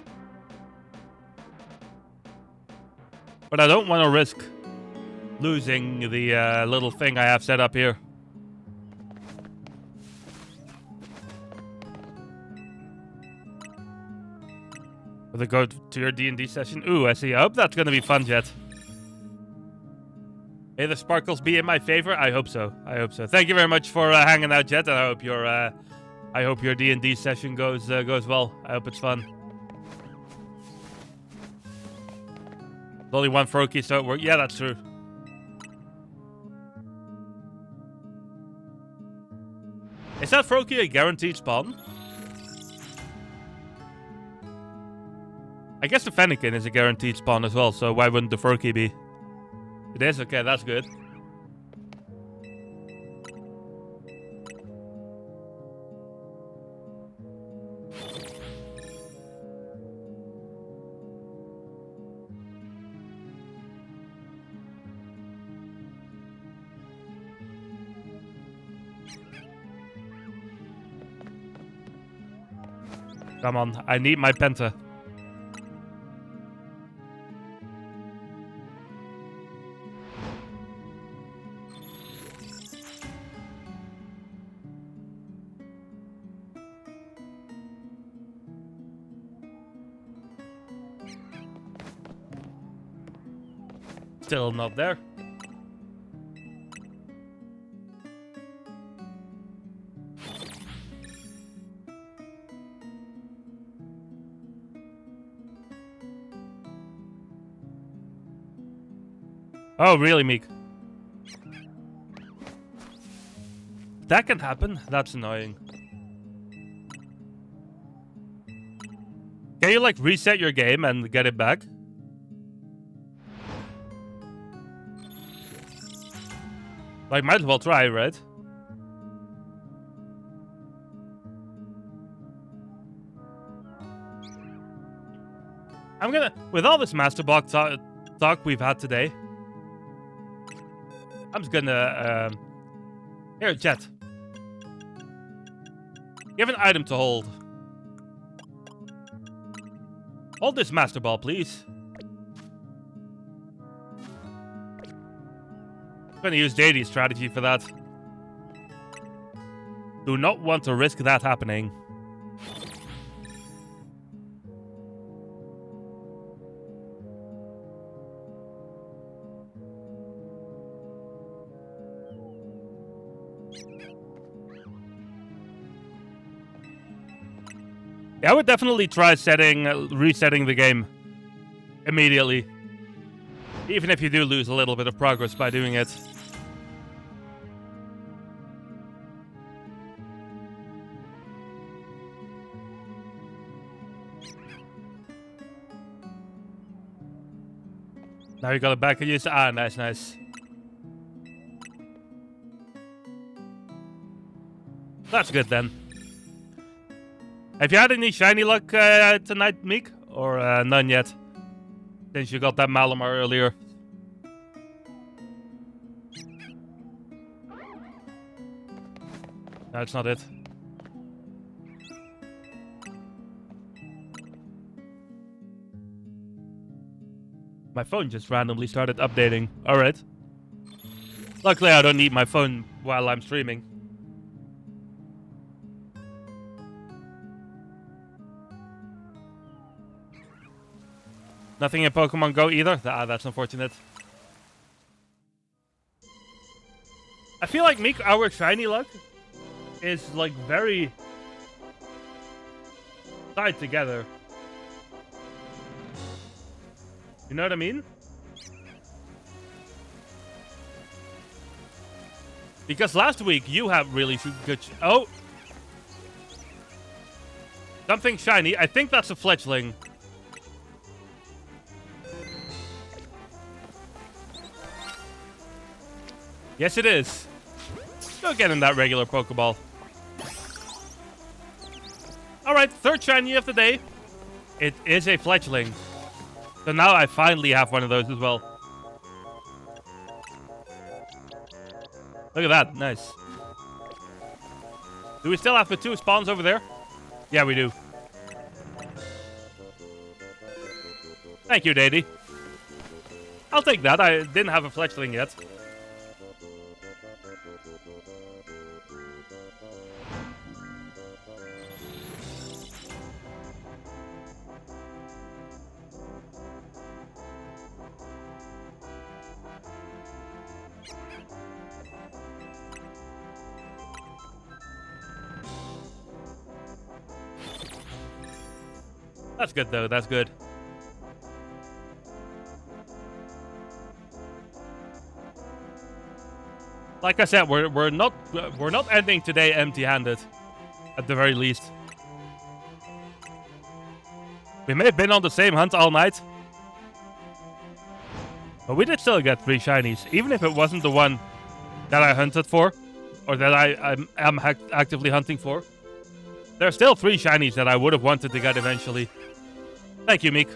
But I don't want to risk losing the little thing I have set up here. Will they go to your D&D session? Ooh, I see. I hope that's gonna be fun, Jet. May the sparkles be in my favor. I hope so. I hope so. Thank you very much for hanging out, Jet. And I hope your D&D session goes well. I hope it's fun. There's only one Froakie, so it works. Yeah, that's true. Is that Froakie a guaranteed spawn? I guess the Fennekin is a guaranteed spawn as well, so why wouldn't the Froakie be? It is? Okay, that's good. Come on, I need my Penta. Still not there. Oh, really, Meek? That can happen. That's annoying. Can you, like, reset your game and get it back? Like, might as well try, right? I'm gonna... With all this Master Block talk we've had today... I'm just gonna, Here, Jet. You have an item to hold. Hold this Master Ball, please. I'm gonna use JD's strategy for that. Do not want to risk that happening. Yeah, I would definitely try resetting the game immediately. Even if you do lose a little bit of progress by doing it. Now you got it back and use... Ah, nice, nice. That's good then. Have you had any shiny luck tonight, Meek? Or none yet? Since you got that Malamar earlier. That's not it. My phone just randomly started updating. Alright. Luckily I don't need my phone while I'm streaming. Nothing in Pokemon Go either? Ah, that's unfortunate. I feel like Meek, our shiny luck is like very tied together. You know what I mean? Because last week you have really good... Oh! Something shiny. I think that's a fledgling. Yes, it is. Go get in that regular Pokeball. Alright, third shiny of the day. It is a fledgling. So now I finally have one of those as well. Look at that. Nice. Do we still have the 2 spawns over there? Yeah, we do. Thank you, Daddy. I'll take that. I didn't have a fledgling yet. That's good though. That's good. Like I said, we're not ending today empty-handed, at the very least. We may have been on the same hunt all night, but we did still get 3 shinies, even if it wasn't the one that I hunted for, or that I am actively hunting for. There are still 3 shinies that I would have wanted to get eventually. Thank you, Meek.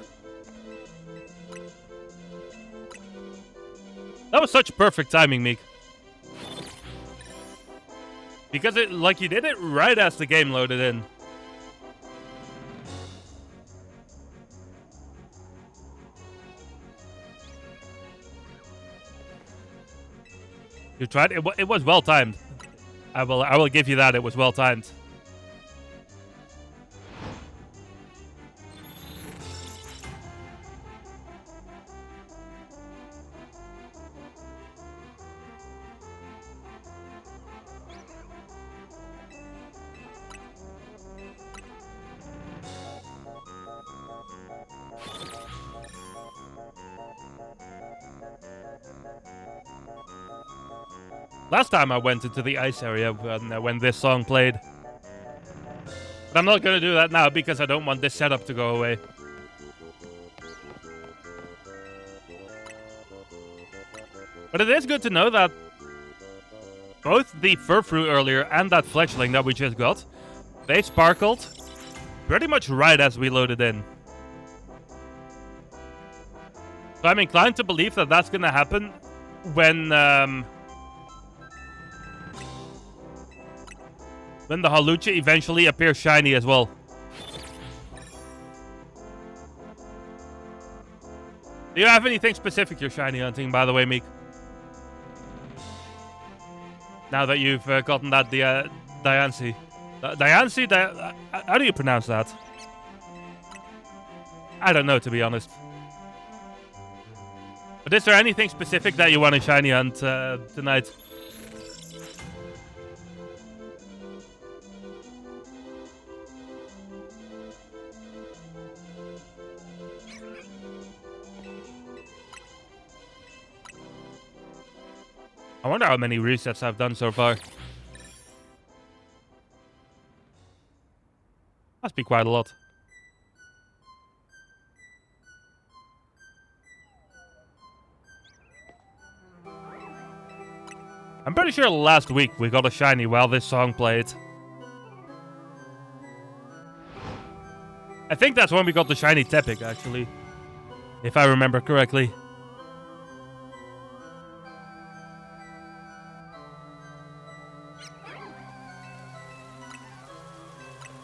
That was such perfect timing, Meek. Because you did it right as the game loaded in. You tried. It was well timed. I will give you that. It was well timed. Last time I went into the ice area when this song played. But I'm not going to do that now because I don't want this setup to go away. But it is good to know that both the Furfrou earlier and that fledgling that we just got, they sparkled pretty much right as we loaded in. So I'm inclined to believe that that's going to happen when the Halucha eventually appears shiny as well. Do you have anything specific you're shiny hunting, by the way, Meek? Now that you've gotten that Diancie. Diancie? How do you pronounce that? I don't know, to be honest. But is there anything specific that you want to shiny hunt tonight? I wonder how many resets I've done so far. Must be quite a lot. I'm pretty sure last week we got a shiny while this song played. I think that's when we got the shiny Tepig, actually. If I remember correctly.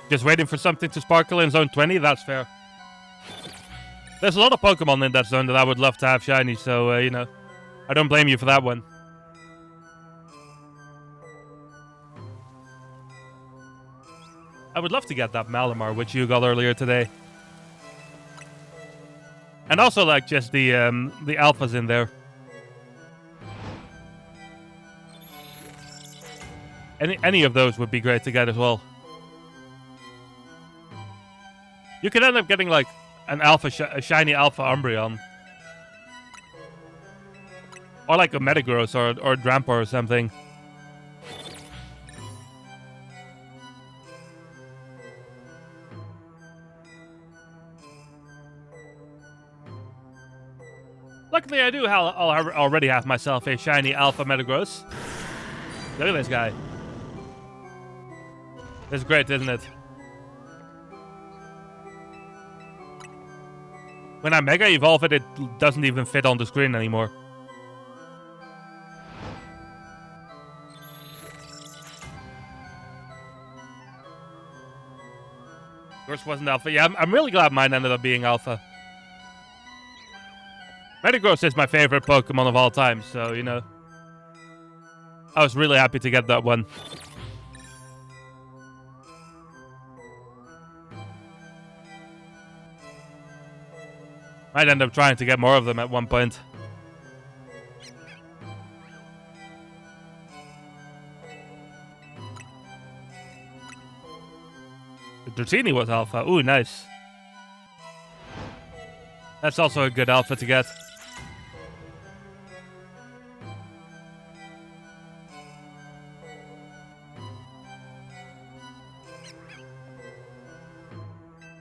Just waiting for something to sparkle in Zone 20, that's fair. There's a lot of Pokemon in that zone that I would love to have shiny, so, you know, I don't blame you for that one. I would love to get that Malamar, which you got earlier today. And also, like, just the alphas in there. Any of those would be great to get as well. You could end up getting, like, a shiny alpha Umbreon. Or, like, a Metagross or a Drampa or something. Luckily, I do already have myself a shiny alpha Metagross. Look at this guy. It's great, isn't it? When I Mega Evolve it, it doesn't even fit on the screen anymore. Yours wasn't alpha. Yeah, I'm really glad mine ended up being alpha. Metagross is my favorite Pokemon of all time, so, you know. I was really happy to get that one. Might end up trying to get more of them at one point. The Dratini was alpha. Ooh, nice. That's also a good alpha to get.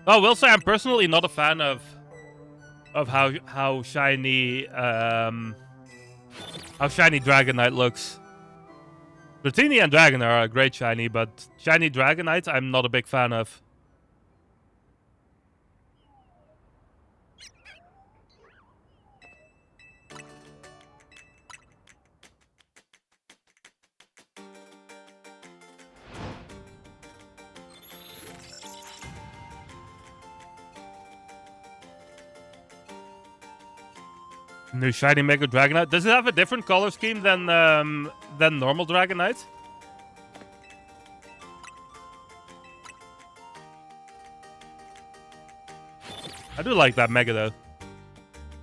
Oh, I will say I'm personally not a fan of how shiny Dragonite looks. Dratini and Dragon are a great shiny, but shiny Dragonite I'm not a big fan of. New shiny Mega Dragonite. Does it have a different color scheme than normal Dragonite? I do like that Mega though.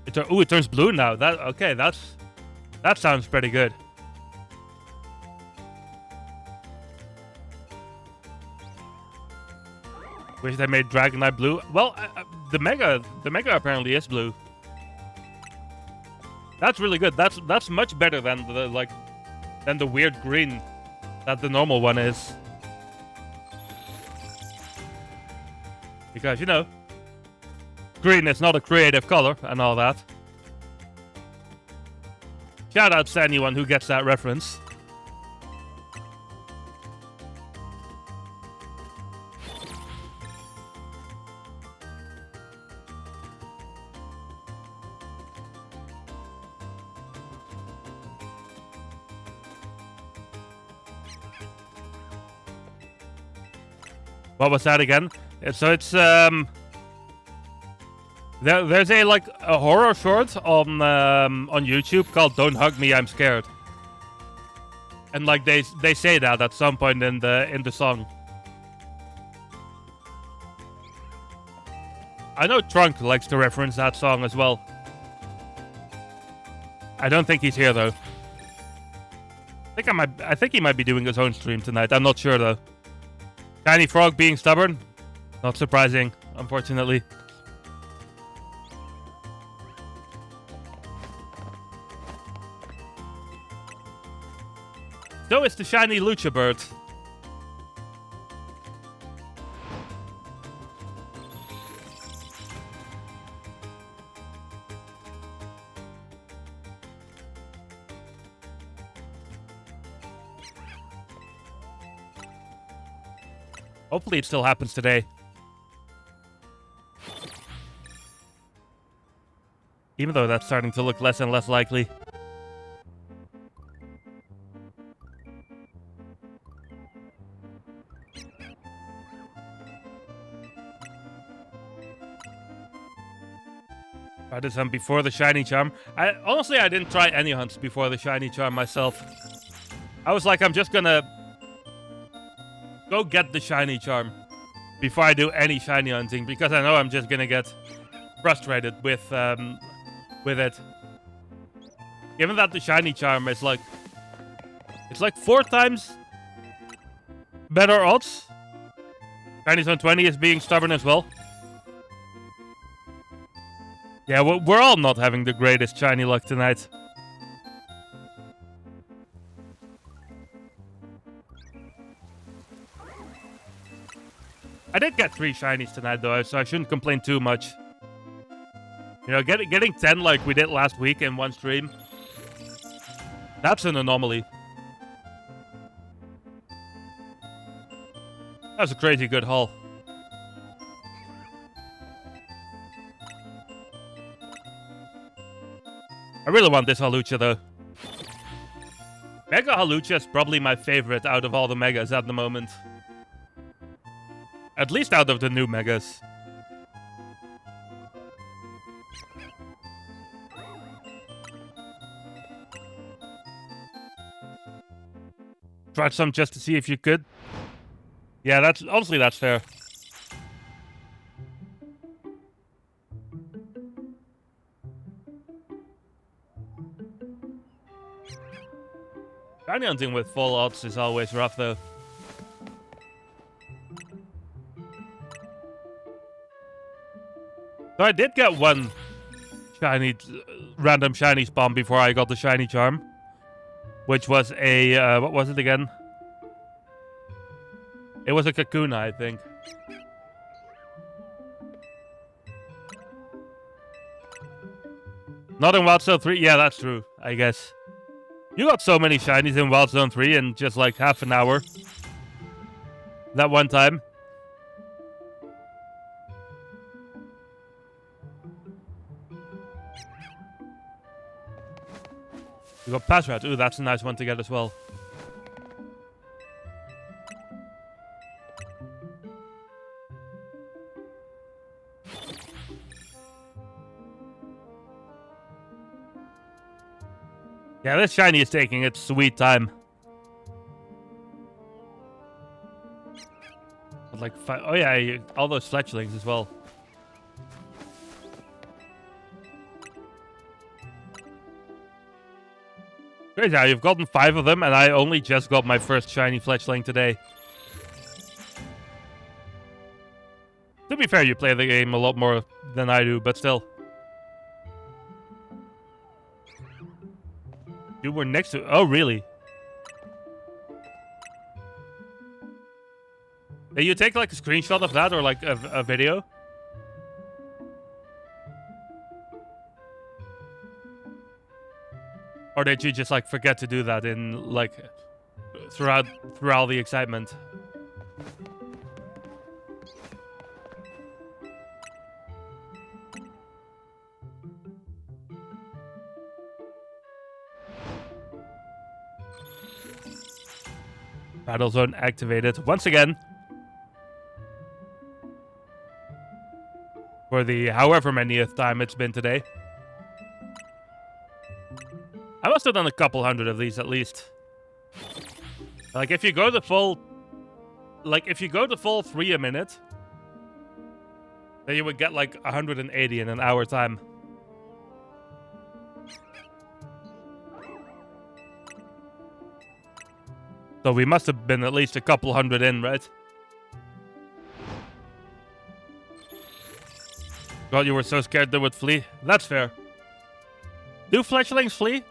It turns blue now. That sounds pretty good. Wish they made Dragonite blue. Well, the Mega apparently is blue. That's really good. That's much better than the weird green that the normal one is. Because, you know, green is not a creative color and all that. Shout out to anyone who gets that reference. What was that again? So it's there's a horror short on YouTube called "Don't Hug Me, I'm Scared," and like they say that at some point in the song. I know Trunk likes to reference that song as well. I don't think he's here though. I think he might be doing his own stream tonight. I'm not sure though. Tiny Frog being stubborn? Not surprising, unfortunately. So is the shiny Lucha Bird. Hopefully it still happens today. Even though that's starting to look less and less likely. I did some before the shiny charm. Honestly, I didn't try any hunts before the shiny charm myself. I was like, I'm just gonna go get the shiny charm before I do any shiny hunting, because I know I'm just gonna get frustrated with it. Given that the shiny charm is like, it's like 4 times better odds. Shiny Zone 20 is being stubborn as well. Yeah, we're all not having the greatest shiny luck tonight. I did get 3 shinies tonight though, so I shouldn't complain too much. You know, getting 10 like we did last week in one stream, that's an anomaly. That was a crazy good haul. I really want this Halucha though. Mega Halucha is probably my favorite out of all the megas at the moment. At least out of the new megas. Tried some just to see if you could. Yeah, that's fair. Shiny hunting with full odds is always rough though. So I did get one shiny, random shiny spawn before I got the shiny charm. Which was a, what was it again? It was a Kakuna, I think. Not in Wild Zone 3? Yeah, that's true, I guess. You got so many shinies in Wild Zone 3 in just like half an hour. That one time. You got Pass Rat. Ooh, that's a nice one to get as well. Yeah, this shiny is taking its sweet time. But like, oh yeah, all those fletchlings as well. Crazy how you've gotten 5 of them, and I only just got my first shiny fletchling today. To be fair, you play the game a lot more than I do, but still. You were next to... Oh, really? Did you take like a screenshot of that or like a video? Or did you just like forget to do that in like throughout the excitement? Battle zone activated once again. For the however manyth time it's been today. I must have done a couple hundred of these at least. Like if you go the full... Like if you go the full 3 a minute, then you would get like 180 in an hour time. So we must have been at least a couple hundred in, right? God, you were so scared they would flee. That's fair. Do fletchlings flee?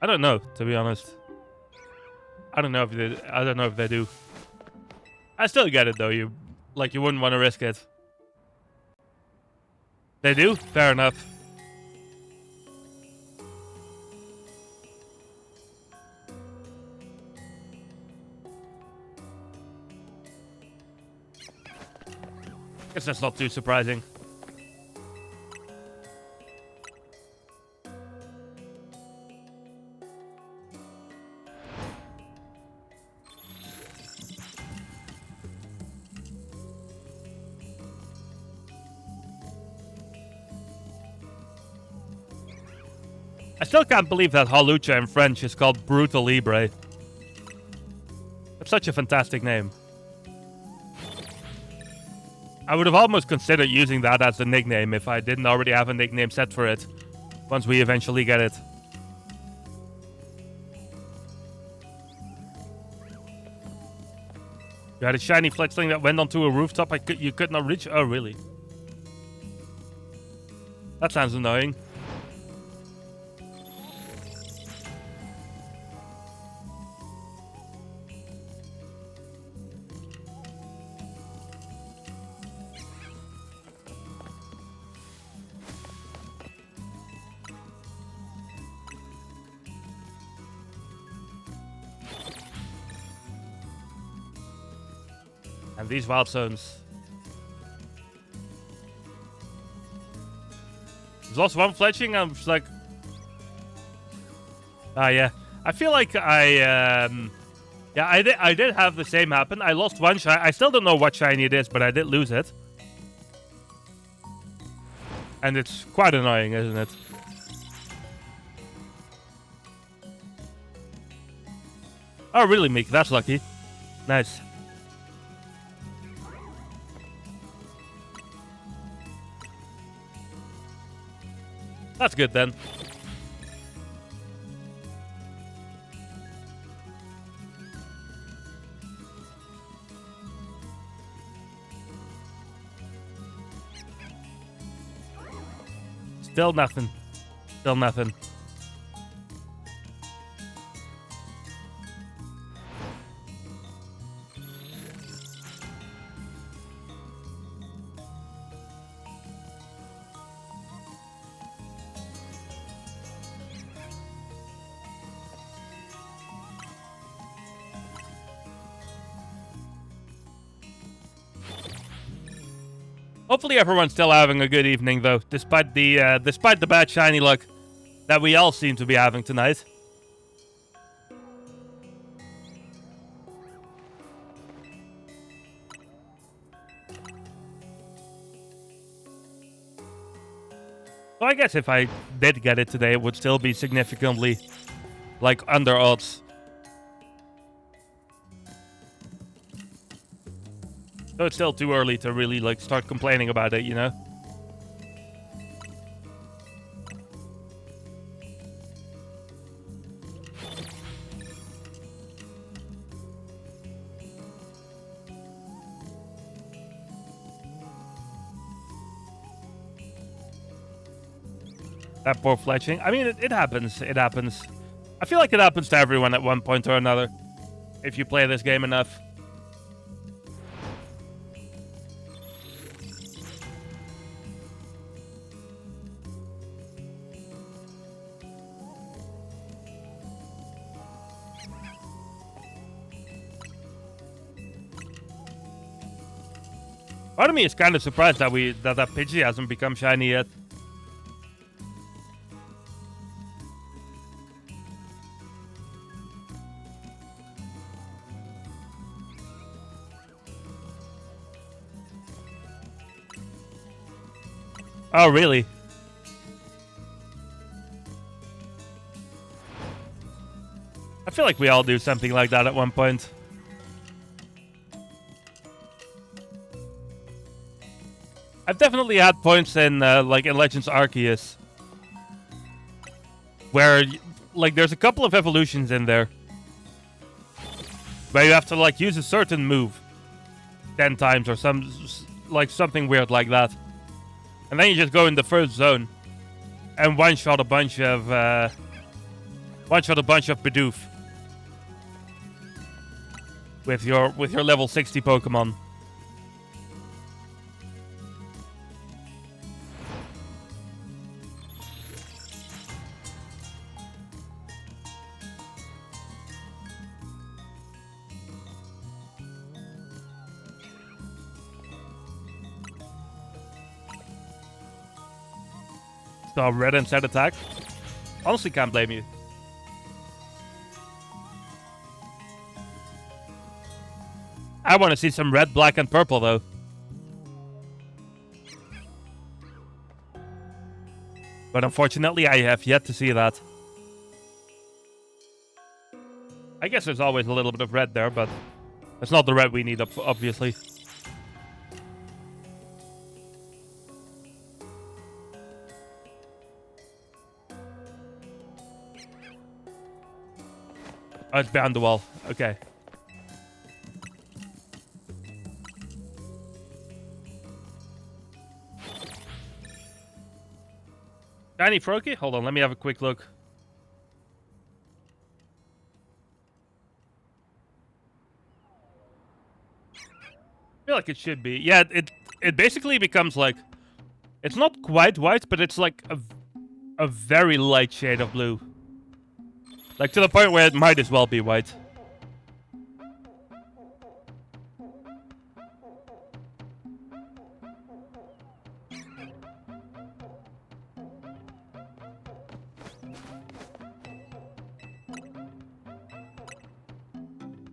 I don't know, to be honest. I don't know if they do. I still get it though. You wouldn't want to risk it. They do? Fair enough. Guess that's not too surprising. I still can't believe that Halucha in French is called Brutal Libre. That's such a fantastic name. I would have almost considered using that as a nickname if I didn't already have a nickname set for it. Once we eventually get it. You had a shiny fletchling that went onto a rooftop you could not reach? Oh, really? That sounds annoying. And these wild zones. There's also one fletching. I'm just like, yeah. I feel like yeah, I did have the same happen. I lost one shiny. I still don't know what shiny it is, but I did lose it. And it's quite annoying, isn't it? Oh, really, Meek? That's lucky. Nice. That's good then. Still nothing. Still nothing. Hopefully everyone's still having a good evening, though, despite the bad shiny luck that we all seem to be having tonight. So I guess if I did get it today, it would still be significantly, like, under odds. So it's still too early to really, like, start complaining about it, you know? That poor fletching. I mean, it happens. It happens. I feel like it happens to everyone at one point or another. If you play this game enough. Part of me is kind of surprised that that Pidgey hasn't become shiny yet. Oh, really? I feel like we all do something like that at one point. I've definitely had points in, like, in Legends Arceus, where, like, there's a couple of evolutions in there, where you have to, like, use a certain move 10 times or something weird like that. And then you just go in the first zone and one-shot a bunch of Bidoof with your level 60 Pokemon. So red and set attack. Honestly, can't blame you. I want to see some red, black, and purple, though. But unfortunately, I have yet to see that. I guess there's always a little bit of red there, but it's not the red we need, obviously. Oh, it's behind the wall. Okay. Shiny Froakie? Hold on, let me have a quick look. I feel like it should be. Yeah, it basically becomes like... It's not quite white, but it's like a very light shade of blue. Like, to the point where it might as well be white.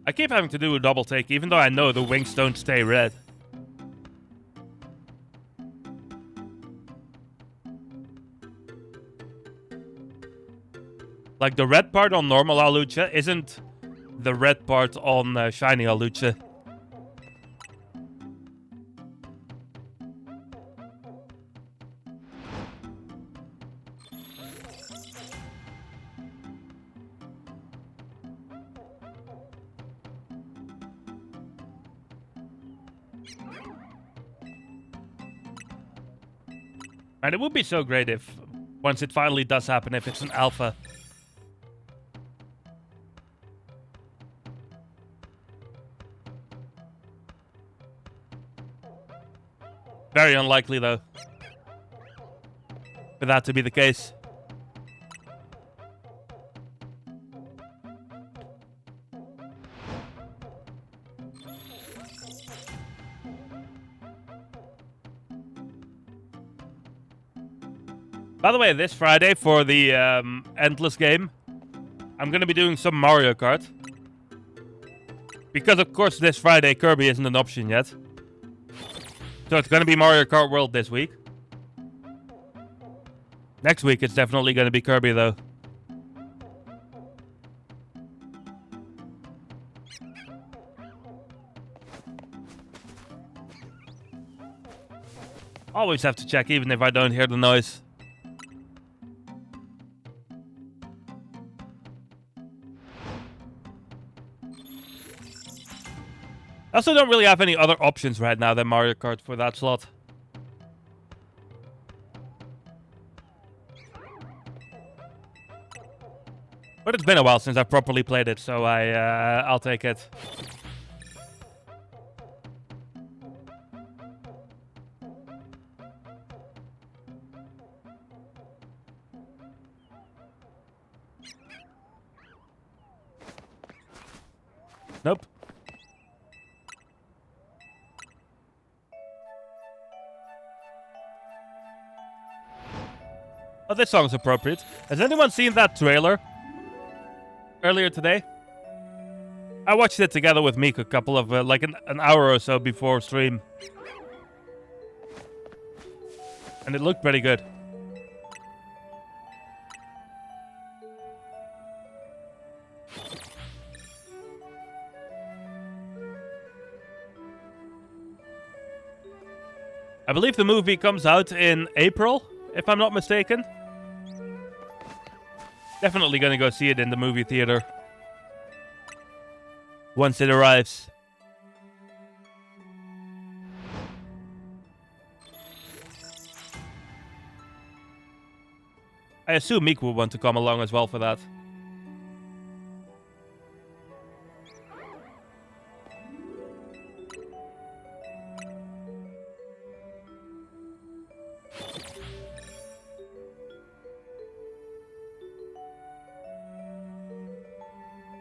I keep having to do a double take, even though I know the wings don't stay red. Like, the red part on normal Alucha isn't the red part on shiny Alucha. And it would be so great if Once it finally does happen, if it's an alpha. Very unlikely, though, for that to be the case. By the way, this Friday for the Endless game, I'm going to be doing some Mario Kart. Because, of course, this Friday Kirby isn't an option yet. So it's going to be Mario Kart World this week. Next week it's definitely going to be Kirby, though. Always have to check, even if I don't hear the noise. I also don't really have any other options right now than Mario Kart for that slot. But it's been a while since I've properly played it, so I'll take it. Nope. Oh, this song's appropriate. Has anyone seen that trailer earlier today? I watched it together with Meek a couple of, like an hour or so before stream. And it looked pretty good. I believe the movie comes out in April, if I'm not mistaken. Definitely gonna go see it in the movie theater once it arrives. I assume Meek will want to come along as well for that.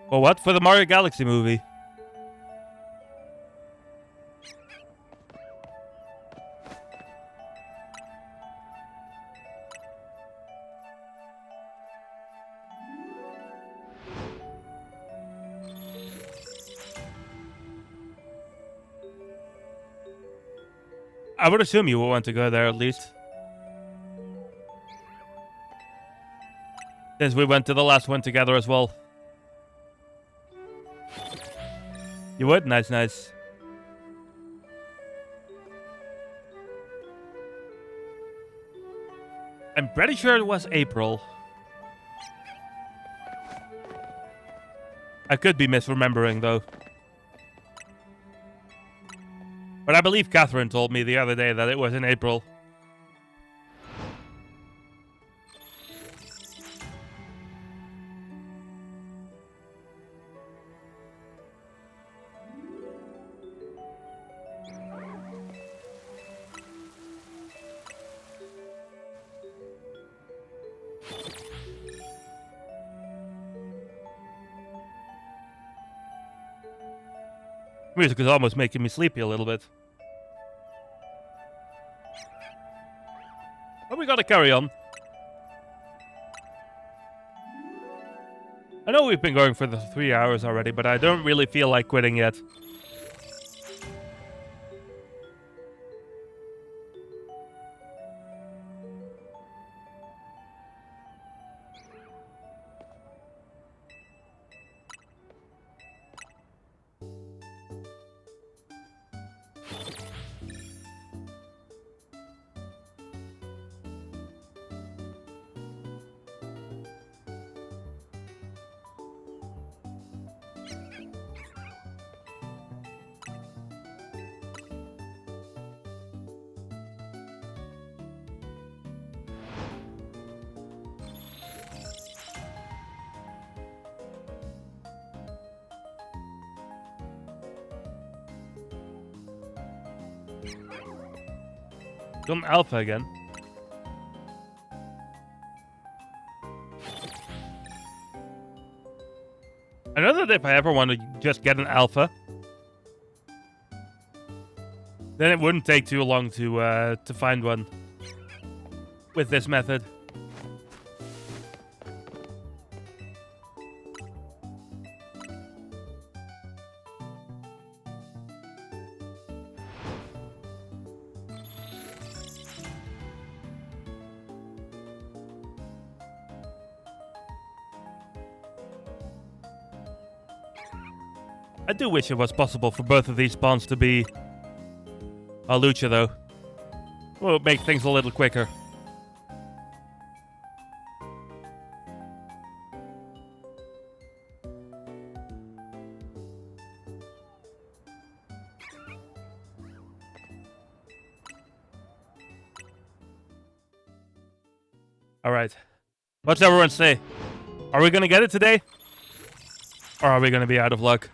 For what? For the Mario Galaxy movie? I would assume you will want to go there at least. Since we went to the last one together as well. You would? Nice, nice. I'm pretty sure it was April. I could be misremembering, though. But I believe Catherine told me the other day that it was in April. Music is almost making me sleepy a little bit. But we gotta carry on. I know we've been going for the 3 hours already, but I don't really feel like quitting yet. Gone alpha again. I know that if I ever want to just get an alpha, then it wouldn't take too long to find one with this method. I do wish it was possible for both of these spawns to be a lucha, though. Well, it would make things a little quicker. Alright. What's everyone say? Are we gonna get it today? Or are we gonna be out of luck?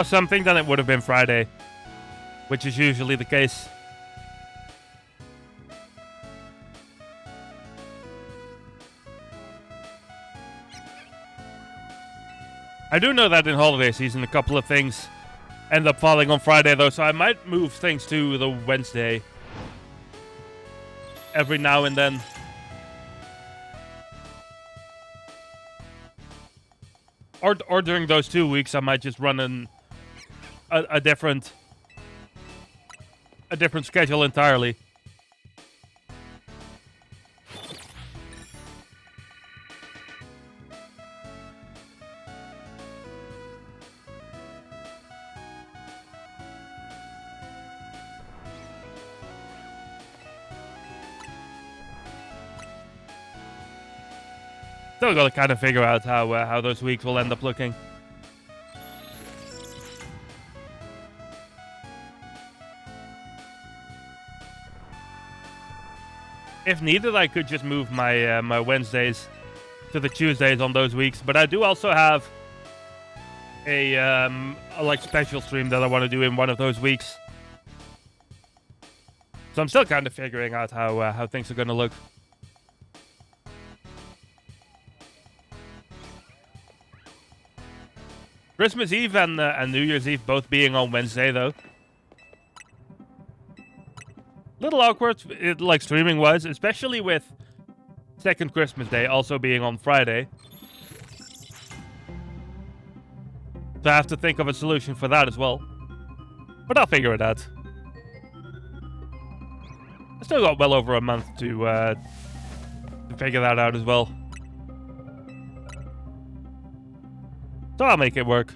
Something, then it would have been Friday, which is usually the case. I do know that in holiday season, a couple of things end up falling on Friday, though, so I might move things to the Wednesday every now and then. Or during those 2 weeks, I might just run a different schedule entirely. Still gotta kind of figure out how those weeks will end up looking. If needed, I could just move my my Wednesdays to the Tuesdays on those weeks, but I do also have a like special stream that I want to do in one of those weeks. So I'm still kind of figuring out how things are gonna look. Christmas Eve and New Year's Eve both being on Wednesday, though. Little awkward, like streaming was, especially with second Christmas Day also being on Friday. So I have to think of a solution for that as well. But I'll figure it out. I still got well over a month to figure that out as well. So I'll make it work.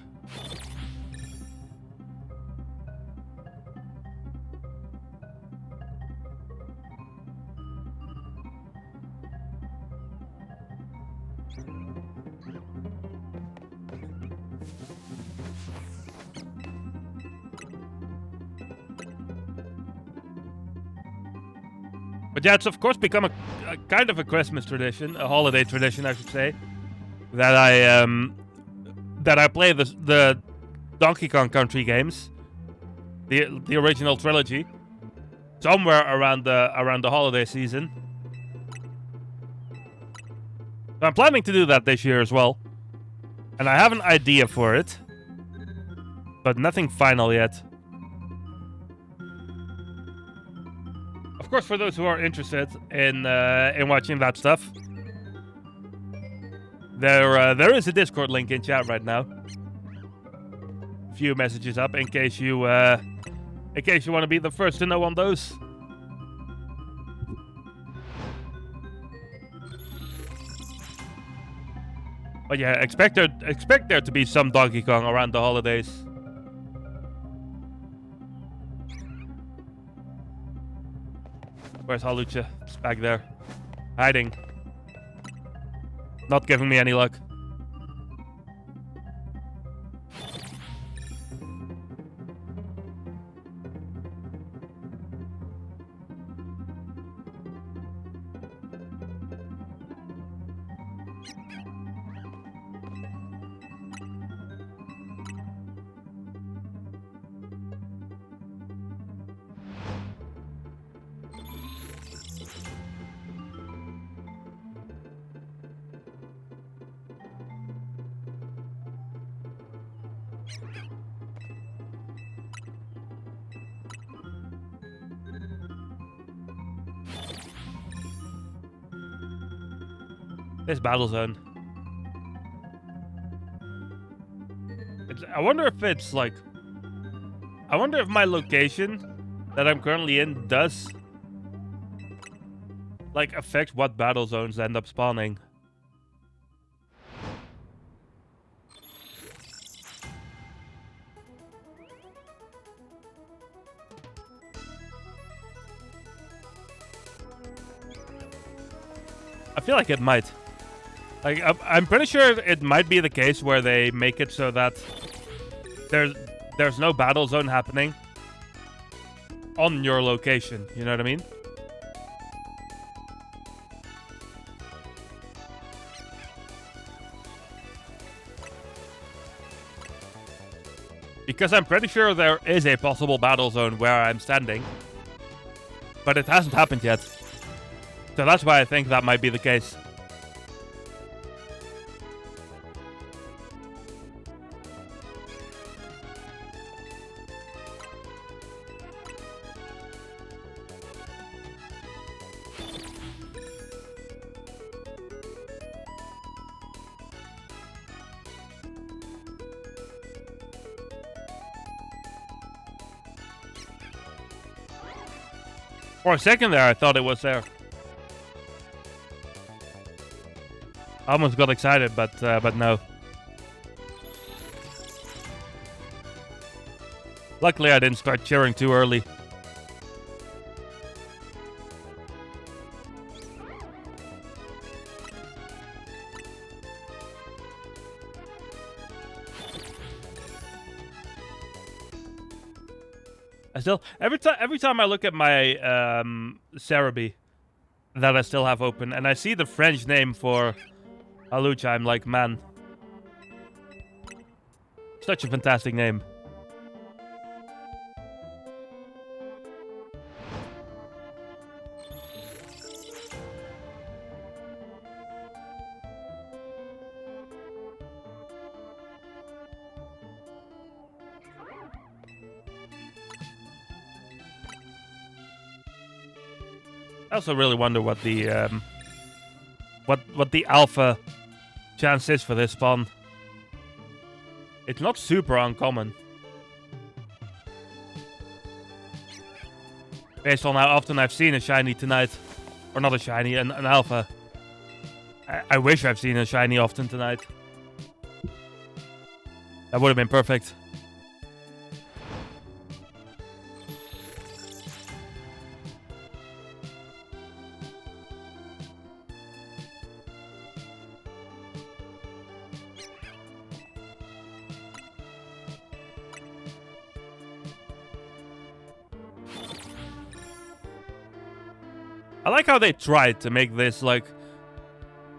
But yeah, it's of course become a kind of a Christmas tradition, a holiday tradition, I should say, that I play the Donkey Kong Country games, the original trilogy, somewhere around the holiday season. So I'm planning to do that this year as well, and I have an idea for it, but nothing final yet. Of course, for those who are interested in watching that stuff, there is a Discord link in chat right now. A few messages up in case you want to be the first to know on those. But yeah, expect there to be some Donkey Kong around the holidays. Where's Halucha? It's back there. Hiding. Not giving me any luck. This battle zone. I wonder if it's like... I wonder if my location that I'm currently in does like affect what battle zones end up spawning. I feel like it might. Like, I'm pretty sure it might be the case where they make it so that there's no battle zone happening on your location. You know what I mean? Because I'm pretty sure there is a possible battle zone where I'm standing, but it hasn't happened yet. So that's why I think that might be the case. For a second there, I thought it was there. I almost got excited, but no. Luckily, I didn't start cheering too early. I still every time I look at my Cerebi that I still have open, and I see the French name for Halucha, I'm like, man, such a fantastic name. I also really wonder what the what the alpha chance is for this spawn. It's not super uncommon, based on how often I've seen a shiny tonight, or not a shiny, an alpha. I wish I've seen a shiny often tonight. That would have been perfect. I like how they tried to make this, like,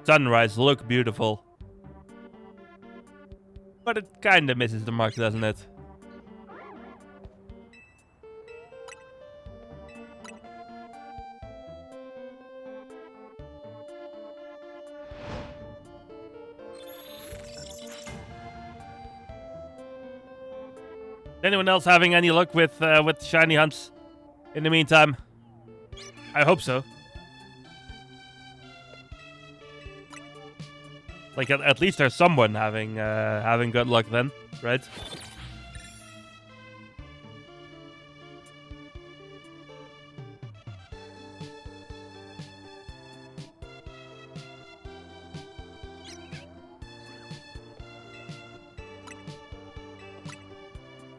sunrise look beautiful. But it kinda misses the mark, doesn't it? Anyone else having any luck with shiny hunts in the meantime? I hope so. Like, at least there's someone having good luck then, right?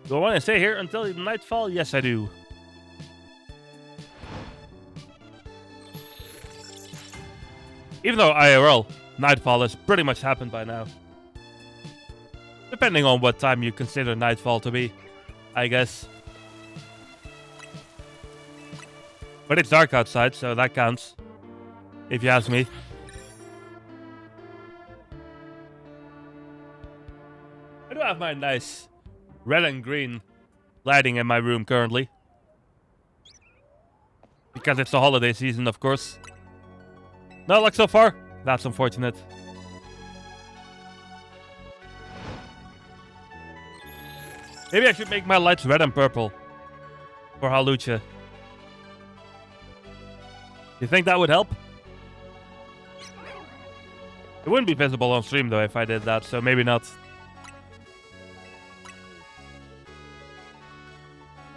Do I want to stay here until nightfall? Yes, I do. Even though IRL, nightfall has pretty much happened by now. Depending on what time you consider nightfall to be, I guess. But it's dark outside, so that counts, if you ask me. I do have my nice red and green lighting in my room currently. Because it's the holiday season, of course. No luck so far? That's unfortunate. Maybe I should make my lights red and purple for Halucha. You think that would help? It wouldn't be visible on stream though if I did that, so maybe not.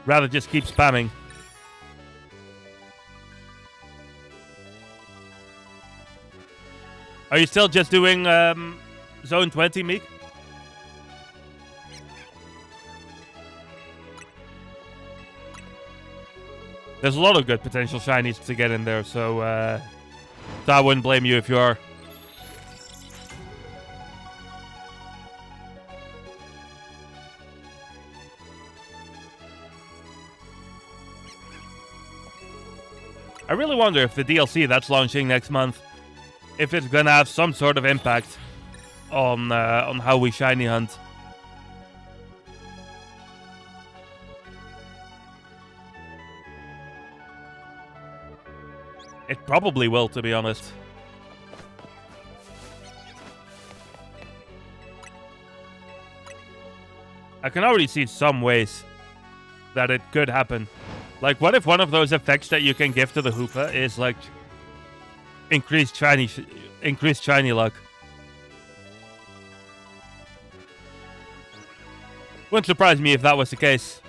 Rather just keep spamming. Are you still just doing Zone 20, Meek? There's a lot of good potential shinies to get in there, so I wouldn't blame you if you are. I really wonder if the DLC that's launching next month, if it's gonna have some sort of impact on how we shiny hunt. It probably will, to be honest. I can already see some ways that it could happen. Like, what if one of those effects that you can give to the Hoopa is like increased shiny luck? Wouldn't surprise me if that was the case.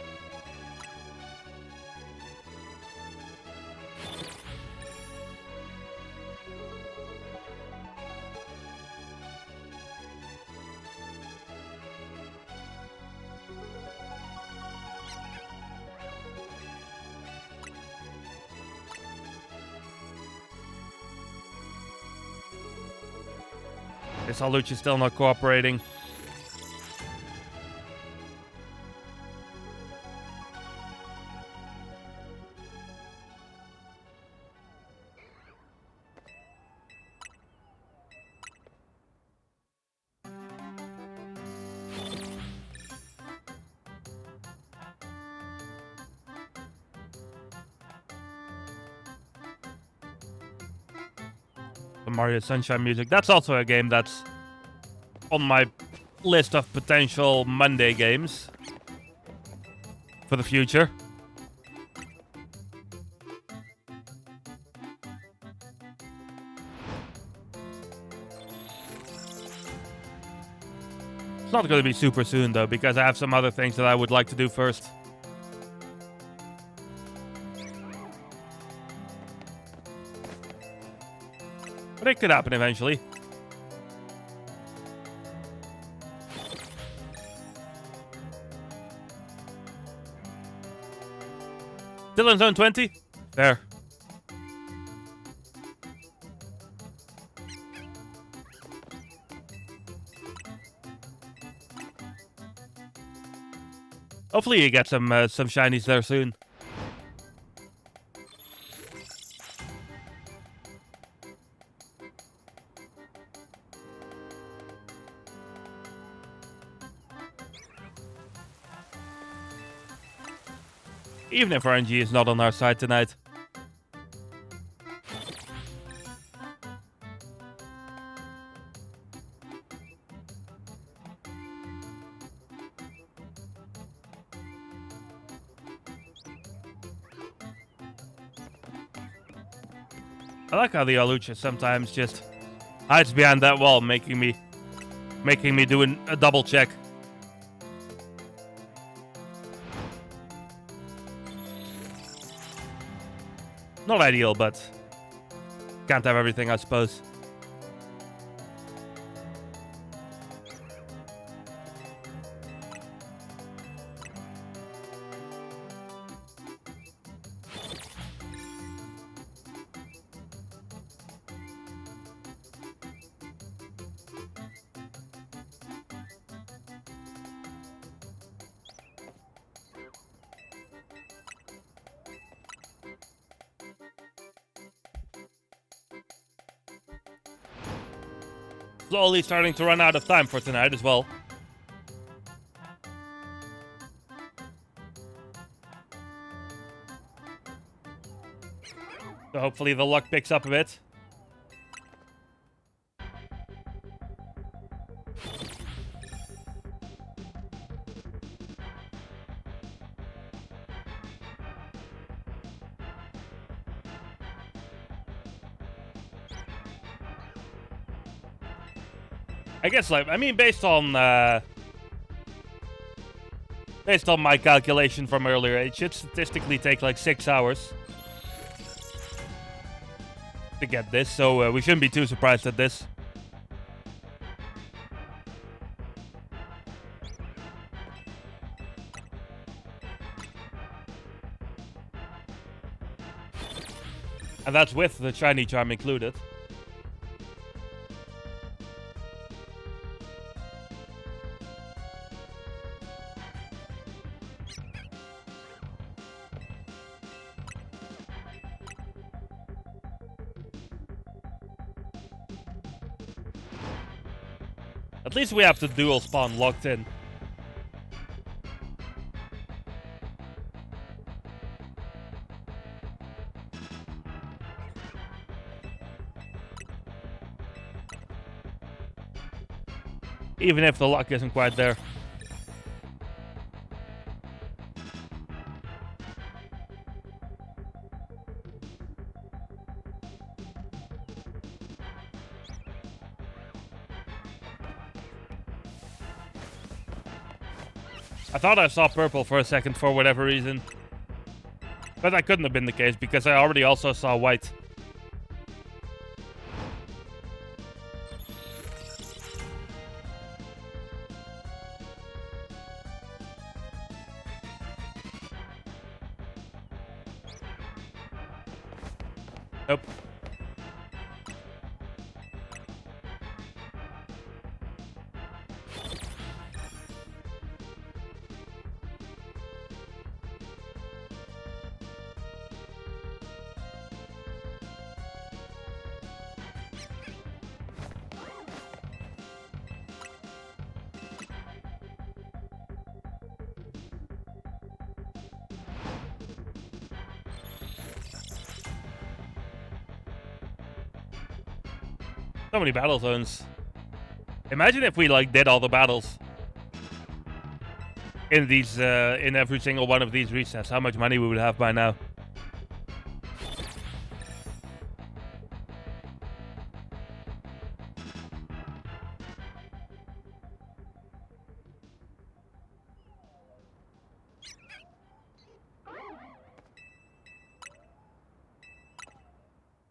Guess Halucha's still not cooperating. The Mario Sunshine music. That's also a game that's on my list of potential Monday games for the future. It's not going to be super soon though, because I have some other things that I would like to do first. But it could happen eventually. Still in zone 20? Fair. Hopefully you get some shinies there soon. Even if RNG is not on our side tonight. I like how the Alucha sometimes just hides behind that wall, making me do a double check. Not ideal, but can't have everything, I suppose. Slowly starting to run out of time for tonight as well. So hopefully the luck picks up a bit. I guess, based on my calculation from earlier, it should statistically take like 6 hours to get this, so we shouldn't be too surprised at this. And that's with the shiny charm included. At least we have the dual spawn locked in. Even if the luck isn't quite there. I thought I saw purple for a second for whatever reason. But that couldn't have been the case because I already also saw white. Nope. So many battle zones. Imagine if we like did all the battles in these in every single one of these resets. How much money we would have by now.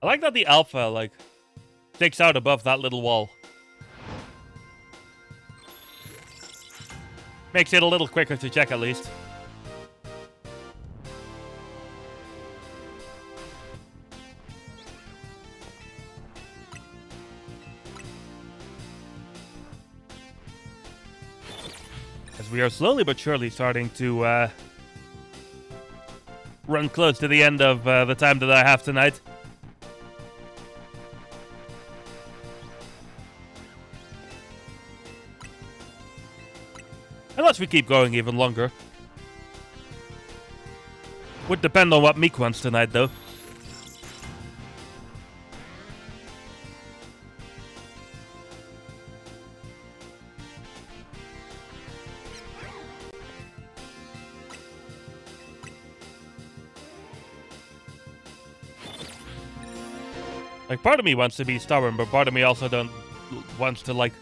I like that the alpha like sticks out above that little wall. Makes it a little quicker to check at least. As we are slowly but surely starting to run close to the end of the time that I have tonight. Unless we keep going even longer. Would depend on what Meek wants tonight, though. Like, part of me wants to be stubborn, but part of me also wants to, like,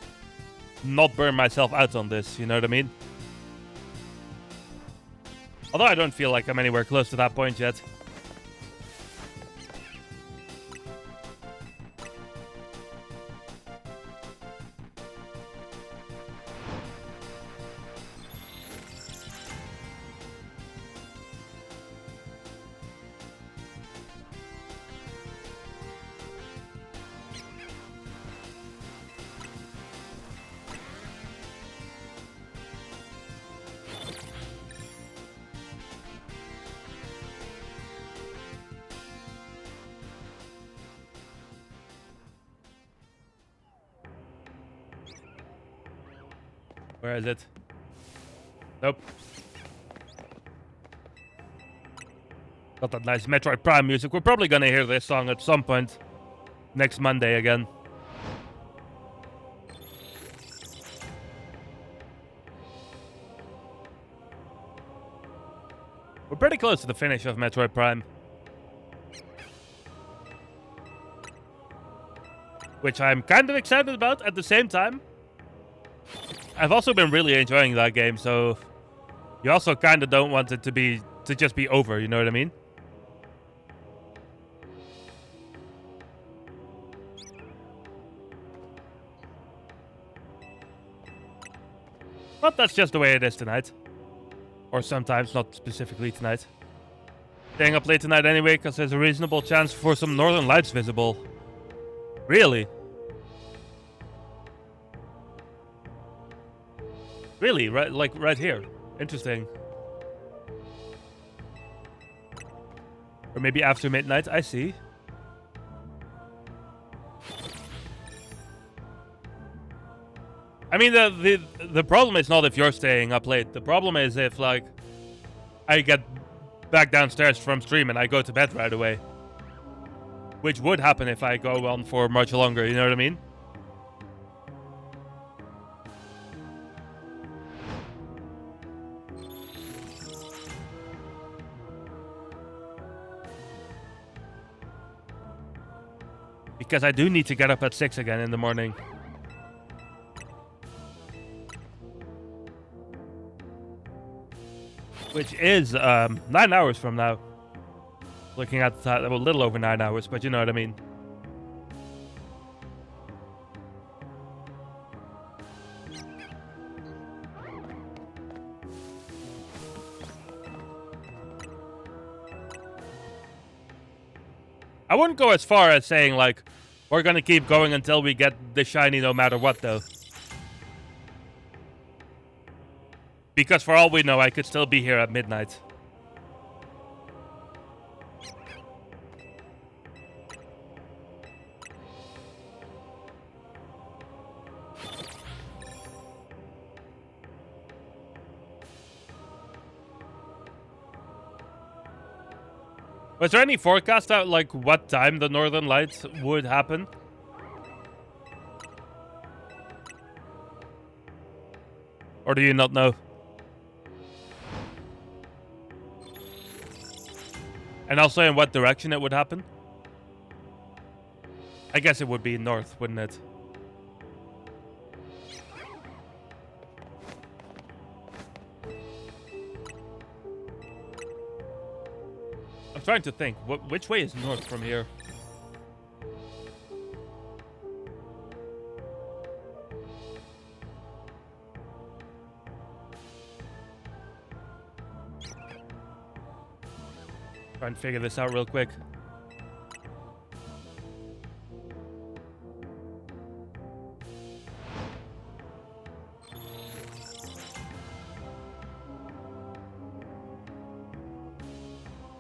not burn myself out on this, you know what I mean? Although I don't feel like I'm anywhere close to that point yet. Where is it? Nope. Got that nice Metroid Prime music. We're probably gonna hear this song at some point next Monday again. We're pretty close to the finish of Metroid Prime. Which I'm kind of excited about at the same time. I've also been really enjoying that game, so you also kind of don't want it to just be over, you know what I mean? But that's just the way it is tonight. Or sometimes, not specifically tonight. Staying up late tonight anyway, because there's a reasonable chance for some northern lights visible. Really? Really? Right, like right here. Interesting. Or maybe after midnight, I see. I mean, the problem is not if you're staying up late. The problem is if, like, I get back downstairs from stream and I go to bed right away. Which would happen if I go on for much longer, you know what I mean? Because I do need to get up at 6 again in the morning. Which is 9 hours from now. Looking at that, a little over 9 hours, but you know what I mean. I wouldn't go as far as saying, like, we're gonna keep going until we get the shiny no matter what, though. Because for all we know, I could still be here at midnight. Was there any forecast out, like, what time the Northern Lights would happen? Or do you not know? And also in what direction it would happen? I guess it would be north, wouldn't it? I'm trying to think. Which way is north from here? Try and figure this out real quick.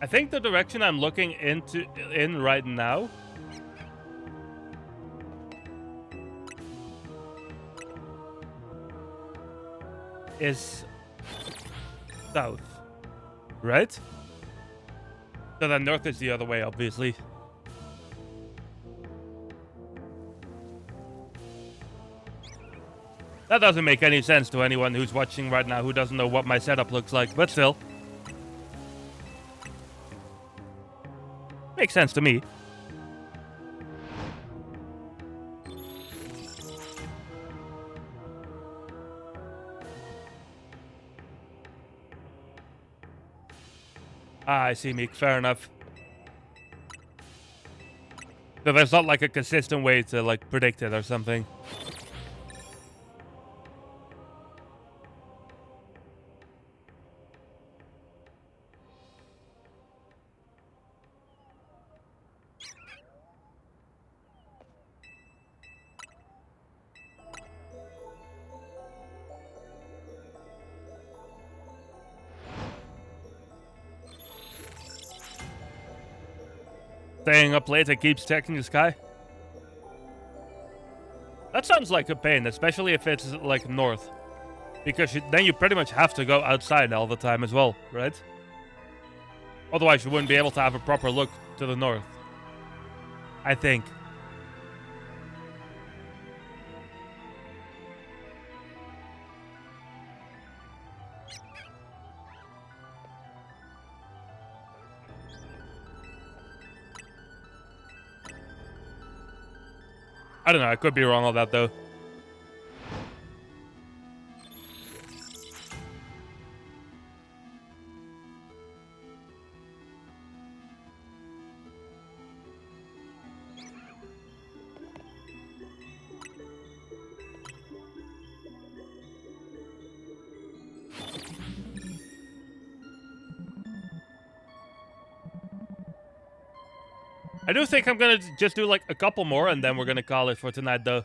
I think the direction I'm looking in right now is south, right? So then north is the other way, obviously. That doesn't make any sense to anyone who's watching right now who doesn't know what my setup looks like, but still. Makes sense to me. Ah, I see, Meek. Fair enough. So there's not like a consistent way to like predict it or something. Staying up late and keeps checking the sky. That sounds like a pain, especially if it's like north. Because then you pretty much have to go outside all the time as well, right? Otherwise you wouldn't be able to have a proper look to the north. I think. I don't know, I could be wrong on that though. I do think I'm gonna just do like a couple more and then we're gonna call it for tonight though.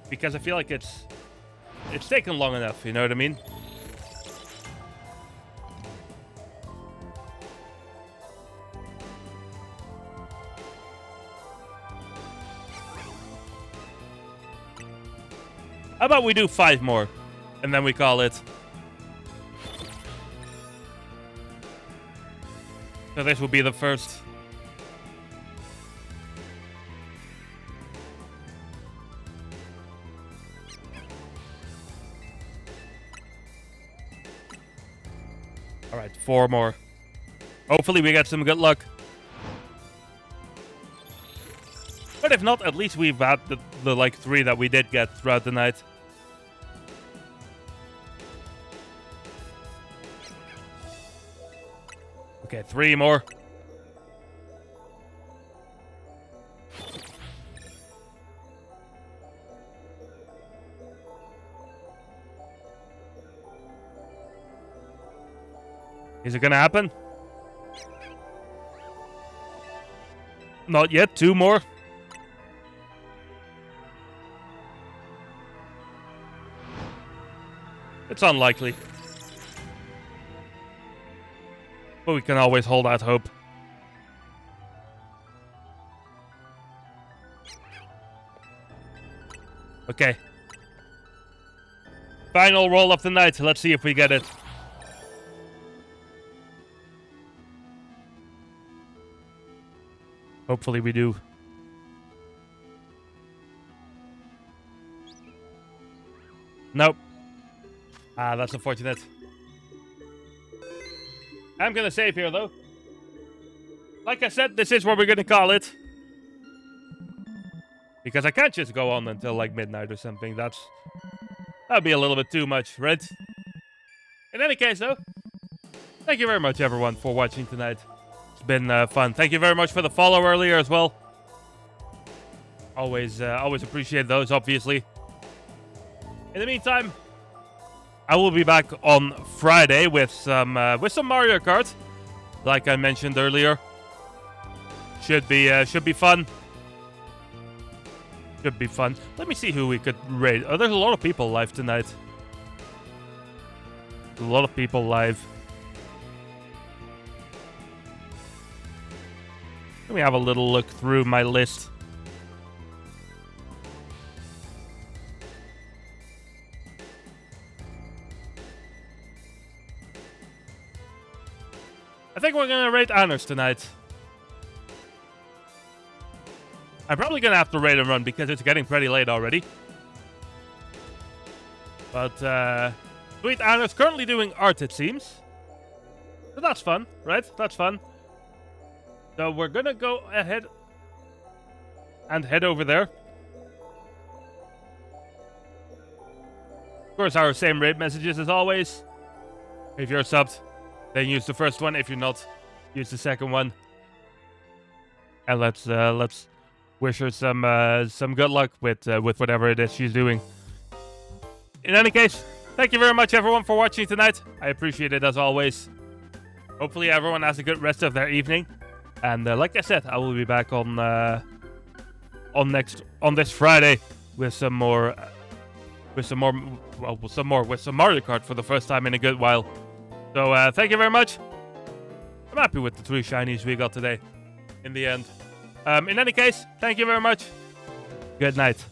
Because I feel like it's taken long enough, you know what I mean? How about we do 5 more, and then we call it. So this will be the first. All right, 4 more. Hopefully we get some good luck. But if not, at least we've had the like 3 that we did get throughout the night. Okay, 3 more. Is it gonna happen? Not yet. 2 more. It's unlikely. But we can always hold out hope. Okay. Final roll of the night. Let's see if we get it. Hopefully we do. Nope. Ah, that's unfortunate. I'm gonna save here, though. Like I said, this is what we're gonna call it. Because I can't just go on until, like, midnight or something. That'd be a little bit too much, right? In any case, though, thank you very much, everyone, for watching tonight. It's been fun. Thank you very much for the follow earlier as well. Always appreciate those, obviously. In the meantime, I will be back on Friday with some Mario Kart, like I mentioned earlier. Should be fun. Should be fun. Let me see who we could raid. Oh, there's a lot of people live tonight. A lot of people live. Let me have a little look through my list. I think we're gonna raid Anders tonight. I'm probably gonna have to raid and run because it's getting pretty late already. But sweet Anders currently doing art, it seems. So that's fun, right? That's fun. So we're gonna go ahead and head over there. Of course, our same raid messages as always. If you're subbed, then use the first one. If you're not, use the second one. And let's wish her some good luck with whatever it is she's doing. In any case, thank you very much, everyone, for watching tonight. I appreciate it as always. Hopefully, everyone has a good rest of their evening. And like I said, I will be back on this Friday with some Mario Kart for the first time in a good while. So thank you very much. I'm happy with the 3 shinies we got today. In the end. In any case, thank you very much. Good night.